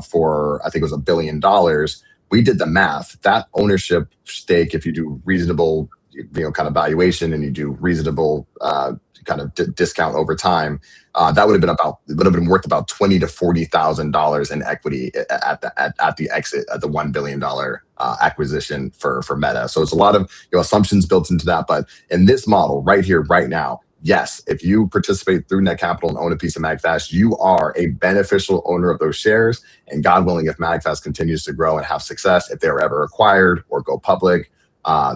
for I think it was $1 billion. We did the math. That ownership stake, if you do reasonable kind of valuation and you do reasonable kind of discount over time, that would have been worth about $20,000 to $40,000 in equity at the exit, at the $1 billion acquisition for Meta. So it's a lot of assumptions built into that. But in this model right here, right now, yes, if you participate through Net Capital and own a piece of MagFast, you are a beneficial owner of those shares. And God willing, if MagFast continues to grow and have success, if they're ever acquired or go public,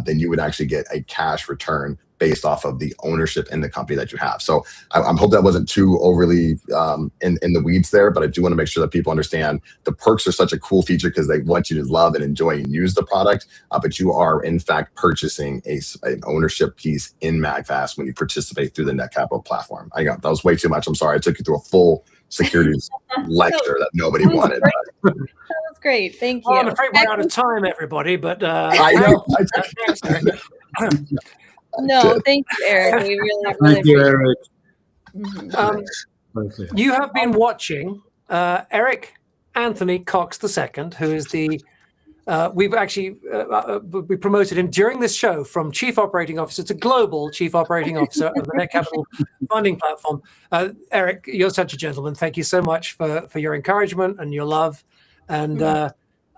then you would actually get a cash return based off of the ownership in the company that you have. So I hope that wasn't too overly in the weeds there, but I do want to make sure that people understand the perks are such a cool feature because they want you to love and enjoy and use the product, but you are in fact purchasing an ownership piece in MagFast when you participate through the Net Capital platform. That was way too much. I'm sorry. I took you through a full securities lecture that nobody wanted. That was great. Thank you. Well, I'm afraid we're out of time, everybody, but I know. No, thank you, Eric. We really Thank you, Eric. You have been watching Eric Anthony Cox II, who is we've actually we promoted him during this show from Chief Operating Officer to Global Chief Operating Officer of the Net Capital Funding Platform. Eric, you're such a gentleman. Thank you so much for your encouragement and your love. And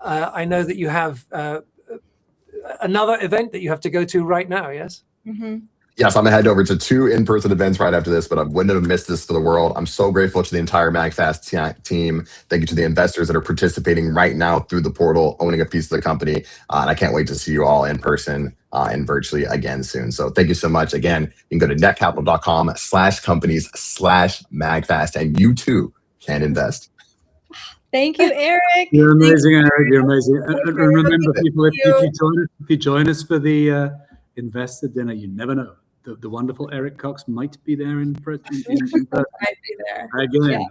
I know that you have another event that you have to go to right now, yes? Mm-hmm. Yes, I'm going to head over to 2 in-person events right after this, but I wouldn't have missed this for the world. I'm so grateful to the entire MagFast team. Thank you to the investors that are participating right now through the portal, owning a piece of the company. And I can't wait to see you all in person and virtually again soon. So thank you so much. Again, you can go to netcapital.com/companies/MagFast, and you too can invest. Thank you, Eric. You're amazing, Eric. You're amazing. And remember, people, if you join us for the investor dinner, you never know. The wonderful Eric Cox might be there in person. Might be there. Again. Yeah.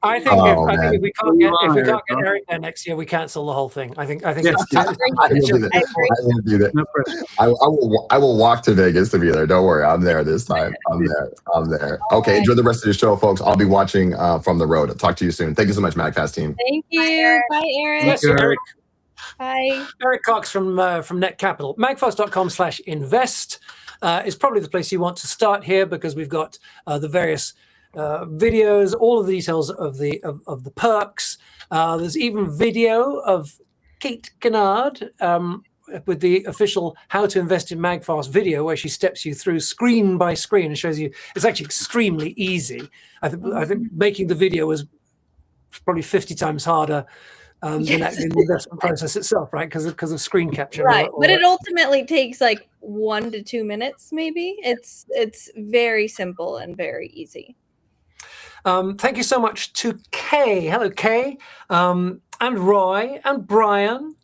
I think Oh, if man. we can't get Eric, Eric there next year, we cancel the whole thing. I think Yes, it's yes. I will do that. I will do that. No pressure. I will walk to Vegas to be there. Don't worry. I'm there this time. I'm there. I'm there. Okay. Enjoy the rest of the show, folks. I'll be watching from the road. I'll talk to you soon. Thank you so much, MagFast team. Thank you. Bye, Eric. Bless you, Eric. Bye. Eric Cox from Net Capital. Magfast.com/invest is probably the place you want to start here, because we've got the various videos, all of the details of the perks. There's even video of Kate Kennard with the official How to Invest in MagFast video, where she steps you through screen by screen and shows you. It's actually extremely easy. I think making the video was probably 50 times harder than the investment process itself, right? Because of screen capture. Right, but it ultimately takes like 1 to 2 minutes, maybe. It's very simple and very easy. Thank you so much to Kay. Hello, Kay, and Roy, and Brian,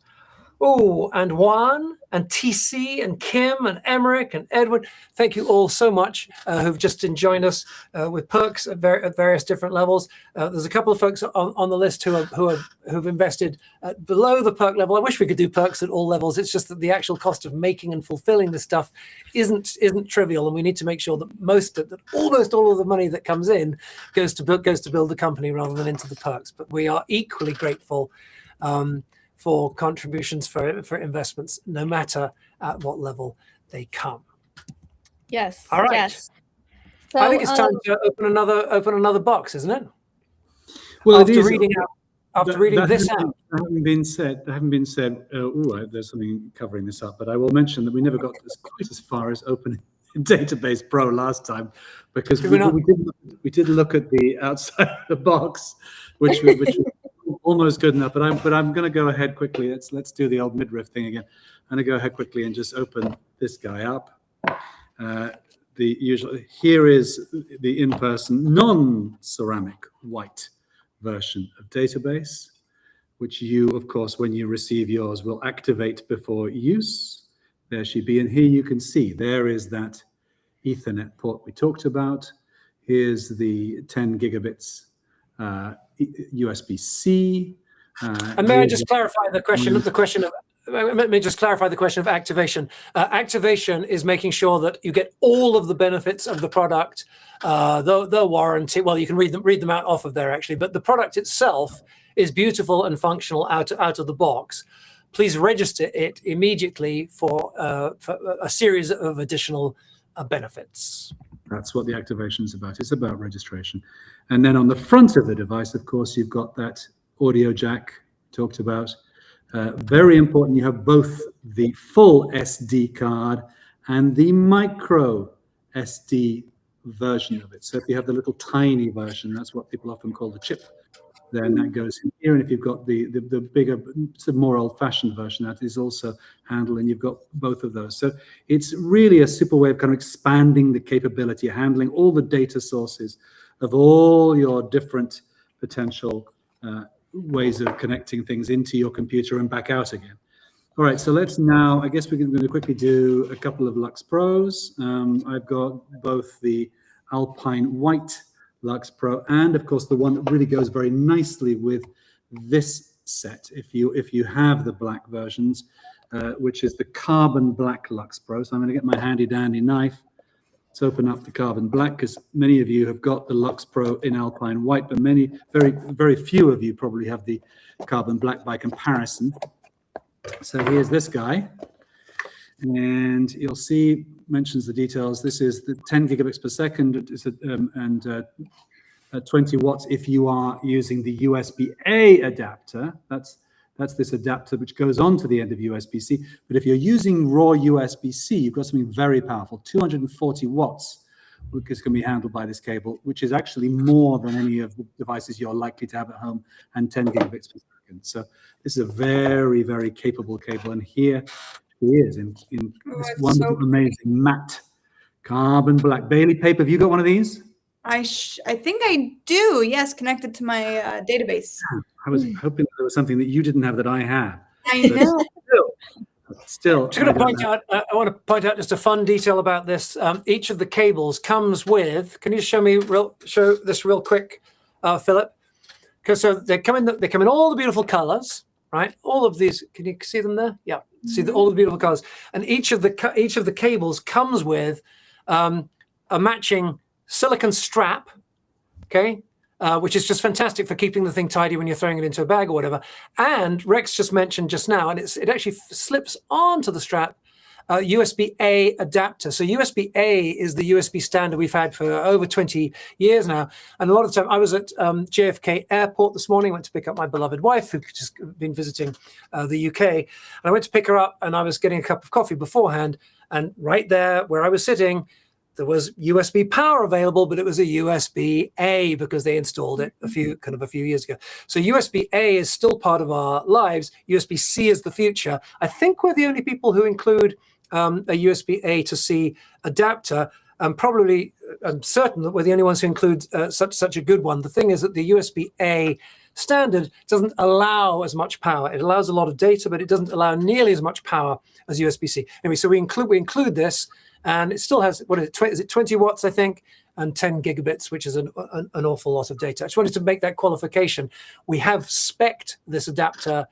and Juan, and TC, and Kim, and Emmerich, and Edward. Thank you all so much who've just joined us with perks at various different levels. There's a couple of folks on the list who've invested below the perk level. I wish we could do perks at all levels. It's just that the actual cost of making and fulfilling this stuff isn't trivial, and we need to make sure that almost all of the money that comes in goes to build the company rather than into the perks. But we are equally grateful for contributions for investments, no matter at what level they come. Yes. All right. Yes. So, I think it's time to open another box, isn't it? Well, after reading this out. That having been said, there's something covering this up, but I will mention that we never got quite as far as opening Database Pro last time, because we did look at the outside of the box, which was almost good enough. But I'm going to go ahead quickly. Let's do the old midriff thing again. I'm going to go ahead quickly and just open this guy up. Here is the in-person non-ceramic white version of Database, which you, of course, when you receive yours, will activate before use. There she be. And here you can see there is that Ethernet port we talked about. Here's the 10 gigabits USB-C. And may I just clarify the question of let me just clarify the question of activation. Activation is making sure that you get all of the benefits of the product, the warranty. Well, you can read them out off of there actually, but the product itself is beautiful and functional out of the box. Please register it immediately for a series of additional benefits. That's what the activation is about. It's about registration. And then on the front of the device, of course, you've got that audio jack talked about. Very important, you have both the full SD card and the micro SD version of it. So if you have the little tiny version, that's what people often call the chip, then that goes in here. And if you've got the bigger, more old-fashioned version, that is also handled, and you've got both of those. So it's really a super way of kind of expanding the capability, handling all the data sources of all your different potential ways of connecting things into your computer and back out again. All right, so let's now, I guess we're going to quickly do a couple of Lux Pros. I've got both the Alpine White Lux Pro and, of course, the one that really goes very nicely with this set, if you have the black versions, which is the Carbon Black Lux Pro. So I'm going to get my handy-dandy knife. Let's open up the Carbon Black, because many of you have got the Lux Pro in Alpine White, but very, very few of you probably have the Carbon Black by comparison. So here's this guy, and you'll see, mentions the details. This is the 10 gigabits per second, and 20 watts if you are using the USB-A adapter. That's this adapter which goes on to the end of USB-C. But if you're using raw USB-C, you've got something very powerful, 240 watts, which can be handled by this cable, which is actually more than any of the devices you're likely to have at home, and 10 gigabits per second. So this is a very, very capable cable. And here he is in this wonderful, amazing matte Carbon Black. Bailey Pape, have you got one of these? I think I do. Yes, connected to my database. I was hoping there was something that you didn't have that I have. I know. Still, I want to point out just a fun detail about this. Each of the cables comes with. Can you show this real quick? Philip. Because so they come in all the beautiful colors, right? All of these, can you see them there? Yeah, see all the beautiful colors. And each of the cables comes with a matching silicon strap, okay, which is just fantastic for keeping the thing tidy when you're throwing it into a bag or whatever. And Rex just mentioned just now, and it actually slips onto the strap, USB-A adapter. So USB-A is the USB standard we've had for over 20 years now. And a lot of the time, I was at JFK Airport this morning, went to pick up my beloved wife, who just been visiting the UK. And I went to pick her up, and I was getting a cup of coffee beforehand. And right there where I was sitting, there was USB power available, but it was a USB-A because they installed it a few years ago. So USB-A is still part of our lives. USB-C is the future. I think we're the only people who include a USB-A to C adapter. I'm certain that we're the only ones who include such a good one. The thing is that the USB-A standard doesn't allow as much power. It allows a lot of data, but it doesn't allow nearly as much power as USB-C. Anyway, so we include this. And it still has, is it 20 watts, I think, and 10 gigabits, which is an awful lot of data. I just wanted to make that qualification. We have spec'd this adapter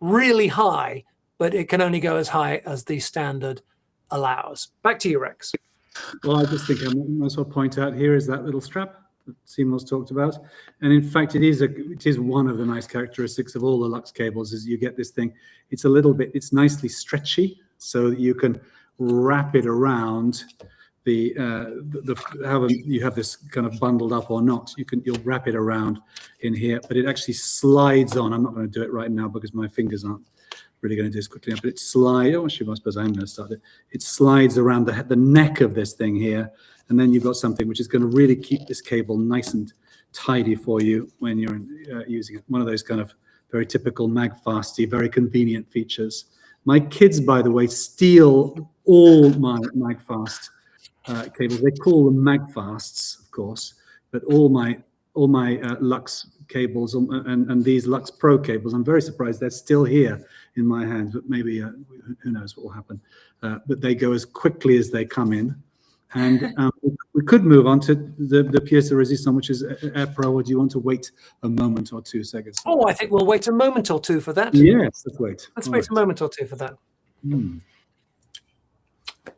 really high, but it can only go as high as the standard allows. Back to you, Rex. Well, I just think I might as well point out here is that little strap that Seymour's talked about. And in fact, it is one of the nice characteristics of all the Lux cables is you get this thing. It's nicely stretchy, so that you can wrap it around however you have this kind of bundled up or not, you'll wrap it around in here, but it actually slides on. I'm not going to do it right now because my fingers aren't really going to do this quickly, but I suppose I'm going to start it. It slides around the neck of this thing here, and then you've got something which is going to really keep this cable nice and tidy for you when you're using it. One of those kind of very typical MagFasty, very convenient features. My kids, by the way, steal all my MagFast cables. They call them MagFasts, of course, but all my Lux cables and these Lux Pro cables, I'm very surprised they're still here in my hands, but maybe who knows what will happen. But they go as quickly as they come in. And we could move on to the pièce de résistance, which is Air Pro, or do you want to wait a moment or 2 seconds? Oh, I think we'll wait a moment or two for that. Yes, let's wait. Let's wait a moment or two for that.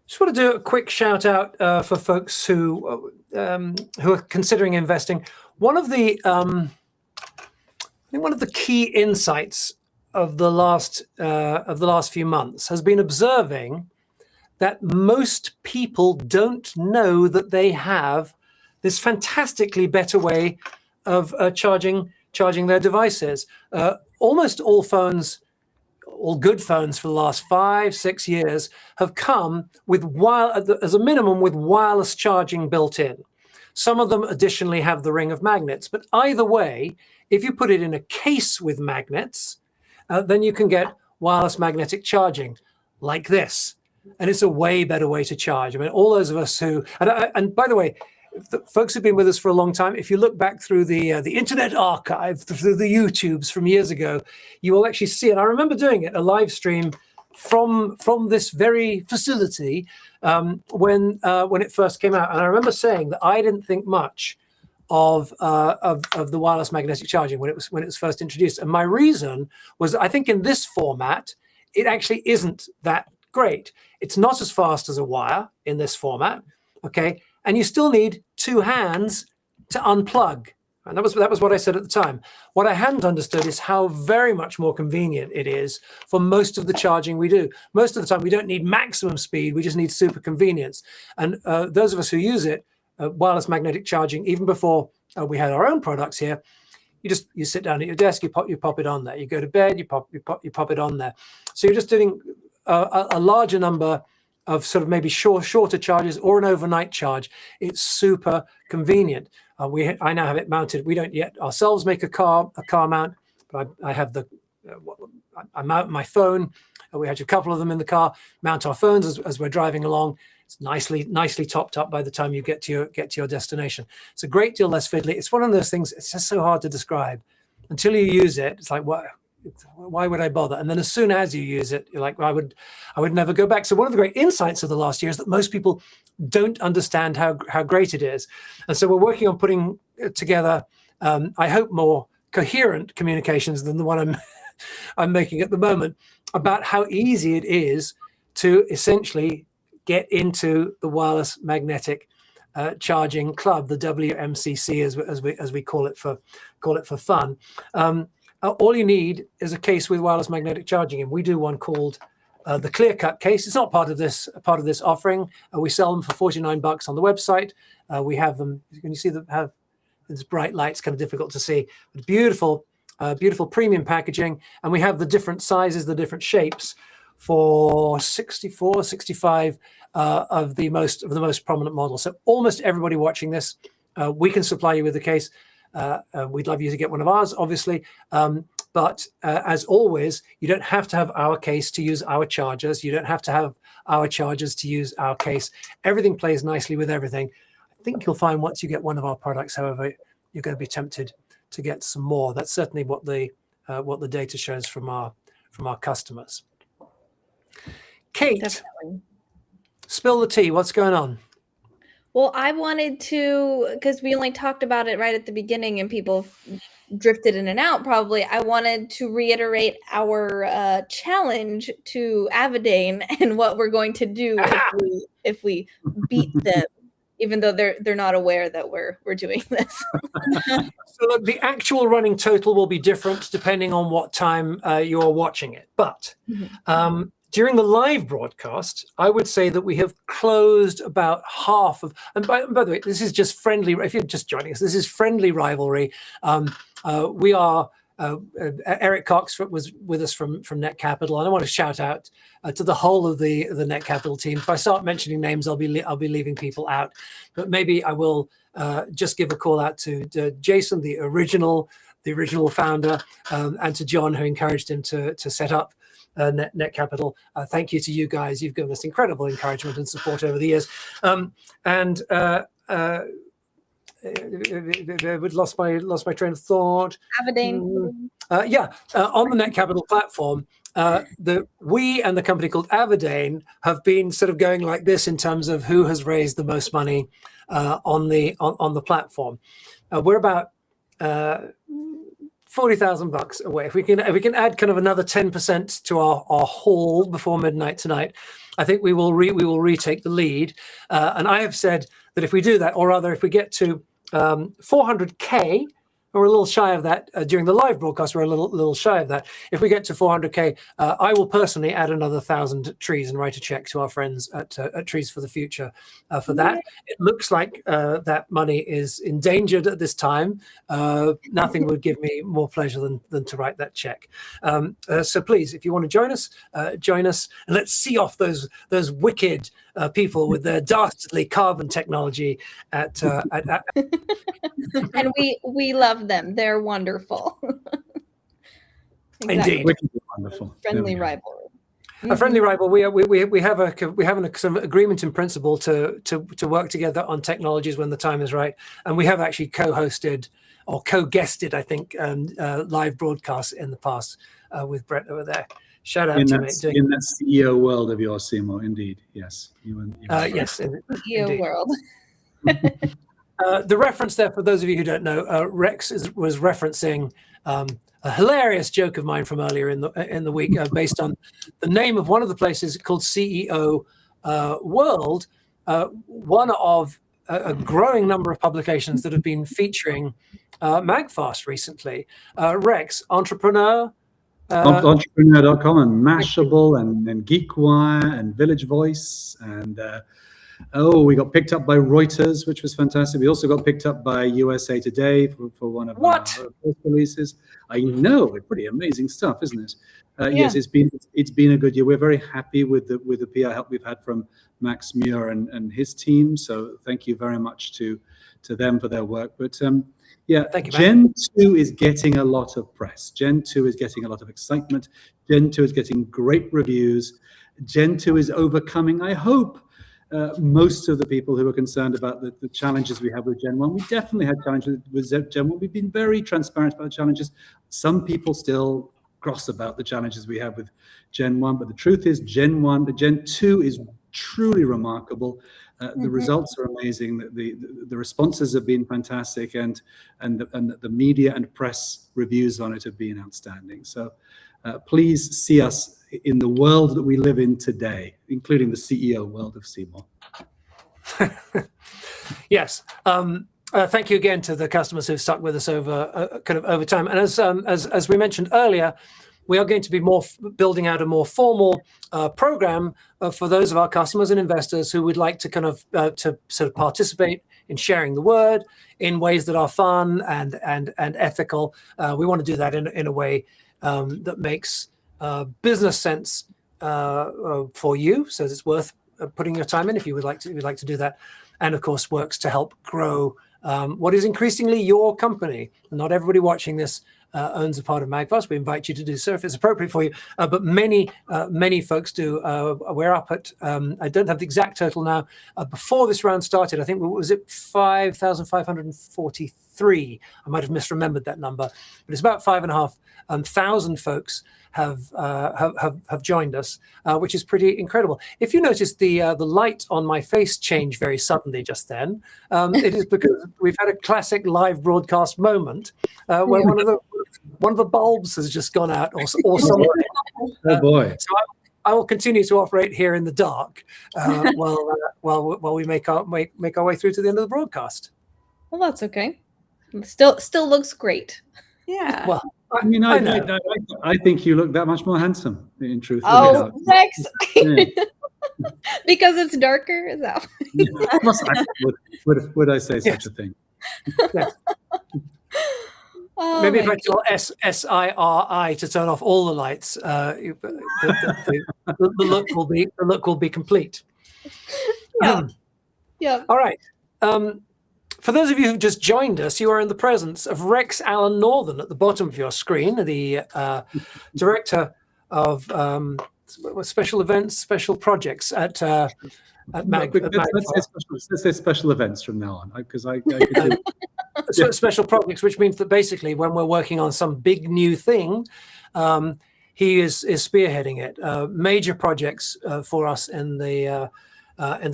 Just want to do a quick shout out for folks who are considering investing. One of the key insights of the last few months has been observing that most people don't know that they have this fantastically better way of charging their devices. Almost all phones, all good phones for the last 5-6 years have come with as a minimum with wireless charging built in. Some of them additionally have the ring of magnets, but either way, if you put it in a case with magnets, then you can get wireless magnetic charging like this. And it's a way better way to charge. I mean, all those of us who, and by the way, folks who've been with us for a long time, if you look back through the Internet Archive, through the YouTubes from years ago, you will actually see, and I remember doing it, a live stream from this very facility when it first came out. And I remember saying that I didn't think much of the wireless magnetic charging when it was first introduced. And my reason was, I think in this format, it actually isn't that great. It's not as fast as a wire in this format, okay? And you still need 2 hands to unplug. And that was what I said at the time. What I hadn't understood is how very much more convenient it is for most of the charging we do. Most of the time, we don't need maximum speed. We just need super convenience. And those of us who use it, wireless magnetic charging, even before we had our own products here, you sit down at your desk, you pop it on there. You go to bed, you pop it on there. So you're just doing a larger number of sort of maybe shorter charges or an overnight charge. It's super convenient. I now have it mounted. We don't yet ourselves make a car mount, but I have I mount my phone. We have a couple of them in the car. Mount our phones as we're driving along. It's nicely topped up by the time you get to your destination. It's a great deal less fiddly. It's one of those things. It's just so hard to describe until you use it. It's like, what? Why would I bother? And then as soon as you use it, you're like, well, I would never go back. So one of the great insights of the last year is that most people don't understand how great it is. And so we're working on putting together I hope more coherent communications than the one I'm making at the moment, about how easy it is to essentially get into the wireless magnetic charging club, the WMCC, as we call it for fun. All you need is a case with wireless magnetic charging, and we do one called the Clear Cut case. It's not part of this offering. We sell them for $49 on the website. We have them. Can you see them? Have this bright light? It's kind of difficult to see. But beautiful premium packaging, and we have the different sizes, the different shapes for 64, 65 of the most prominent models. So almost everybody watching this, we can supply you with the case. We'd love you to get one of ours, obviously. But as always, you don't have to have our case to use our chargers. You don't have to have our chargers to use our case. Everything plays nicely with everything. I think you'll find once you get one of our products, however, you're going to be tempted to get some more. That's certainly what the data shows from our customers. Kate, Definitely. Spill the tea. What's going on? Well, I wanted to, because we only talked about it right at the beginning and people drifted in and out probably. I wanted to reiterate our challenge to Avadain and what we're going to do if we beat them, even though they're not aware that we're doing this. So look, the actual running total will be different depending on what time you're watching it. But during the live broadcast, I would say that we have closed about half of, and by the way, this is just friendly, if you're just joining us, this is friendly rivalry. We are, Eric Cox was with us from Net Capital, and I want to shout out to the whole of the Net Capital team. If I start mentioning names, I'll be leaving people out, but maybe I will just give a call out to Jason, the original founder, and to John, who encouraged him to set up Net Capital. Thank you to you guys. You've given us incredible encouragement and support over the years. Lost my train of thought. Avadain. On the Net Capital platform, we and the company called Avadain have been sort of going like this in terms of who has raised the most money on the platform. We're about $40,000 away. If we can add kind of another 10% to our haul before midnight tonight, I think we will retake the lead. And I have said that if we do that, or rather if we get to 400K, we're a little shy of that during the live broadcast. We're a little shy of that. If we get to 400K, I will personally add another 1,000 trees and write a check to our friends at Trees for the Future for that. It looks like that money is endangered at this time. Nothing would give me more pleasure than to write that check. So please, if you want to join us, and let's see off those wicked people with their dastardly carbon technology at And we love them. They're wonderful. Exactly. Indeed, wonderful. Friendly rivalry. A friendly rival. We have an agreement in principle to work together on technologies when the time is right, and we have actually co-hosted or co-guested, I think, live broadcasts in the past with Brett over there. Shout out to me. In that CEO world of yours, Seymour, indeed. Yes. Yes. CEO world. The reference there, for those of you who don't know, Rex was referencing a hilarious joke of mine from earlier in the week, based on the name of one of the places called CEO World, one of a growing number of publications that have been featuring MagFast recently. Rex, entrepreneur. Entrepreneur.com and Mashable and GeekWire and Village Voice and we got picked up by Reuters, which was fantastic. We also got picked up by USA Today for one of our first releases. I know, pretty amazing stuff, isn't it? Yes, it's been a good year. We're very happy with the PR help we've had from Max Muir and his team. So thank you very much to them for their work. But thank you, Gen 2 is getting a lot of press. Gen 2 is getting a lot of excitement. Gen 2 is getting great reviews. Gen 2 is overcoming, I hope, most of the people who are concerned about the challenges we have with Gen 1. We definitely had challenges with Gen 1. We've been very transparent about the challenges. Some people still cross about the challenges we have with Gen 1, but the truth is Gen 2 is truly remarkable. The results are amazing. The responses have been fantastic, and the media and press reviews on it have been outstanding. So please see us in the world that we live in today, including the CEO world of Seymour. Yes. Thank you again to the customers who've stuck with us over time. And as we mentioned earlier, we are going to be building out a more formal program for those of our customers and investors who would like to to sort of participate in sharing the word in ways that are fun and ethical. We want to do that in a way that makes business sense for you, so it's worth putting your time in if you would like to do that, and of course works to help grow what is increasingly your company. Not everybody watching this owns a part of Magfast. We invite you to do so if it's appropriate for you, but many folks do. We're up at, I don't have the exact total now, before this round started, I think, was it 5,543? I might have misremembered that number, but it's about 5,500 folks have joined us, which is pretty incredible. If you noticed the light on my face change very suddenly just then, it is because we've had a classic live broadcast moment where one of the bulbs has just gone out or something. Oh boy! So I will continue to operate here in the dark while we make our way through to the end of the broadcast. Well, that's okay. Still looks great. Yeah. Well, I mean, I think you look that much more handsome, in truth. Oh, Rex! Yeah. Because it's darker, is that? Would I say such a thing? Yes. Oh, maybe if I tell SIRI to turn off all the lights, the look will be complete. Yeah. All right. For those of you who've just joined us, you are in the presence of Rex Allen Northern at the bottom of your screen, the director of special events, special projects at Mag. Let's say special events from now on, because I Special projects, which means that basically when we're working on some big new thing, he is spearheading it. Major projects for us in the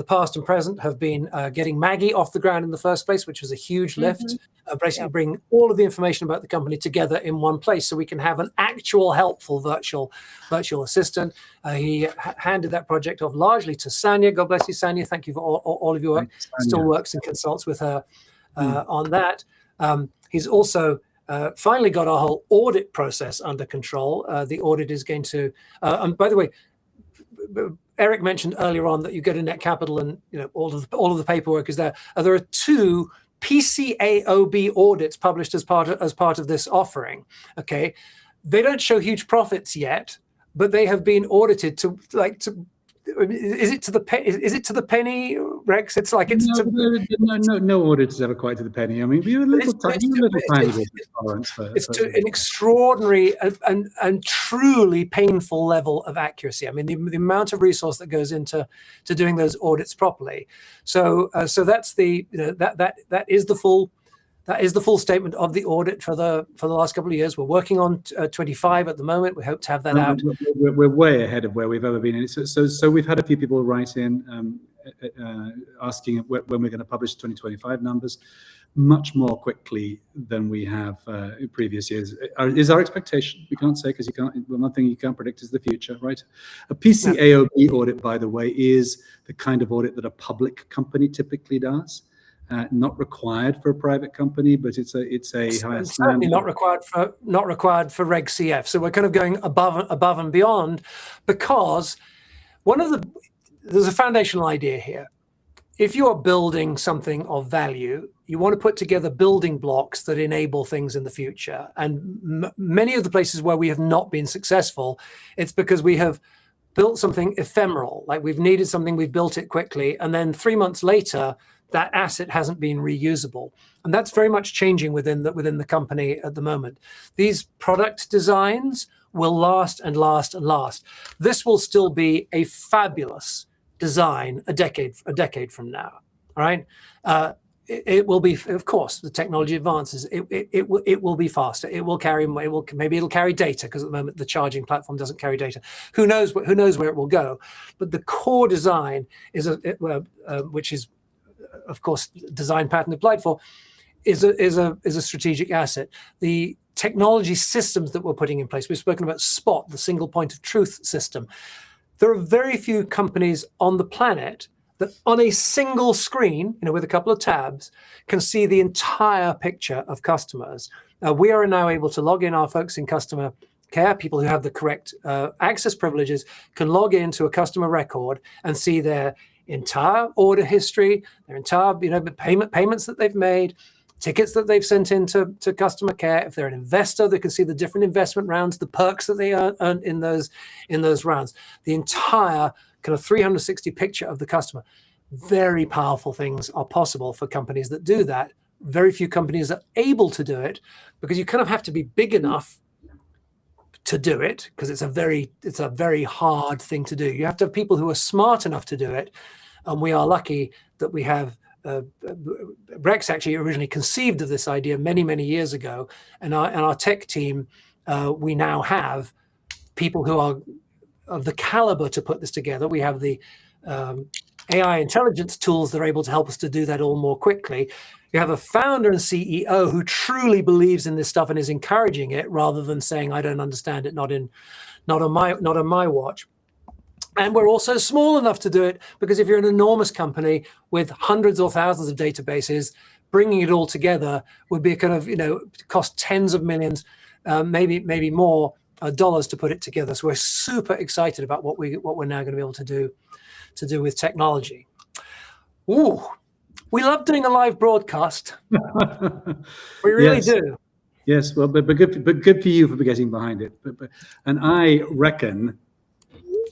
past and present have been getting Maggie off the ground in the first place, which was a huge lift. Basically bring all of the information about the company together in one place so we can have an actual helpful virtual assistant. He handed that project off largely to Sanya. God bless you, Sanya. Thank you for all of your work. Still works and consults with her on that. He's also finally got our whole audit process under control. The audit is going to, and by the way, Eric mentioned earlier on that you go to Net Capital and all of the paperwork is there. There are 2 PCAOB audits published as part of this offering. Okay, they don't show huge profits yet, but they have been audited to. Is it to the penny, Rex? It's like it's no audit is ever quite to the penny. I mean, we have a little tiny tolerance for. It's to an extraordinary and truly painful level of accuracy. I mean, the amount of resource that goes into doing those audits properly. So that's that is the full. That is the full statement of the audit for the last couple of years. We're working on 25 at the moment. We hope to have that out. We're way ahead of where we've ever been. So we've had a few people write in asking when we're going to publish 2025 numbers much more quickly than we have in previous years. Is our expectation. We can't say because you can't. Well, one thing you can't predict is the future, right? A PCAOB audit, by the way, is the kind of audit that a public company typically does. Not required for a private company, but it's a higher standard. Certainly not required for Reg CF. So we're kind of going above and beyond, because there's a foundational idea here. If you are building something of value, you want to put together building blocks that enable things in the future. And many of the places where we have not been successful, it's because we have built something ephemeral. Like we've needed something, we've built it quickly, and then 3 months later, that asset hasn't been reusable. And that's very much changing within the company at the moment. These product designs will last and last and last. This will still be a fabulous design a decade from now. All right. it will be, of course, the technology advances. It will be faster. It'll carry data, because at the moment the charging platform doesn't carry data. Who knows where it will go? But the core design is which is, of course, design patent applied for, is a strategic asset. The technology systems that we're putting in place. We've spoken about SPOT, the single point of truth system. There are very few companies on the planet that on a single screen, with a couple of tabs, can see the entire picture of customers. We are now able to log in. Our folks in customer care, people who have the correct access privileges, can log into a customer record and see their entire order history, their entire payments that they've made, tickets that they've sent into customer care. If they're an investor, they can see the different investment rounds, the perks that they earn in those rounds. The entire kind of 360 picture of the customer. Very powerful things are possible for companies that do that. Very few companies are able to do it, because you kind of have to be big enough to do it, because it's a very hard thing to do. You have to have people who are smart enough to do it, and we are lucky that we have. Rex actually originally conceived of this idea many years ago, and our tech team, we now have people who are of the caliber to put this together. We have the AI intelligence tools that are able to help us to do that all more quickly. You have a founder and CEO who truly believes in this stuff and is encouraging it, rather than saying, "I don't understand it, not on my watch." And we're also small enough to do it, because if you're an enormous company with hundreds or thousands of databases, bringing it all together would be a kind of, cost tens of millions, maybe more dollars to put it together. So we're super excited about what we're now going to be able to do with technology. Ooh, we love doing a live broadcast. We really do. Yes, well, but good for you for getting behind it. And I reckon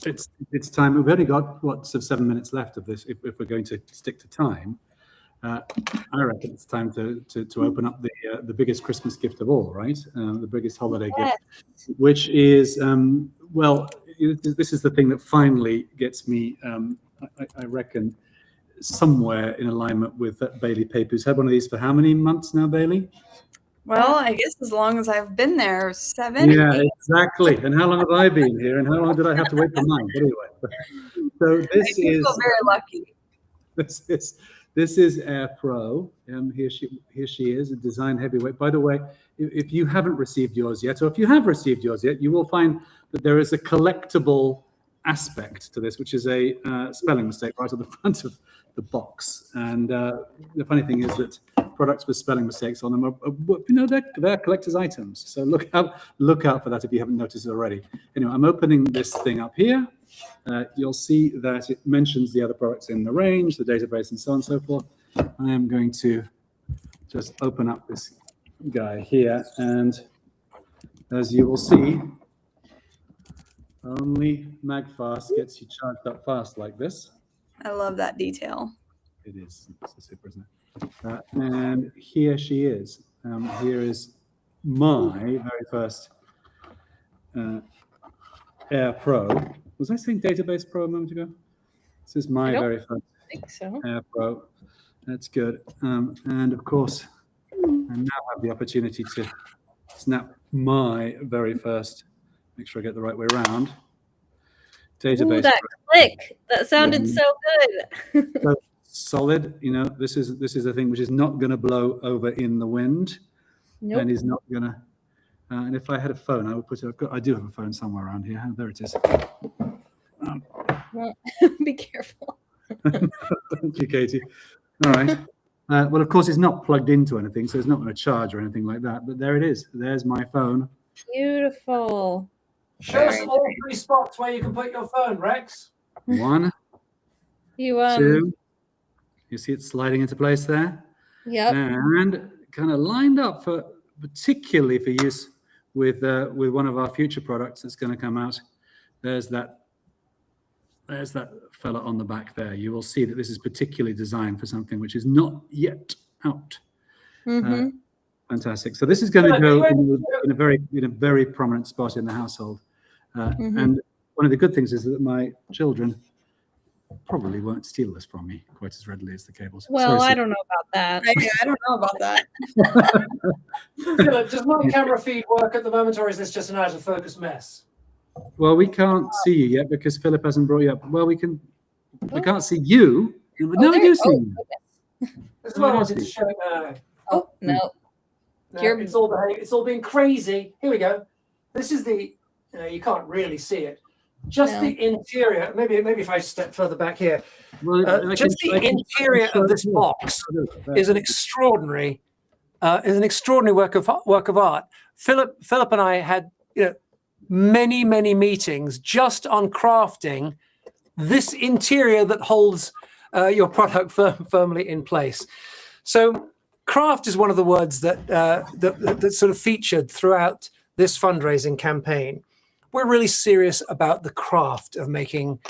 it's time. We've only got 7 minutes left of this, if we're going to stick to time. I reckon it's time to open up the biggest Christmas gift of all, right? The biggest holiday gift, which is this is the thing that finally gets me. I reckon somewhere in alignment with Bailey Pape, who's had one of these for how many months now, Bailey? Well, I guess as long as I've been there, 7. Yeah, 8. Exactly. And how long have I been here? And how long did I have to wait for mine? But anyway, so this I feel very lucky. This is Air Pro. Here she is, a design heavyweight. By the way, if you haven't received yours yet, or if you have received yours yet, you will find that there is a collectible aspect to this, which is a spelling mistake right on the front of the box. And the funny thing is that products with spelling mistakes on them are they're collector's items. So look out for that if you haven't noticed it already. Anyway, I'm opening this thing up here. You'll see that it mentions the other products in the range, the database, and so on and so forth. I am going to just open up this guy here, and as you will see, only MagFast gets you charged up fast like this. I love that detail. It is. It's super, isn't it? And here she is. Here is my very first Air Pro. Was I saying Database Pro a moment ago? This is my very first Air Pro. That's good. And of course, I now have the opportunity to snap my very first, make sure I get the right way around, Database. Ooh, that click. That sounded so good. So solid. This is a thing which is not going to blow over in the wind. Nope. And is not going to. And if I had a phone, I would put it. I do have a phone somewhere around here. There it is. Be careful. Thank you, Katie. All right. Well, of course, it's not plugged into anything, so it's not going to charge or anything like that. But there it is. There's my phone. Beautiful. Show us all 3 spots where you can put your phone, Rex. 1, You 2. You see it sliding into place there? Yep. And kind of lined up particularly for use with one of our future products that's going to come out. There's that fella on the back there. You will see that this is particularly designed for something which is not yet out. Mm-hmm. Fantastic. So this is going to go in a very prominent spot in the household. And one of the good things is that my children probably won't steal this from me quite as readily as the cables. Well, Sorry, I don't know about that. I don't know about that. Philip, does my camera feed work at the moment, or is this just an out of focus mess? Well, we can't see you yet because Philip hasn't brought you up. Well, we can't see you. No, we do see you. This is what I wanted to show. Oh, no. No, it's all being crazy. Here we go. This is the. You can't really see it. Just the interior. Maybe if I step further back here. Well, just the interior of this box is an extraordinary work of art. Philip and I had many meetings just on crafting this interior that holds your product firmly in place. So craft is one of the words that sort of featured throughout this fundraising campaign. We're really serious about the craft of making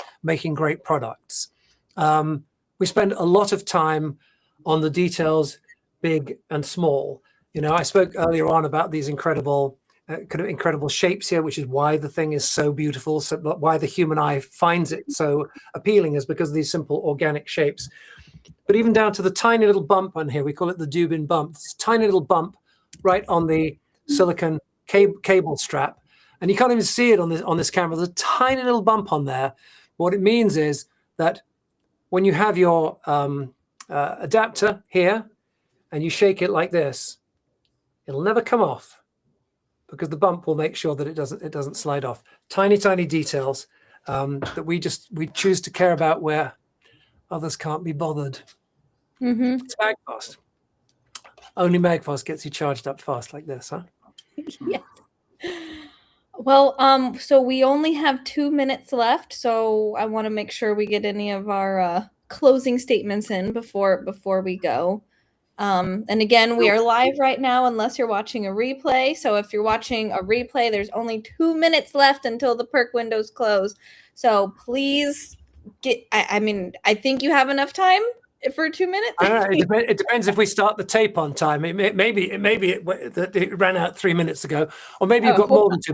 great products. We spend a lot of time on the details, big and small. I spoke earlier on about these incredible shapes here, which is why the thing is so beautiful, why the human eye finds it so appealing, is because of these simple organic shapes. But even down to the tiny little bump on here, we call it the Dubin bump. It's a tiny little bump right on the silicon cable strap. And you can't even see it on this camera. There's a tiny little bump on there. What it means is that when you have your adapter here and you shake it like this, it'll never come off because the bump will make sure that it doesn't slide off. Tiny details that we choose to care about where others can't be bothered. It's Magfast. Only Magfast gets you charged up fast like this, huh? Yes. Well, so we only have 2 minutes left, so I want to make sure we get any of our closing statements in before we go. And again, we are live right now unless you're watching a replay. So if you're watching a replay, there's only 2 minutes left until the perk windows close. So please I think you have enough time for 2 minutes. I don't know. It depends if we start the tape on time. Maybe it ran out 3 minutes ago, or maybe you've got more than 2.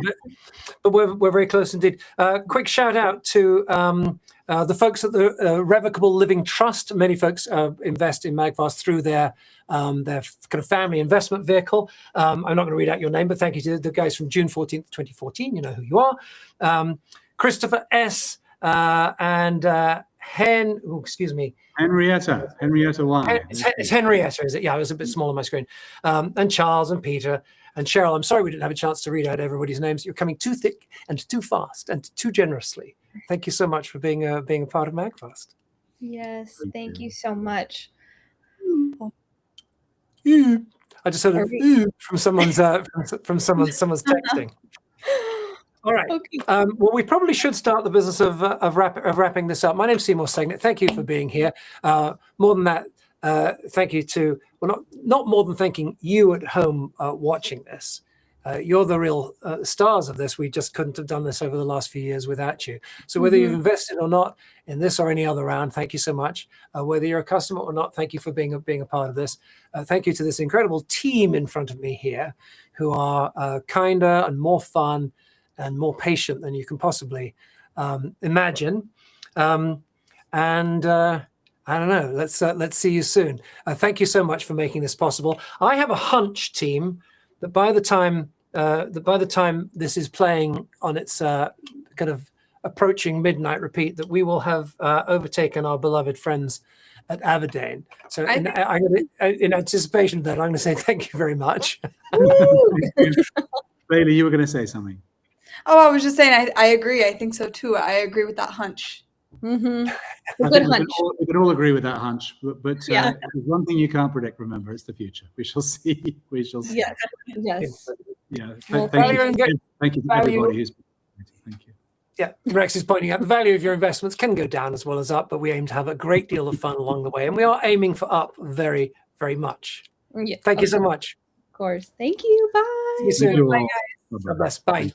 But we're very close indeed. Quick shout out to the folks at the Revocable Living Trust. Many folks invest in Magfast through their kind of family investment vehicle. I'm not going to read out your name, but thank you to the guys from June 14th, 2014. You know who you are. Christopher S. And Henrietta Y. It's Henrietta, is it? Yeah, it was a bit small on my screen. And Charles and Peter and Cheryl. I'm sorry we didn't have a chance to read out everybody's names. You're coming too thick and too fast and too generously. Thank you so much for being a part of Magfast. Yes, thank you so much. I just heard from someone's texting. All right. Okay. Well, we probably should start the business of wrapping this up. My name's Seymour Segnet. Thank you for being here. More than that, thank you to, well, not more than thanking you at home watching this. You're the real stars of this. We just couldn't have done this over the last few years without you. So whether you've invested or not in this or any other round, thank you so much. Whether you're a customer or not, thank you for being a part of this. Thank you to this incredible team in front of me here who are kinder and more fun and more patient than you can possibly imagine. And I don't know. Let's see you soon. Thank you so much for making this possible. I have a hunch, team, that by the time this is playing on its kind of approaching midnight repeat, that we will have overtaken our beloved friends at Aberdeen. So in anticipation of that, I'm going to say thank you very much. Bailey, you were going to say something. Oh, I was just saying, I agree. I think so too. I agree with that hunch. Good hunch. We can all agree with that hunch. But there's one thing you can't predict, remember, it's the future. We shall see. We shall see. Yes. Yeah. Well, thank you to everybody who's thank you. Yeah, Rex is pointing out the value of your investments can go down as well as up, but we aim to have a great deal of fun along the way. And we are aiming for up very, very much. Yeah, thank you so much. Of course. Thank you. Bye. See you soon. You Bye, guys. God bless. Bye.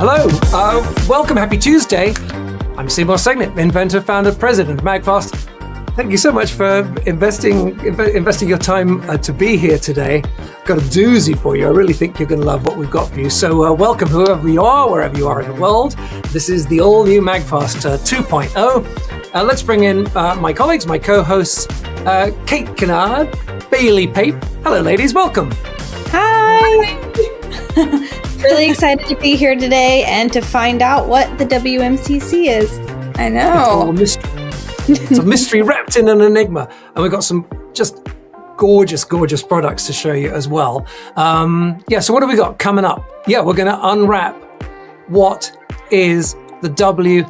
Hello, welcome, happy Tuesday. I'm Seymour Segnet, inventor, founder, president of MagFast. Thank you so much for investing your time to be here today. I've got a doozy for you. I really think you're going to love what we've got for you. So welcome, whoever you are, wherever you are in the world. This is the all-new MagFast 2.0. Let's bring in my colleagues, my co-hosts, Kate Kennard, Bailey Pape. Hello, ladies. Welcome. Hi. Really excited to be here today and to find out what the WMCC is. I know. It's a mystery wrapped in an enigma. And we've got some just gorgeous, gorgeous products to show you as well. So what have we got coming up? Yeah, we're going to unwrap what is the WMCC.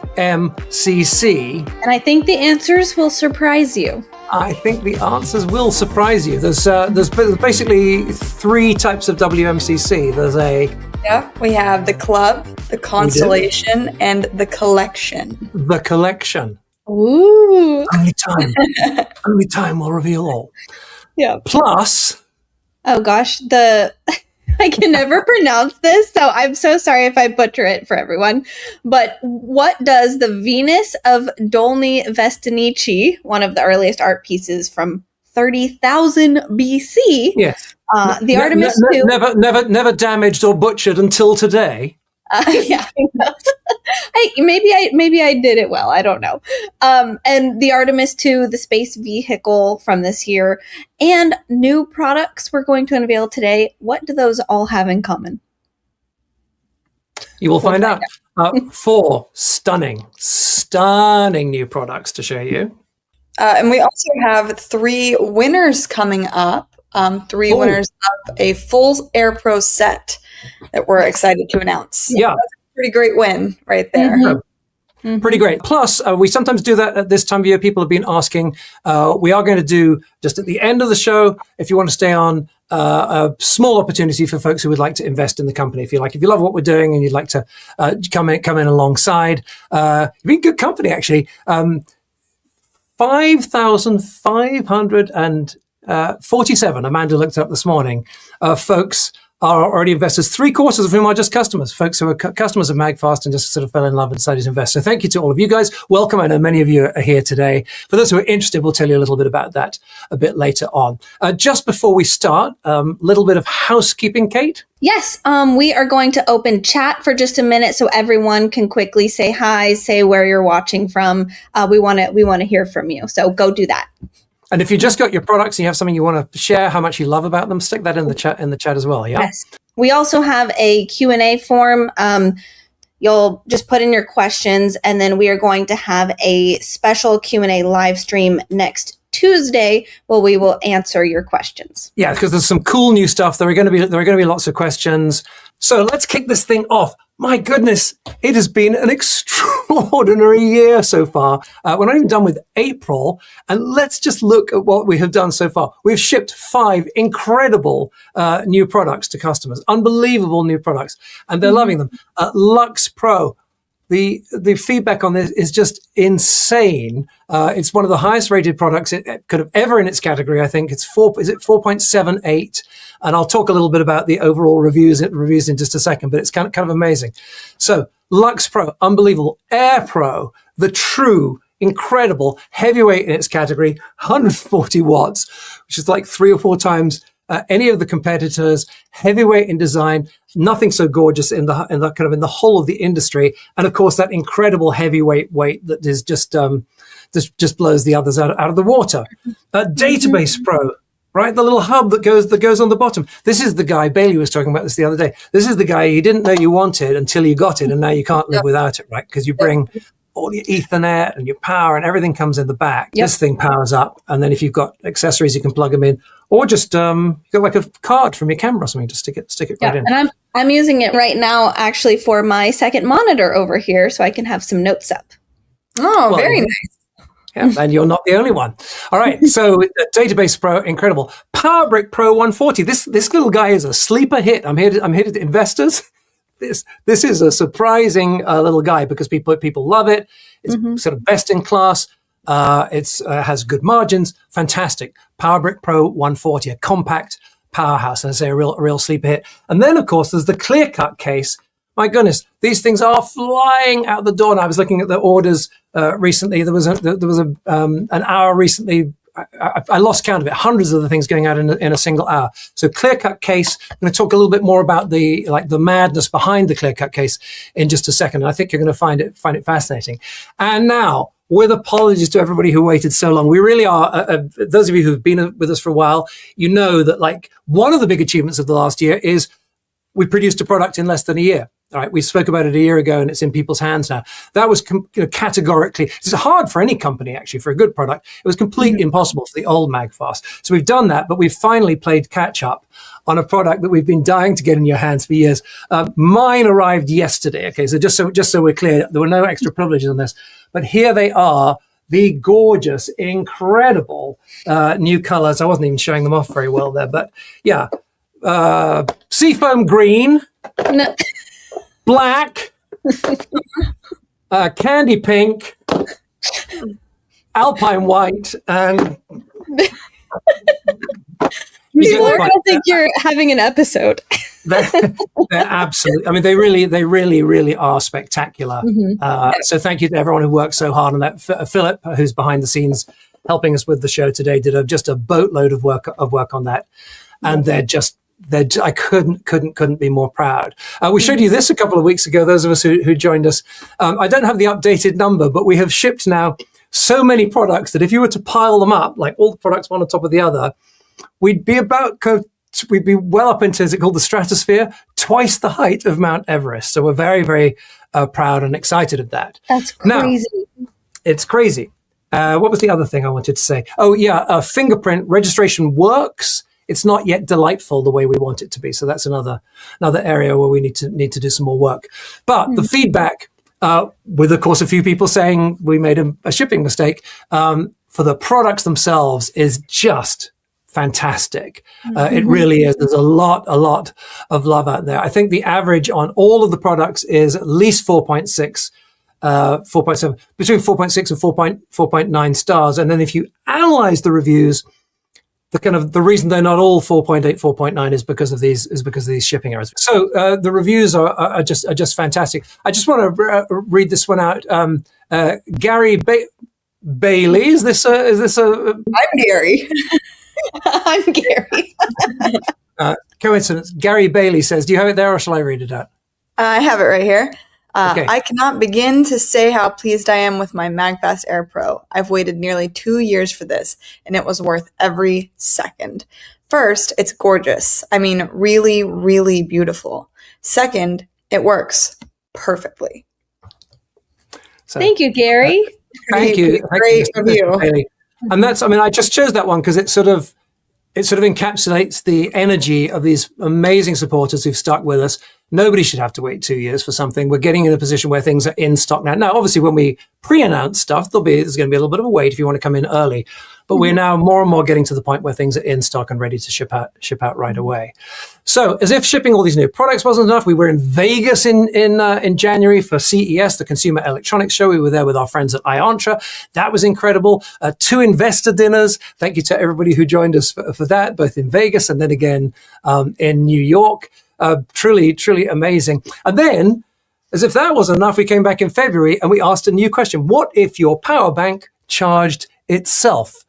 And I think the answers will surprise you. I think the answers will surprise you. There's basically three types of WMCC. We have the club, the constellation, and the collection. The collection. Ooh. Only time will reveal all. Yeah. Plus. Oh gosh, I can never pronounce this, so I'm so sorry if I butcher it for everyone. But what does the Venus of Dolny Vestinici, one of the earliest art pieces from 30,000 BC? Yes. The Artemis II. Never damaged or butchered until today. Yeah. Maybe I did it well. I don't know. And the Artemis II, the space vehicle from this year, and new products we're going to unveil today. What do those all have in common? You will find out. 4 stunning new products to show you. And we also have 3 winners coming up. 3 winners of a full Air Pro set that we're excited to announce. Yeah. That's a pretty great win right there. Mm-hmm. Mm-hmm. Pretty great. Plus, we sometimes do that at this time of year. People have been asking. We are going to do, just at the end of the show, if you want to stay on, a small opportunity for folks who would like to invest in the company. If you love what we're doing and you'd like to come in alongside, you've been good company, actually. 5,547, Amanda looked up this morning, folks are already investors, 3/4 of whom are just customers, folks who are customers of MagFast and just sort of fell in love and decided to invest. So thank you to all of you guys. Welcome. I know many of you are here today. For those who are interested, we'll tell you a little bit about that a bit later on. Just before we start, a little bit of housekeeping, Kate. Yes, we are going to open chat for just a minute so everyone can quickly say hi, say where you're watching from. We want to hear from you. So go do that. And if you just got your products and you have something you want to share, how much you love about them, stick that in the chat as well. Yeah. Yes. We also have a Q&A form. You'll just put in your questions, and then we are going to have a special Q&A live stream next Tuesday where we will answer your questions. Yeah, because there's some cool new stuff. There are going to be lots of questions. So let's kick this thing off. My goodness, it has been an extraordinary year so far. We're not even done with April. And let's just look at what we have done so far. We've shipped 5 incredible new products to customers, unbelievable new products, and they're loving them. Lux Pro. The feedback on this is just insane. It's one of the highest rated products it could have ever in its category. I think it's 4.78, and I'll talk a little bit about the overall reviews in just a second. But it's kind of amazing. So Lux Pro, unbelievable. Air Pro, the true, incredible heavyweight in its category, 140 watts, which is like 3 or 4 times any of the competitors. Heavyweight in design, nothing so gorgeous in the whole of the industry, and of course that incredible heavyweight weight that is just blows the others out of the water. Database Pro, right? The little hub that goes on the bottom. This is the guy, Bailey was talking about this the other day. This is the guy you didn't know you wanted until you got it, and now you can't live without it, right? Because you bring all your Ethernet and your power and everything comes in the back. Yep. This thing powers up, and then if you've got accessories, you can plug them in, or just you got like a card from your camera or something, just stick it right in. And I'm using it right now actually for my second monitor over here, so I can have some notes up. Oh, well, very nice. Yeah, and you're not the only one. All right, so Database Pro, incredible. PowerBrick Pro 140. This little guy is a sleeper hit. I'm here to investors. This is a surprising little guy because people love it. It's sort of best in class. It's has good margins. Fantastic. PowerBrick Pro 140, a compact powerhouse, and I say a real sleeper hit. And then of course there's the clear cut case, My goodness, these things are flying out the door. And I was looking at the orders recently. There was an hour recently. I lost count of it. Hundreds of the things going out in a single hour. So clear cut case. I'm going to talk a little bit more about the madness behind the clear cut case in just a second. And I think you're going to find it fascinating. And now, with apologies to everybody who waited so long, we really are. Those of you who've been with us for a while, you know that like one of the big achievements of the last year is we produced a product in less than a year. All right, we spoke about it a year ago, and it's in people's hands now. That was categorically, it's hard for any company, actually, for a good product. It was completely impossible for the old MagFast. So we've done that, but we've finally played catch up on a product that we've been dying to get in your hands for years. Mine arrived yesterday. Okay, so just so we're clear, there were no extra privileges on this, but here they are. The gorgeous, incredible new colors. I wasn't even showing them off very well there, but yeah, seafoam green. No. Black, candy pink, alpine white, and people are going to think you're having an episode. they're absolutely. I mean, they really are spectacular. So thank you to everyone who worked so hard on that. Philip, who's behind the scenes helping us with the show today, did just a boatload of work on that, and I couldn't be more proud. We showed you this a couple of weeks ago, those of us who joined us. I don't have the updated number, but we have shipped now so many products that if you were to pile them up, like all the products one on top of the other, we'd be well up into, is it called the stratosphere? Twice the height of Mount Everest. So we're very, very proud and excited of that. That's crazy. Now, it's crazy. What was the other thing I wanted to say? Oh yeah, fingerprint registration works. It's not yet delightful the way we want it to be. So that's another area where we need to do some more work. But the feedback, with of course a few people saying we made a shipping mistake, for the products themselves is just fantastic. It really is. There's a lot of love out there. I think the average on all of the products is at least 4.6. 4.7, between 4.6 and 4.9 stars. And then if you analyze the reviews, the reason they're not all 4.8, 4.9 is because of these shipping errors. So the reviews are just fantastic. I just want to read this one out. Gary Bailey, is this a? I'm Gary. I'm Gary. Coincidence. Gary Bailey says, "Do you have it there, or shall I read it out?" I have it right here. Okay. I cannot begin to say how pleased I am with my MagFast Air Pro. I've waited nearly 2 years for this, and it was worth every second. First, it's gorgeous. I mean, really, really beautiful. Second, it works perfectly. So, thank you, Gary. Thank you. Great review. And I just chose that one because it sort of encapsulates the energy of these amazing supporters who've stuck with us. Nobody should have to wait 2 years for something. We're getting in a position where things are in stock now. Now, obviously, when we pre-announce stuff, there's going to be a little bit of a wait if you want to come in early. But we're now more and more getting to the point where things are in stock and ready to ship out right away. So, as if shipping all these new products wasn't enough, we were in Vegas in January for CES, the Consumer Electronics Show. We were there with our friends at Iontra. That was incredible. 2 investor dinners. Thank you to everybody who joined us for that, both in Vegas and then again in New York. Truly, truly amazing. And then, as if that wasn't enough, we came back in February and we asked a new question. What if your power bank charged itself?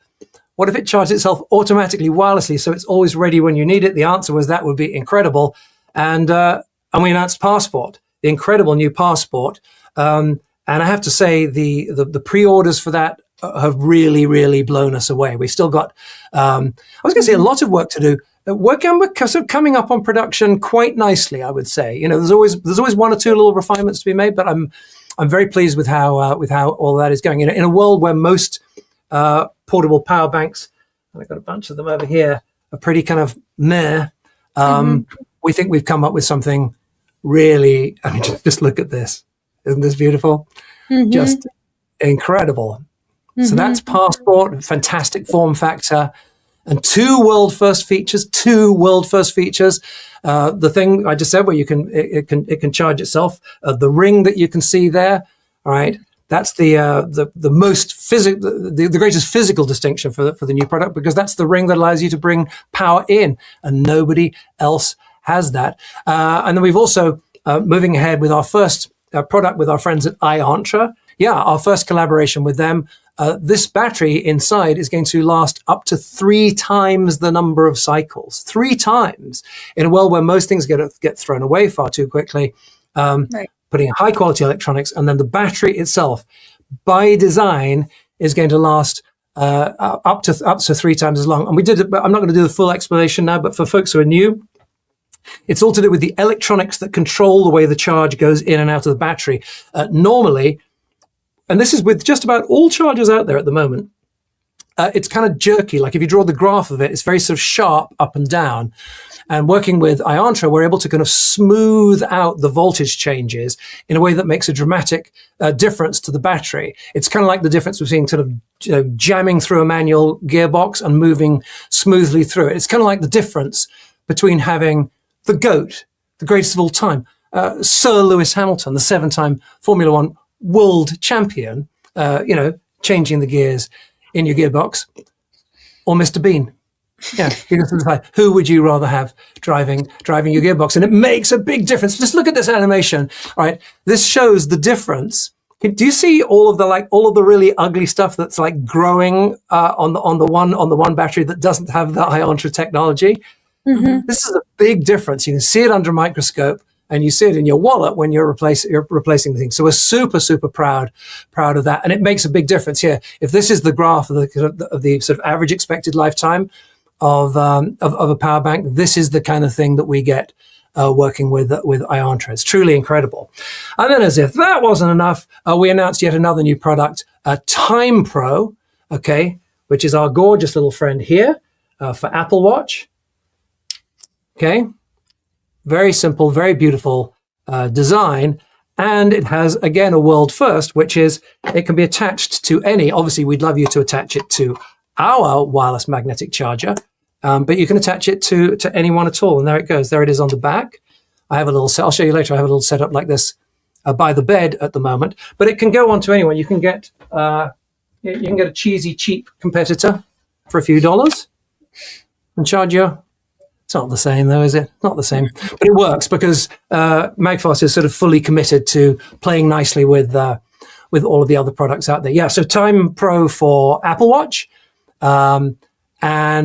What if it charged itself automatically wirelessly so it's always ready when you need it? The answer was that would be incredible. And we announced Passport, the incredible new Passport. And I have to say the pre-orders for that have really, really blown us away. We've still got, I was going to say, a lot of work to do. We're sort of coming up on production quite nicely, I would say. You know, there's always 1 or 2 little refinements to be made, but I'm very pleased with how all that is going. In a world where most portable power banks, and I've got a bunch of them over here, are pretty kind of meh. We think we've come up with something really. I mean, just look at this. Isn't this beautiful? Just incredible. So that's Passport, fantastic form factor. And 2 world first features. The thing I just said, where it can charge itself. The ring that you can see there. All right, that's the most the greatest physical distinction for the new product, because that's the ring that allows you to bring power in, and nobody else has that. And then we've also moving ahead with our first product with our friends at Iontra. Yeah, our first collaboration with them. This battery inside is going to last up to 3 times the number of cycles. 3 times in a world where most things get thrown away far too quickly. Right. Putting high quality electronics, and then the battery itself, by design, is going to last up to 3 times as long. And we did it, but I'm not going to do the full explanation now. But for folks who are new, it's all to do with the electronics that control the way the charge goes in and out of the battery. Normally, and this is with just about all chargers out there at the moment, it's kind of jerky. Like if you draw the graph of it, it's very sort of sharp up and down. And working with Iontra, we're able to kind of smooth out the voltage changes in a way that makes a dramatic difference to the battery. It's kind of like the difference between sort of jamming through a manual gearbox and moving smoothly through it. It's kind of like the difference between having the GOAT, the greatest of all time, Sir Lewis Hamilton, the 7-time Formula One world champion, changing the gears in your gearbox, or Mr. Bean. Yeah, who would you rather have driving your gearbox? And it makes a big difference. Just look at this animation, right? This shows the difference. Do you see all of the really ugly stuff that's like growing on the one battery that doesn't have the Iontra technology? Mm-hmm. This is a big difference. You can see it under a microscope, and you see it in your wallet when you're replacing the thing. So we're super proud of that, and it makes a big difference here. If this is the graph of the sort of average expected lifetime of a power bank, this is the kind of thing that we get working with Iontra. It's truly incredible. And then, as if that wasn't enough, we announced yet another new product, Time Pro, okay, which is our gorgeous little friend here for Apple Watch. Okay, very simple, very beautiful design. And it has, again, a world first, which is it can be attached to any, obviously we'd love you to attach it to our wireless magnetic charger, but you can attach it to anyone at all. And there it goes. There it is on the back. I have a little set. I'll show you later. I have a little setup like this by the bed at the moment, but it can go on to anyone. You can get a cheesy, cheap competitor for a few dollars and charge your. It's not the same though, is it? Not the same, but it works because Magfast is sort of fully committed to playing nicely with all of the other products out there. Yeah, so Time Pro for Apple Watch, and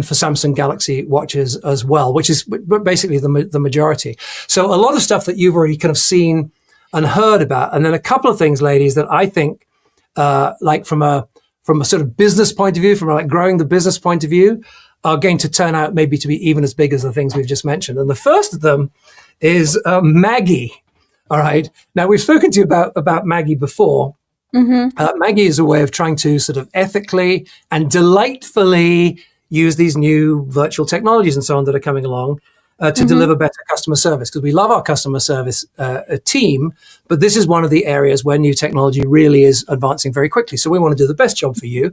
for Samsung Galaxy watches as well, which is basically the majority. So a lot of stuff that you've already kind of seen and heard about, and then a couple of things, ladies, that I think, like from a sort of business point of view, from like growing the business point of view, are going to turn out maybe to be even as big as the things we've just mentioned. And the first of them is Maggie. All right. Now, we've spoken to you about Maggie before. Mm-hmm. Maggie is a way of trying to sort of ethically and delightfully use these new virtual technologies and so on that are coming along to deliver better customer service, because we love our customer service team, but this is one of the areas where new technology really is advancing very quickly. So we want to do the best job for you.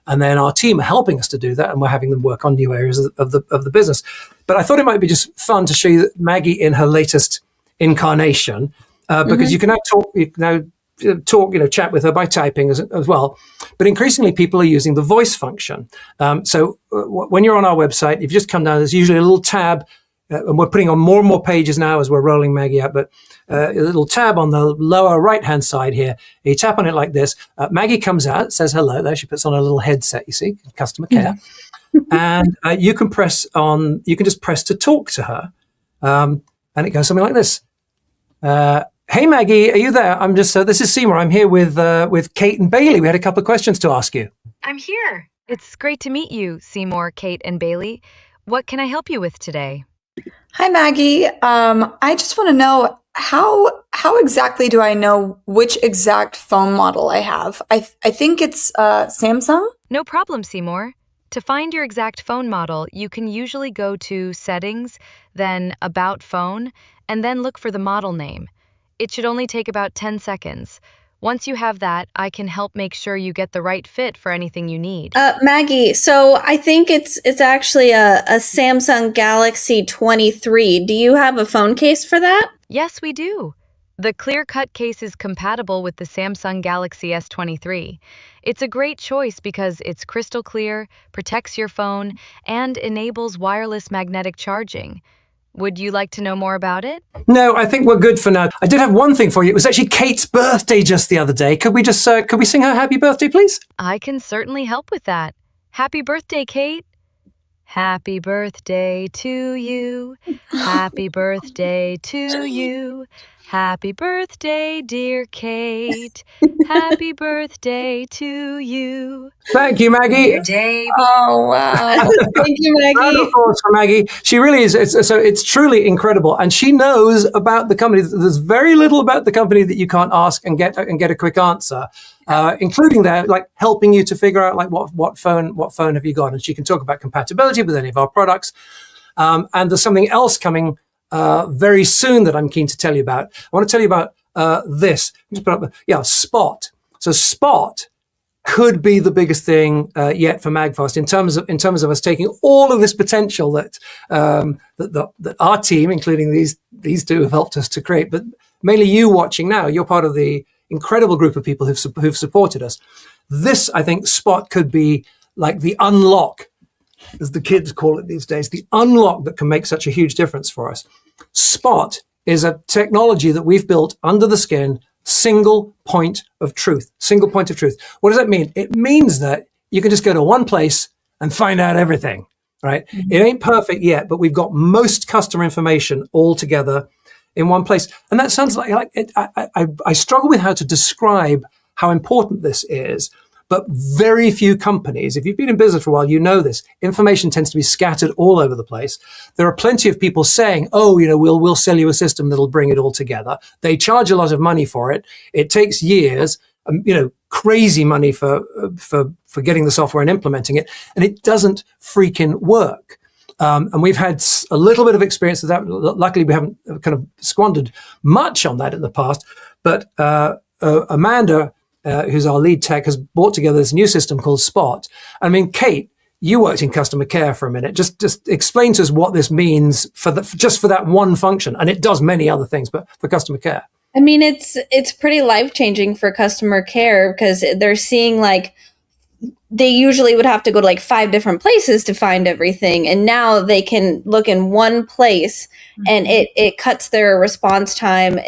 And then our team are helping us to do that, and we're having them work on new areas of the business. But I thought it might be just fun to show you Maggie in her latest incarnation, because you can now talk, chat with her by typing as well. But increasingly, people are using the voice function. So when you're on our website, if you just come down, there's usually a little tab, and we're putting on more and more pages now as we're rolling Maggie out, but a little tab on the lower right-hand side here. You tap on it like this. Maggie comes out, says hello. There, she puts on a little headset, you see, customer care. And you can just press to talk to her. And it goes something like this. Hey, Maggie, are you there? I'm just, this is Seymour. I'm here with Kate and Bailey. We had a couple of questions to ask you. I'm here. It's great to meet you, Seymour, Kate, and Bailey. What can I help you with today? Hi, Maggie. I just want to know how exactly do I know which exact phone model I have? I think it's Samsung. No problem, Seymour. To find your exact phone model, you can usually go to Settings, then About Phone, and then look for the model name. It should only take about 10 seconds. Once you have that, I can help make sure you get the right fit for anything you need. Maggie, so I think it's actually a Samsung Galaxy 23. Do you have a phone case for that? Yes, we do. The clear-cut case is compatible with the Samsung Galaxy S23. It's a great choice because it's crystal clear, protects your phone, and enables wireless magnetic charging. Would you like to know more about it? No, I think we're good for now. I did have one thing for you. It was actually Kate's birthday just the other day. Could we sing her happy birthday, please? I can certainly help with that. Happy birthday, Kate. Happy birthday to you. Happy birthday to you. Happy birthday, dear Kate. Happy birthday to you. Thank you, Maggie. Oh, wow. Thank you, Round of Maggie. applause for Maggie. She really is. It's truly incredible, and she knows about the company. There's very little about the company that you can't ask and get a quick answer, including their helping you to figure out what phone have you got, and she can talk about compatibility with any of our products. And there's something else coming very soon that I'm keen to tell you about. I want to tell you about this. Just put up, Spot. So Spot could be the biggest thing yet for MagFast in terms of us taking all of this potential that our team, including these two, have helped us to create. But mainly you watching now, you're part of the incredible group of people who've supported us. This, I think, Spot could be like the unlock, as the kids call it these days, the unlock that can make such a huge difference for us. Spot is a technology that we've built under the skin. Single point of truth. What does that mean? It means that you can just go to one place and find out everything, right? Mm-hmm. It ain't perfect yet, but we've got most customer information all together in one place. And that sounds like I struggle with how to describe how important this is, but very few companies, if you've been in business for a while, you know this, information tends to be scattered all over the place. There are plenty of people saying, we'll sell you a system that'll bring it all together. They charge a lot of money for it. It takes years, crazy money for getting the software and implementing it. And it doesn't freaking work. And we've had a little bit of experience with that. Luckily, we haven't kind of squandered much on that in the past. But Amanda, who's our lead tech, has brought together this new system called Spot. I mean, Kate, you worked in customer care for a minute. Just explain to us what this means for that one function. And it does many other things, but for customer care. I mean, it's pretty life-changing for customer care because they're seeing they usually would have to go to 5 different places to find everything. And now they can look in one place and it cuts their response time.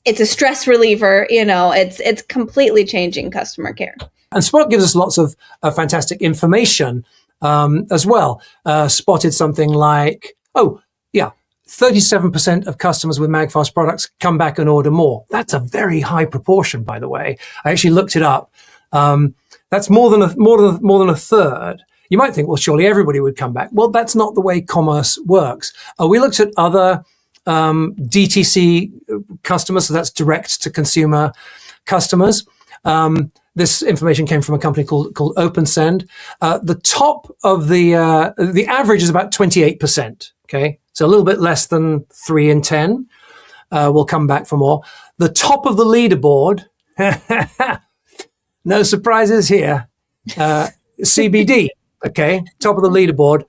It's a stress reliever, it's completely changing customer care. And Spot gives us lots of fantastic information as well. Spotted something like, 37% of customers with MagFast products come back and order more. That's a very high proportion, by the way. I actually looked it up. That's more than a third. You might think, well, surely everybody would come back. Well, that's not the way commerce works. We looked at other DTC customers, so that's direct to consumer customers. This information came from a company called OpenSend. The top of the average is about 28%. Okay, so a little bit less than 3 in 10 will come back for more. The top of the leaderboard, no surprises here. CBD. Okay, top of the leaderboard,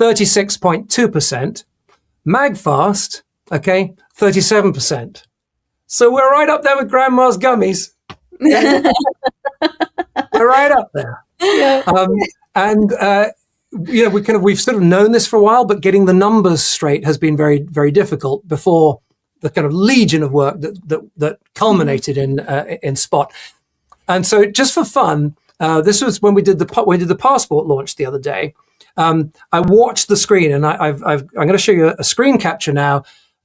36.2%. MagFast. Okay, 37%. So we're right up there with Grandma's gummies. We're right up there. Yeah. We've sort of known this for a while, but getting the numbers straight has been very, very difficult before the kind of legion of work that culminated in Spot. And so, just for fun, this was when we did the passport launch the other day. I watched the screen, and I'm going to show you a screen capture now.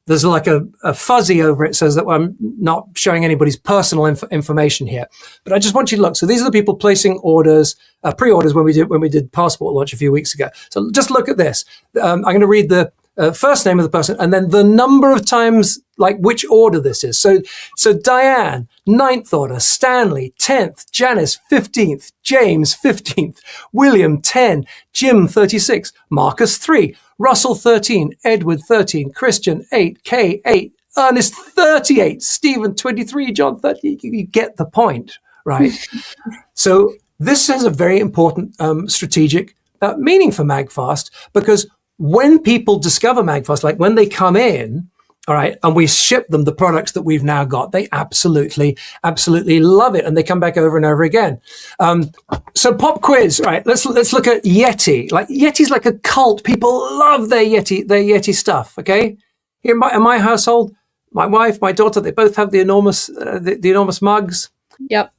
There's a fuzzy over it, says that I'm not showing anybody's personal information here. But I just want you to look. So these are the people placing orders, pre-orders when we did passport launch a few weeks ago. So just look at this. I'm going to read the first name of the person and then the number of times, which order this is. So Diane, 9th order, Stanley, 10th, Janice, 15th, James, 15th, William, 10, Jim, 36, Marcus, 3, Russell, 13, Edward, 13, Christian, 8, Kay, 8, Ernest, 38, Stephen, 23, John, 30. You get the point, right? So this has a very important strategic meaning for MagFast, because when people discover MagFast, when they come in, All right. And we ship them the products that we've now got. They absolutely love it. And they come back over and over again. So pop quiz, right? Let's look at Yeti. Like Yeti's like a cult. People love their Yeti stuff. Okay. Here in my household, my wife, my daughter, they both have the enormous mugs. Yep.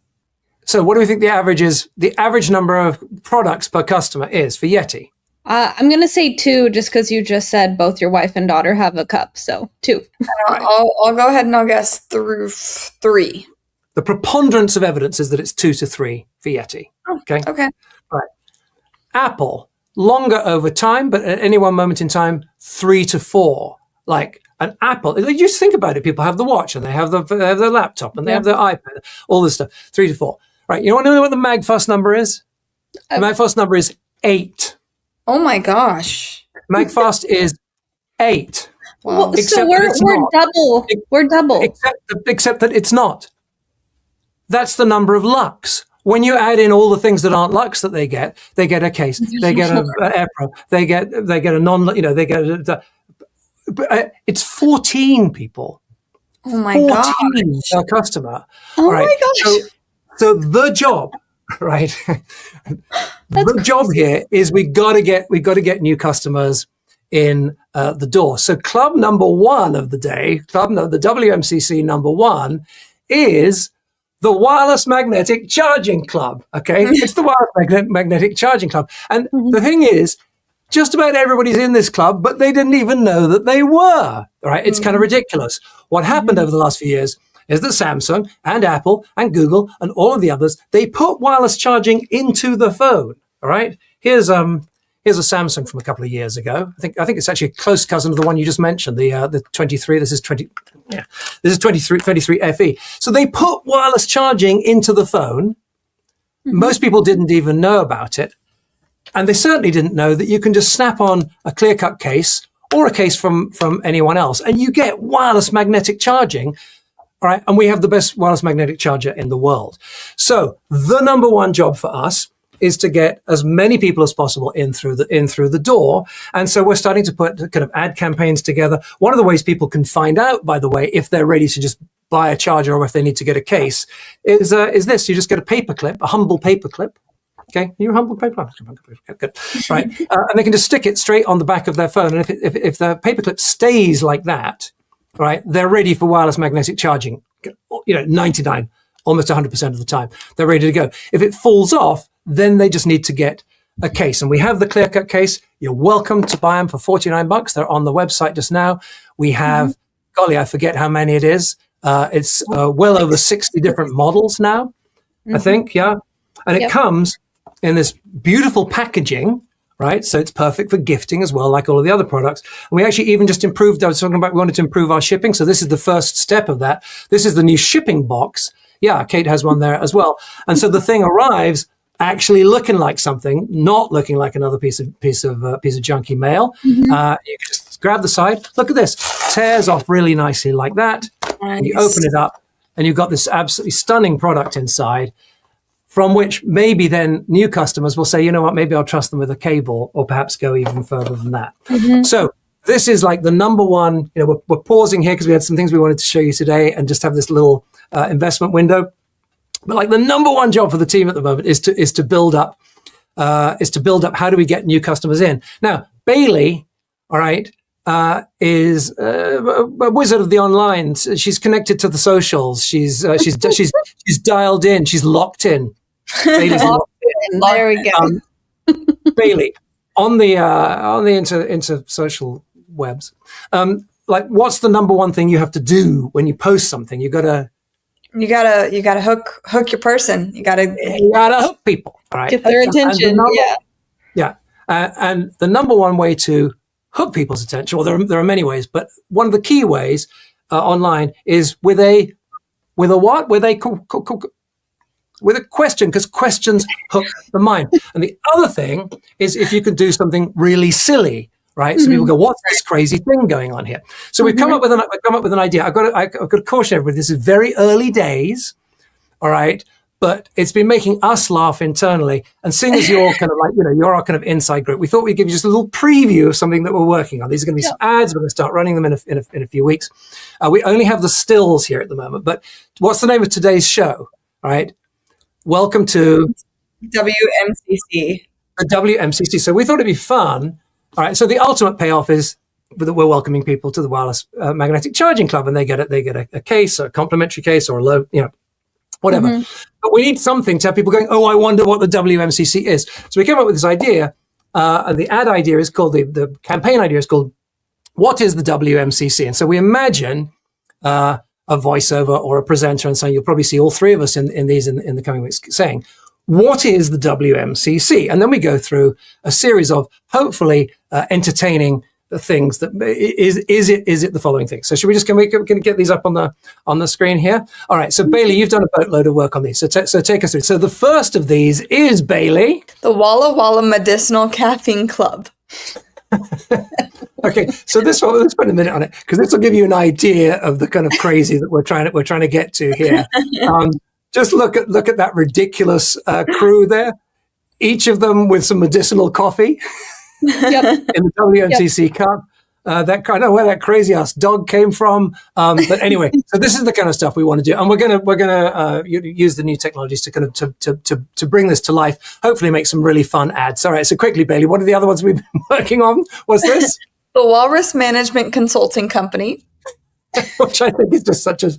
So what do we think the average is? The average number of products per customer is for Yeti? I'm going to say 2 just because you just said both your wife and daughter have a cup. So 2. I'll go ahead and I'll guess through 3. The preponderance of evidence is that it's 2 to 3 for Yeti. Okay. Okay. Right. Apple, longer over time, but at any one moment in time, 3 to 4. Like an Apple, you just think about it. People have the watch and they have their laptop and they have their iPad, all this stuff, 3 to 4. Right. You want to know what the MagFast number is? The MagFast number is 8. Oh my gosh. MagFast is 8. Wow. Well, so we're double. We're double. Except that it's not. That's the number of Lux. When you add in all the things that aren't Lux that they get a case, they get an AirPro, they get a non, they get it's 14 people. Oh my 14 gosh. per customer. Oh right. my gosh. So the job, right? The job here is we got to get new customers in the door. So club number 1 of the day, the WMCC number 1 is the Wireless Magnetic Charging Club. Okay, it's the Wireless Magnetic Charging Club, and the thing is, just about everybody's in this club, but they didn't even know that they were. Right? It's kind of ridiculous. What happened over the last few years is that Samsung and Apple and Google and all of the others, they put wireless charging into the phone. All right. Here's a Samsung from a couple of years ago. I think it's actually a close cousin of the one you just mentioned, the 23. This is 23 FE. So they put wireless charging into the phone. Most people didn't even know about it. And they certainly didn't know that you can just snap on a clear-cut case or a case from anyone else, and you get wireless magnetic charging. All right. And we have the best wireless magnetic charger in the world. So the number 1 job for us is to get as many people as possible in through the door. And so we're starting to put kind of ad campaigns together. One of the ways people can find out, by the way, if they're ready to just buy a charger or if they need to get a case is this. You just get a paperclip, a humble paperclip. Okay, you humble paper. Good. Right. And they can just stick it straight on the back of their phone. And if the paperclip stays like that, right, they're ready for wireless magnetic charging. 99, almost 100% of the time, they're ready to go. If it falls off, then they just need to get a case. And we have the clear-cut case. You're welcome to buy them for $49. They're on the website just now. We have, golly, I forget how many it is. It's well over 60 different models now, I think. Yeah. And it comes in this beautiful packaging, right? So it's perfect for gifting as well, like all of the other products. And we actually even just improved, I was talking about, we wanted to improve our shipping. So this is the first step of that. This is the new shipping box. Yeah, Kate has one there as well. And so the thing arrives actually looking like something, not looking like another piece of junky mail. You can just grab the side. Look at this. Tears off really nicely like that. Nice. And you open it up and you've got this absolutely stunning product inside, from which maybe then new customers will say, you know what, maybe I'll trust them with a cable, or perhaps go even further than that. So this is like the number 1, we're pausing here because we had some things we wanted to show you today and just have this little investment window. But like the number 1 job for the team at the moment is to build up how do we get new customers in. Now, Bailey, all right, is a wizard of the online. She's connected to the socials. She's dialed in. She's locked in. Bailey's locked in. There we go. Bailey, on the inter social webs, like what's the number 1 thing you have to do when you post something? You gotta hook your person. You gotta hook people. All right, get their attention. And the number 1 way to hook people's attention, well, there are many ways, but one of the key ways online is with a what? With a question, because questions hook the mind. And the other thing is if you could do something really silly, right? So people go, "What's this crazy thing going on here?" So we've come up with an idea. I've got to caution everybody. This is very early days, all right. but it's been making us laugh internally. And seeing as you're kind of like, you're our kind of inside group, we thought we'd give you just a little preview of something that we're working on. These are going to be some ads. We're going to start running them in a few weeks. We only have the stills here at the moment, but what's the name of today's show? All right. Welcome to WMCC. The WMCC. So we thought it'd be fun. All right. So the ultimate payoff is that we're welcoming people to the Wireless Magnetic Charging Club, and they get a case, a complimentary case, or a low, whatever. Mm-hmm. But we need something to have people going, oh, I wonder what the WMCC is. So we came up with this idea, and the ad idea is called, the campaign idea is called, what is the WMCC? And so we imagine a voiceover or a presenter, and so you'll probably see all three of us in these in the coming weeks saying, what is the WMCC? And then we go through a series of hopefully entertaining things. That is it the following thing? So should we just can we get these up on the screen here? All right. So Bailey, you've done a boatload of work on these. So take us through. So the first of these is, Bailey, the Walla Walla Medicinal Caffeine Club. Okay. So this one, let's spend a minute on it because this will give you an idea of the kind of crazy that we're trying to get to here. Just look at that ridiculous crew there. Each of them with some medicinal coffee. Yep. In the WMCC Cup. I don't know where that crazy ass dog came from. But anyway, so this is the kind of stuff we want to do. And we're gonna use the new technologies to kind of to bring this to life, hopefully make some really fun ads. All right, so quickly, Bailey, what are the other ones we've been working on? What's this? The Walrus Management Consulting Company. Which I think is just such a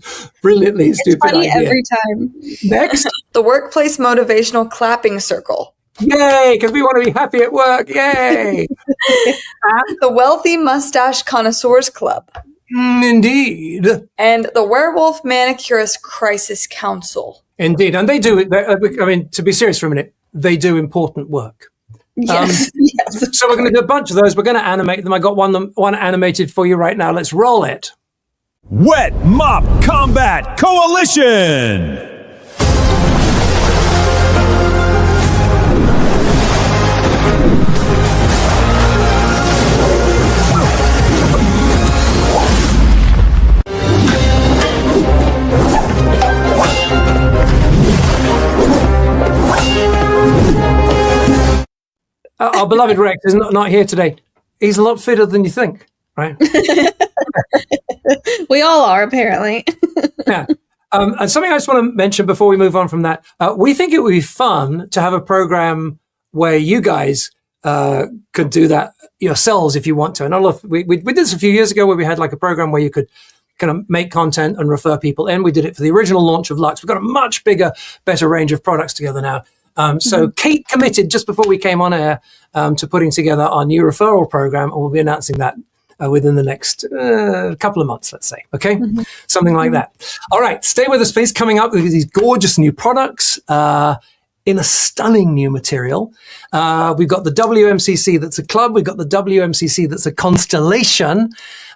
brilliantly stupid funny idea. Every time. Next. The Workplace Motivational Clapping Circle. Yay, because we want to be happy at work. Yay. The Wealthy Mustache Connoisseurs Club. Indeed. And the Werewolf Manicurist Crisis Council. Indeed. And they do, I mean, to be serious for a minute, they do important work. Yes. Yes. So we're going to do a bunch of those. We're going to animate them. I got one animated for you right now. Let's roll it. Wet Mop Combat Coalition. Our beloved Rex is not here today. He's a lot fitter than you think, right? We all are, apparently. Yeah. And something I just want to mention before we move on from that, we think it would be fun to have a program where you guys could do that yourselves if you want to. And I love, we did this a few years ago where we had like a program where you could kind of make content and refer people in. We did it for the original launch of Lux. We've got a much bigger, better range of products together now. So Kate committed just before we came on air to putting together our new referral program, and we'll be announcing that within the next couple of months, let's say. Okay? Something like that. All right. Stay with us, please. Coming up with these gorgeous new products in a stunning new material. We've got the WMCC that's a club. We've got the WMCC that's a constellation.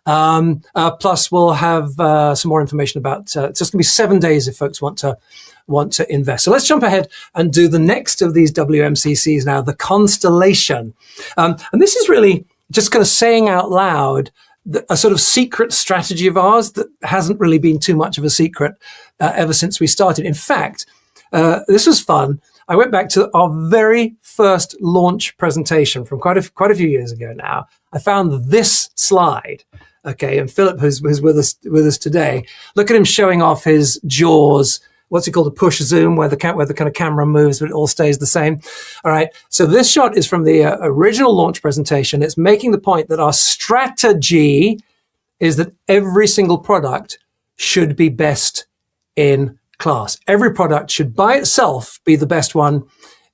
Plus, we'll have some more information about it's just going to be 7 days if folks want to invest. So let's jump ahead and do the next of these WMCCs now, the constellation. And this is really just kind of saying out loud a sort of secret strategy of ours that hasn't really been too much of a secret ever since we started. In fact, this was fun. I went back to our very first launch presentation from quite a few years ago now. I found this slide. Okay, and Philip, who's with us today, look at him showing off his jaws. What's it called? A push zoom, where the kind of camera moves, but it all stays the same. All right. So this shot is from the original launch presentation. It's making the point that our strategy is that every single product should be best in class. Every product should by itself be the best one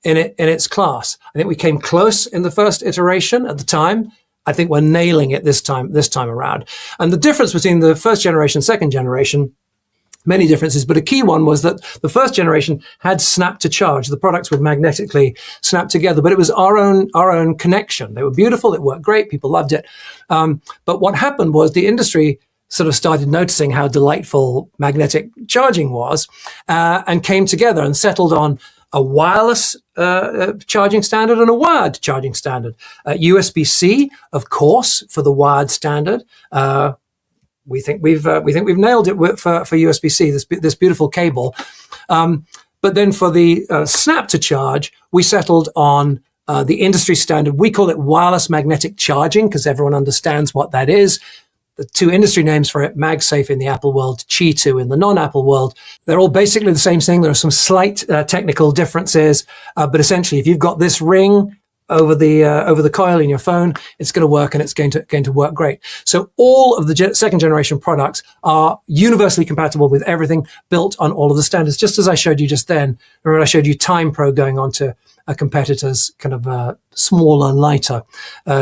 in its class. I think we came close in the first iteration at the time. I think we're nailing it this time around. And the difference between the first generation, second generation, many differences, but a key one was that the first generation had snap to charge. The products would magnetically snap together, but it was our own connection. They were beautiful. It worked great. People loved it. But what happened was the industry sort of started noticing how delightful magnetic charging was, and came together and settled on a wireless charging standard and a wired charging standard. USB-C, of course, for the wired standard. We think we've nailed it for USB-C. This beautiful cable. But then for the snap to charge, we settled on the industry standard. We call it wireless magnetic charging because everyone understands what that is. The two industry names for it, MagSafe in the Apple world, Qi2 in the non-Apple world. They're all basically the same thing. There are some slight technical differences, but essentially, if you've got this ring over the coil in your phone, it's going to work, and it's going to work great. So all of the second generation products are universally compatible with everything, built on all of the standards. Just as I showed you just then, remember I showed you Time Pro going on to a competitor's kind of smaller, lighter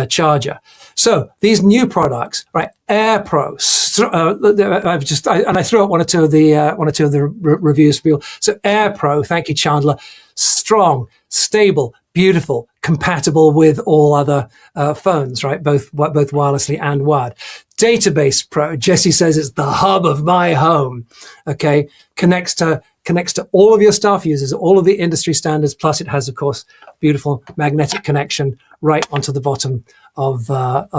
charger. So these new products, right? Air Pro. I threw out one or two of the reviews for people. So Air Pro, thank you, Chandler. Strong, stable, beautiful, compatible with all other phones, right? Both wirelessly and wired. Database Pro, Jesse says it's the hub of my home. Okay, connects to all of your stuff, uses all of the industry standards. Plus, it has, of course, beautiful magnetic connection right onto the bottom of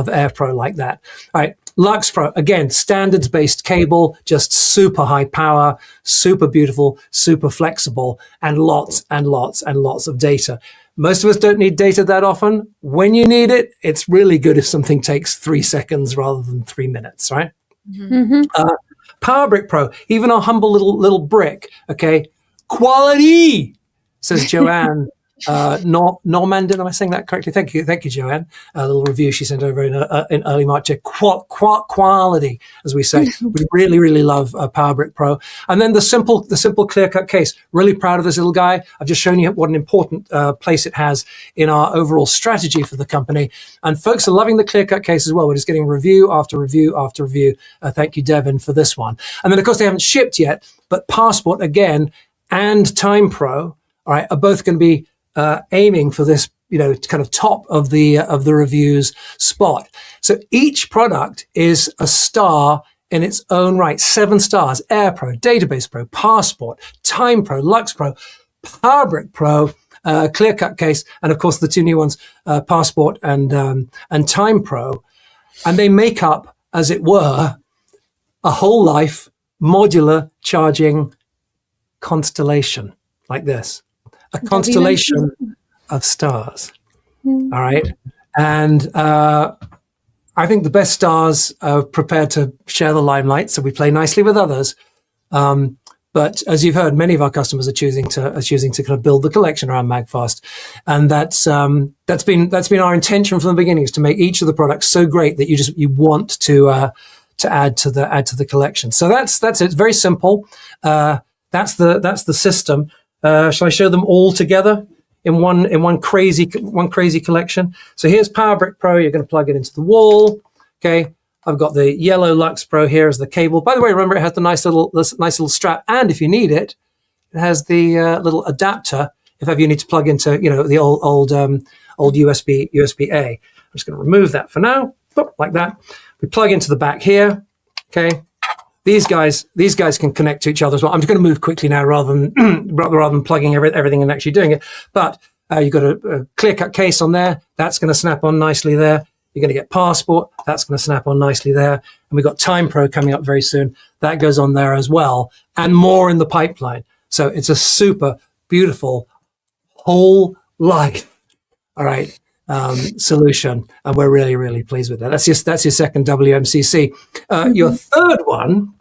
Air Pro like that. All right, Lux Pro, again, standards-based cable, just super high power, super beautiful, super flexible, and lots and lots and lots of data. Most of us don't need data that often. When you need it, it's really good if something takes 3 seconds rather than 3 minutes, right? Mm-hmm. Power Brick Pro, even our humble little brick, okay? Quality, says Joanne. Normandin, am I saying that correctly? Thank you, Joanne. A little review she sent over in early March. Quality, as we say. We really love Power Brick Pro. And then the simple clear-cut case. Really proud of this little guy. I've just shown you what an important place it has in our overall strategy for the company. And folks are loving the clear-cut case as well. We're just getting review after review after review. Thank you, Devin, for this one. And then, of course, they haven't shipped yet, but Passport, again, and Time Pro, all right, are both going to be aiming for this, kind of top of the reviews spot. So each product is a star in its own right. 7 stars: Air Pro, Database Pro, Passport, Time Pro, Lux Pro, Power Brick Pro, Clear Cut Case, and of course the 2 new ones, Passport and Time Pro, and they make up, as it were, a whole life modular charging constellation like this. A constellation of stars. All right. And I think the best stars are prepared to share the limelight, so we play nicely with others. But as you've heard, many of our customers are choosing to kind of build the collection around MagFast, and that's been our intention from the beginning, is to make each of the products so great that you want to add to the collection. So that's it. It's very simple. That's the system. Shall I show them all together in one crazy collection? So here's Power Brick Pro. You're going to plug it into the wall. Okay. I've got the yellow Lux Pro here as the cable. By the way, remember it has the nice little strap, and if you need it, it has the little adapter if ever you need to plug into the old USB A. I'm just going to remove that for now, like that. We plug into the back here. Okay. These guys can connect to each other as well. I'm just going to move quickly now rather than plugging everything and actually doing it. But you've got a clear-cut case on there. That's going to snap on nicely there. You're going to get Passport. That's going to snap on nicely there. And we've got Time Pro coming up very soon. That goes on there as well. And more in the pipeline. So it's a super beautiful whole life, all right, solution. And we're really pleased with that. That's your second WMCC. Your third one